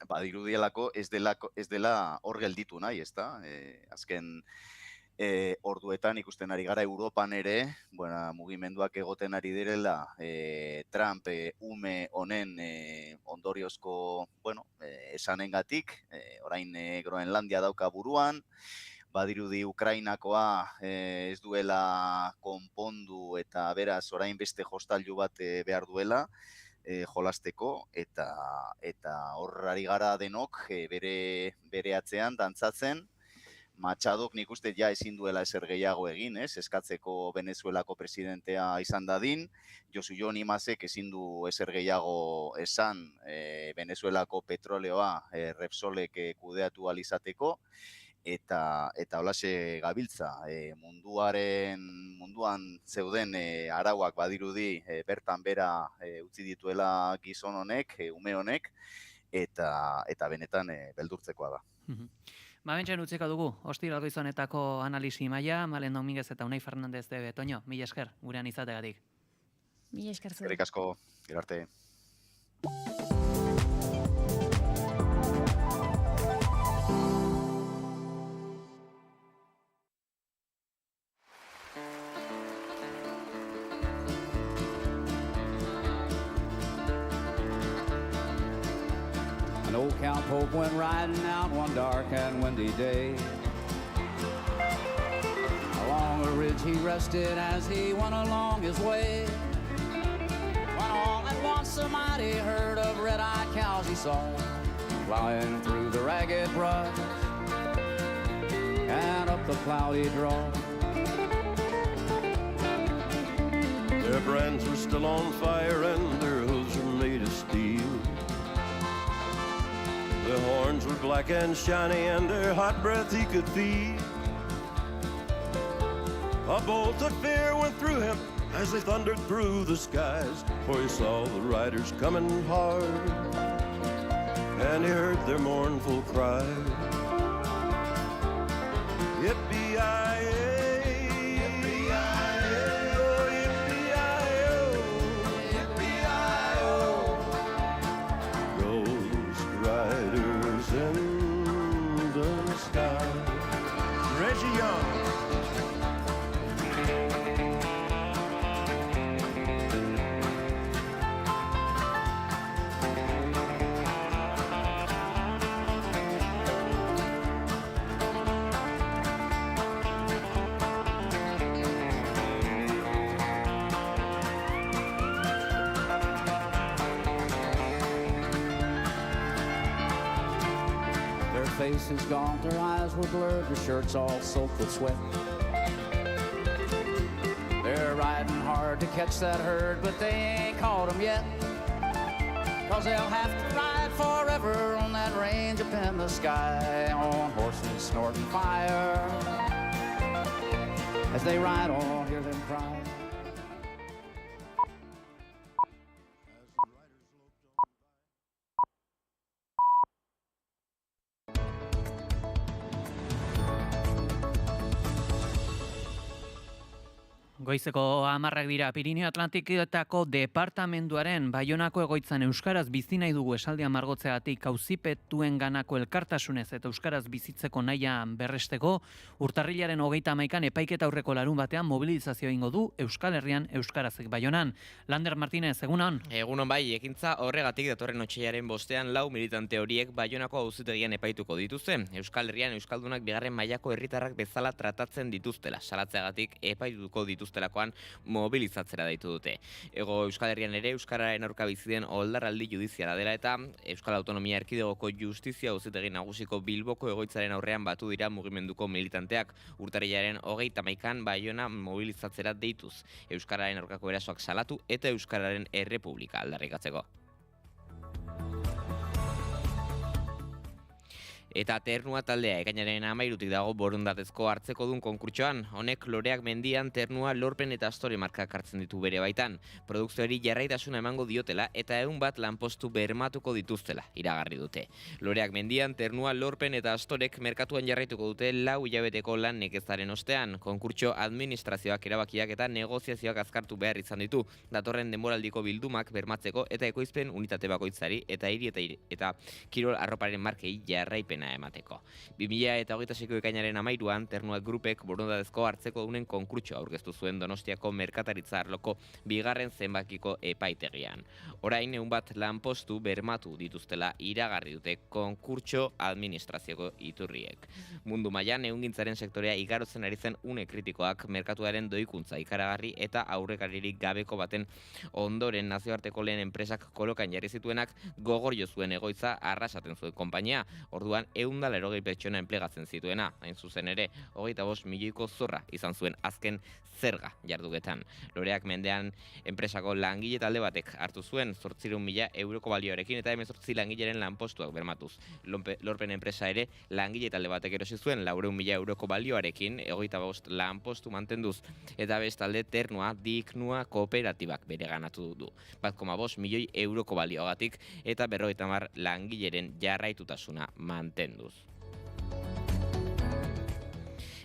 T: badirudielako ez dela hor gelditu nahi, ezta? Azken orduetan ikusten ari gara Europan ere, mugimenduak egoten ari direla Trump ume honen ondoriozko, esanengatik, orain Groenlandia dauka buruan, badirudi Ukrainakoa ez duela konpondu eta beraz orain beste jostailu bat behar duela, jolasteko, eta hor ari gara denok bere atzean dantzatzen. Machadok nik uste ja ezin duela ezer gehiago egin, eskatzeko Venezuelako presidentea izan dadin, Josu Jon Imazek ezin du ezer gehiago esan Venezuelako petroleoa Repsolek kudeatu alizateko, eta holaxe gabiltza, munduan zeuden arauak badirudi bertan bera utzi dituela gizon honek, ume honek, eta benetan beldurtzekoa da.
A: Bentzen utziko dugu, ostiralgo izonetako analisi maila, Malen Dominguez eta Unai Fernandez de Betoño, mila esker, gurean izategatik.
U: Mila esker zu.
T: Eskerrik asko, gero arte.
C: An old Count Pope went riding out one dark and windy day. Along a ridge he rested as he went along his way. When all at once a mighty herd of red-eyed cows he saw, flying through the ragged brush and up the cloudy draw.
Q: Their brands were still on fire and their hooves were made of steel. Their horns were black and shiny and their hot breath he could feel. A bolt of fear went through him as they thundered through the skies, for he saw the riders coming hard and he heard their mournful cry. Yippee-yi-yi. Reggie Young.
C: Faces gaunt, their eyes were blurred, their shirts all soaked with sweat. They're riding hard to catch that herd, but they ain't caught them yet. 'Cause they'll have to ride forever on that range up in the sky, on horses snorting fire. As they ride on, hear them cry.
A: Goizeko 10 dira, Pirinio Atlantiketako departamenduaren Baionako egoitzan euskaraz bizi nahi dugu esaldian margotzeagatik auzipetuen ganako elkartasunez eta euskaraz bizitzeko naia berresteko, urtarrilaren 31an epaiketa aurreko larun batean mobilizazio egingo du Euskal Herrian euskarazek Baionan. Lander Martínez, egunon?
D: Egunon bai, ekintza horregatik datorren otsailaren 5ean 4 militante horiek Baionako auzitegian epaituko dituzte. Euskal Herrian euskaldunak bigarren mailako herritarrak bezala tratatzen dituztela. Salatzeagatik epaituko dituztelakoan mobilizatzera deitu dute. Ego Euskal Herrian ere euskararen aurka bizi den oldarraldi judiziala dela eta Euskal Autonomia Erkidegoko Justizia Auzitegi Nagusiko Bilboko egoitzaren aurrean batu dira mugimenduko militanteak urtarrilaren 31an Baiona mobilizatzera deituz. Euskararen aurkako erasoak salatu eta Euskararen Errepublika aldarrikatzeko. Eta Ternua taldea ekainaren 13 dago borondatezko hartzekodun konkurtsoan. Honek Loreak mendian Ternua lorpen eta astore markak hartzen ditu bere baitan. Produkzioari jarraitasuna emango diotela eta 100 lanpostu bermatuko dituztela iragarri dute. Loreak mendian Ternua lorpen eta astorek merkatuan jarraituko dute 4 hilabeteko lan nekezaren ostean. Konkurtso administrazioak erabakiak eta negoziazioak azkartu behar izan ditu. Datorren denboraldiko bildumak bermatzeko eta ekoizpen unitate bakoitzari eta hiri eta kirol arroparen markei jarraipena emateko. 2026ko ekainaren 13an Ternua Grupek borondatezko hartzeko dunen konkurtsoa aurkeztu zuen Donostiako merkataritza arloko 2. zenbakiko epaitegian. Orain 100 lanpostu bermatu dituztela iragarri dute konkurtso administrazioko iturriek. Mundu mailan ehungintzaren sektorea igarotzen ari zen une kritikoak merkatuaren doikuntza ikaragarri eta aurrekaririk gabeko baten ondoren nazioarteko lehen enpresak kolokan jarri zituenak gogor jo zuen egoitza arrasaten zuen konpainia. Orduan 180 pertsona enplegatzen zituena, hain zuzen ere 25 milioiko zorra izan zuen azken zerga jarduketan. Loreak mendean enpresako langile talde batek hartu zuen 800.000 euroko balioarekin eta 18 langileren lanpostuak bermatuz. Lorpen enpresa ere langile talde batek erosi zuen 400.000 euroko balioarekin 25 lanpostu mantenduz. Eta bestalde Ternua Dignua kooperatibak bereganatu du. 1,5 milioi euroko balioagatik eta 50 langileren jarraitutasuna mantenduz.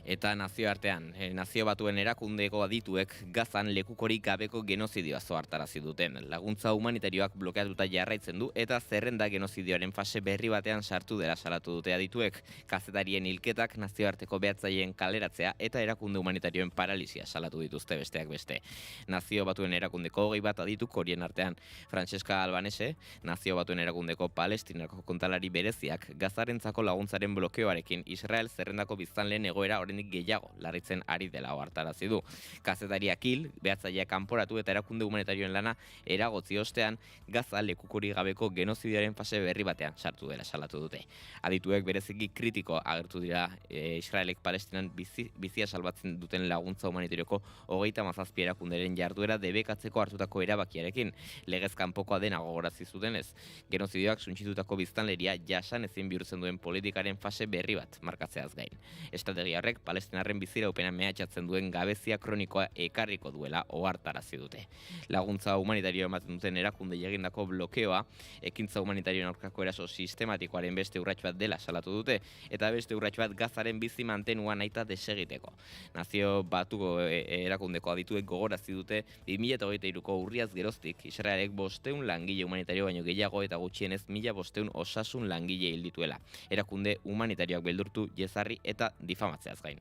D: Eta nazioartean, Nazio Batuen erakundeko adituek Gazan lekukorik gabeko genozidioa zohartarazi duten. Laguntza humanitarioak blokeatuta jarraitzen du eta zerrenda genozidioaren fase berri batean sartu dela salatu dute adituek. Kazetarien hilketak, nazioarteko behatzaileen kaleratzea eta erakunde humanitarioen paralisia salatu dituzte besteak beste. Nazio Batuen erakundeko 21 adituk horien artean Francesca Albanese, Nazio Batuen erakundeko Palestinako kontalari bereziak Gazarentzako laguntzaren blokeoarekin Israel zerrendako biztanleen egoera gehiago larritzen ari dela ohartarazi du. Kazetariak hil, behatzaileak kanporatu eta erakunde humanitarioen lana eragotzi ostean Gaza lekukori gabeko genozidioaren fase berri batean sartu dela salatu dute. Adituek bereziki kritiko agertu dira Israelek Palestinan bizia salbatzen duten laguntza humanitarioko 37 erakunderen jarduera debekatzeko hartutako erabakiarekin. Legez kanpokoa dena gogorazi zutenez. Genozidioak suntsitutako biztanleria jasan ezin bihurtzen duen politikaren fase berri bat markatzeaz gain. Estrategia horrek Palestinarren biziraupena mehatxatzen duen gabezia kronikoa ekarriko duela ohartarazi dute. Laguntza humanitario ematen duten erakunde egindako blokeoa, ekintza humanitarioen aurkako eraso sistematikoaren beste urrats bat dela salatu dute, eta beste urrats bat Gazaren bizi mantenua nahita desegiteko. Nazio Batuko erakundeko adituek gogorazi dute 2023ko urriaz geroztik Israelek 500 langile humanitario baino gehiago eta gutxienez 1500 osasun langile hil dituela. Erakunde humanitarioak beldurtu, jezarri eta difamatzeaz gain.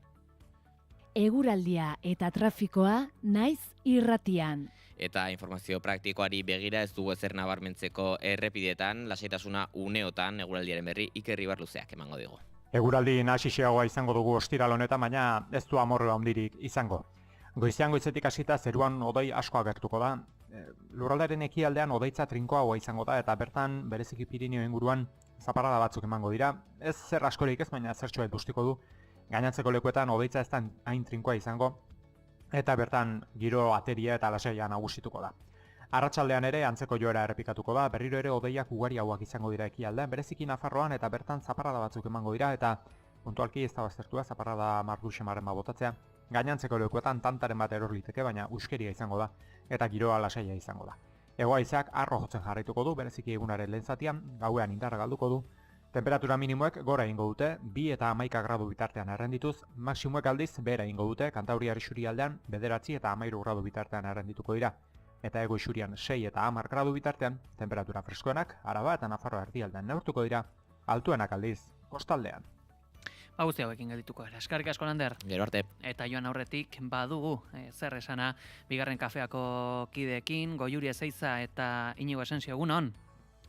H: Eguraldia eta trafikoa naiz irratian.
D: Eta informazio praktikoari begira ez dugu ezer nabarmentzeko errepidetan, lasaitasuna uneotan eguraldiaren berri Iker Ibarluzeak emango digu.
K: Eguraldi nahasiagoa izango dugu ostiral honetan, baina ez du amorru handirik izango. Goizean goizetik hasita zeruan odoi asko agertuko da. Lurraldearen ekialdean odeitza trinkoagoa izango da eta bertan bereziki Pirinio inguruan zaparrada batzuk emango dira. Ez zer askorik ez, baina zertxoet bustiko du. Gainantzeko lekuetan odeitza ez da hain trinkoa izango eta bertan giro ateria eta lasaia nagusituko da. Arratsaldean ere antzeko joera errepikatuko da, berriro ere odeiak ugariagoak izango dira ekialdean, bereziki Nafarroan eta bertan zaparrada batzuk emango dira eta puntualki ez da baztertua zaparrada marduxemaren botatzea. Gainantzeko lekuetan tantaren bat eror liteke, baina uskeria izango da eta giroa lasaia izango da. Hego-haizak arro jotzen jarraituko du, bereziki egunaren lehen zatian, gauean indarra galduko du. Temperatura minimoek gora egingo dute, 2 eta 11 gradu bitartean errendituz, maksimoek aldiz behera egingo dute, Kantauriar isurialdean 9 eta 13 gradu bitartean errendituko dira. Eta Hego isurian 6 eta 10 gradu bitartean, temperatura freskoenak, Araba eta Nafarroa erdialdean neurtuko dira, altuenak aldiz, kostaldean.
A: Guzti hauekin geldituko gara. Eskarrik asko, Lander.
D: Gero arte.
A: Eta joan aurretik badugu zer esana bigarren kafeako kideekin, Goiuri Ezeiza eta Inigo Asensio, egunon.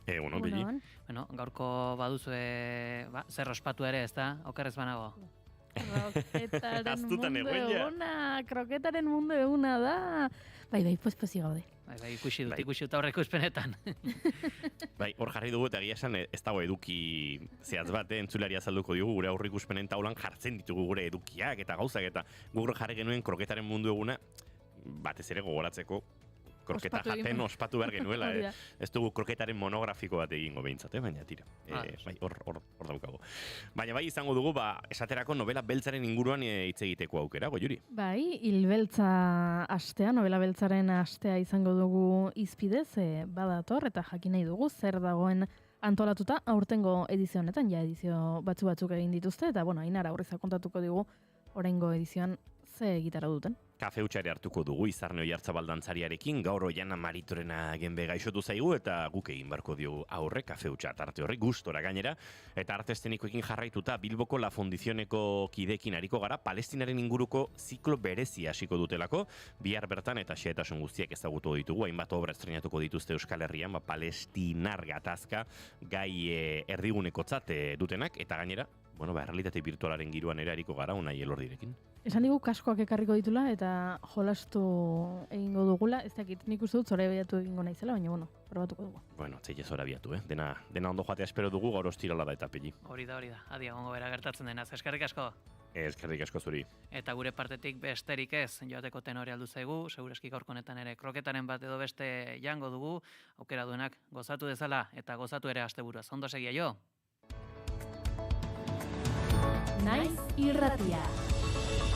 R: Egunon, Bili.
A: Bueno, gaurko baduzue zer ospatu ere, ez da? Okerrez banago.
S: Kroketaren mundu eguna da. Bai, pospozi gaude.
A: Bai, ikusi dut aurreko espenetan.
R: Bai, hor jarri dugu eta egia esan ez dago eduki zehatz bat, entzulari azalduko digu, gure aurrikuspenen taulan jartzen ditugu gure edukiak eta gauzak eta gure jarri genuen kroketaren mundu eguna batez ere gogoratzeko kroketa
S: Ospatu egin
R: jaten
S: behar.
R: ospatu behar genuela,
S: Hori da.
R: Ez dugu kroketaren monografiko bat egingo behintzat, baina tira. Bai, hor daukagu. Baina bai izango dugu, esaterako novela beltzaren inguruan hitz egiteko aukera, Goiuri.
S: Bai, hilbeltza astea, novela beltzaren astea izango dugu izpidez, badator, eta jakin nahi dugu zer dagoen antolatuta aurtengo edizio honetan, ja edizio batzuk egin dituzte, eta bueno, Ainara Aurriza kontatuko digu oraingo edizioan ze gitarra duten.
R: Kafe utxare hartuko dugu Izarne Oiartzabal dantzariarekin, gaur Oiana Maritorena genbe gaixotu zaigu eta guk egin barko diogu aurre kafe utxa tarte horri gustora gainera, eta arte eszenikoekin jarraituta Bilboko La Fundizioneko kidekin ariko gara, Palestinaren inguruko ziklo berezi hasiko dutelako, bihar bertan eta xehetasun guztiak ezagutu ditugu, hainbat obra estrenatuko dituzte Euskal Herrian, Palestinar gatazka gai erdigunekotzat dutenak, eta gainera, errealitate virtualaren giroan ere ariko gara Unai Elordirekin.
S: Esan digu kaskoak ekarriko ditula eta jolastu egingo dugula, ez dakit nik uste dut zora abiatu egingo naizela, baina probatuko dugu.
R: Zeile zora abiatu, dena ondo joatea espero dugu, gaur ostirala da eta peli.
A: Hori da, adi egongo bera gertatzen denaz, eskerrik asko.
R: Eskerrik asko zuri.
A: Eta gure partetik besterik ez, joateko tenore aldu zaigu, segureski gaurko honetan ere kroketaren bat edo beste jango dugu, aukera duenak gozatu dezala eta gozatu ere asteburuaz. Ondo segia jo!
H: Naiz irratia.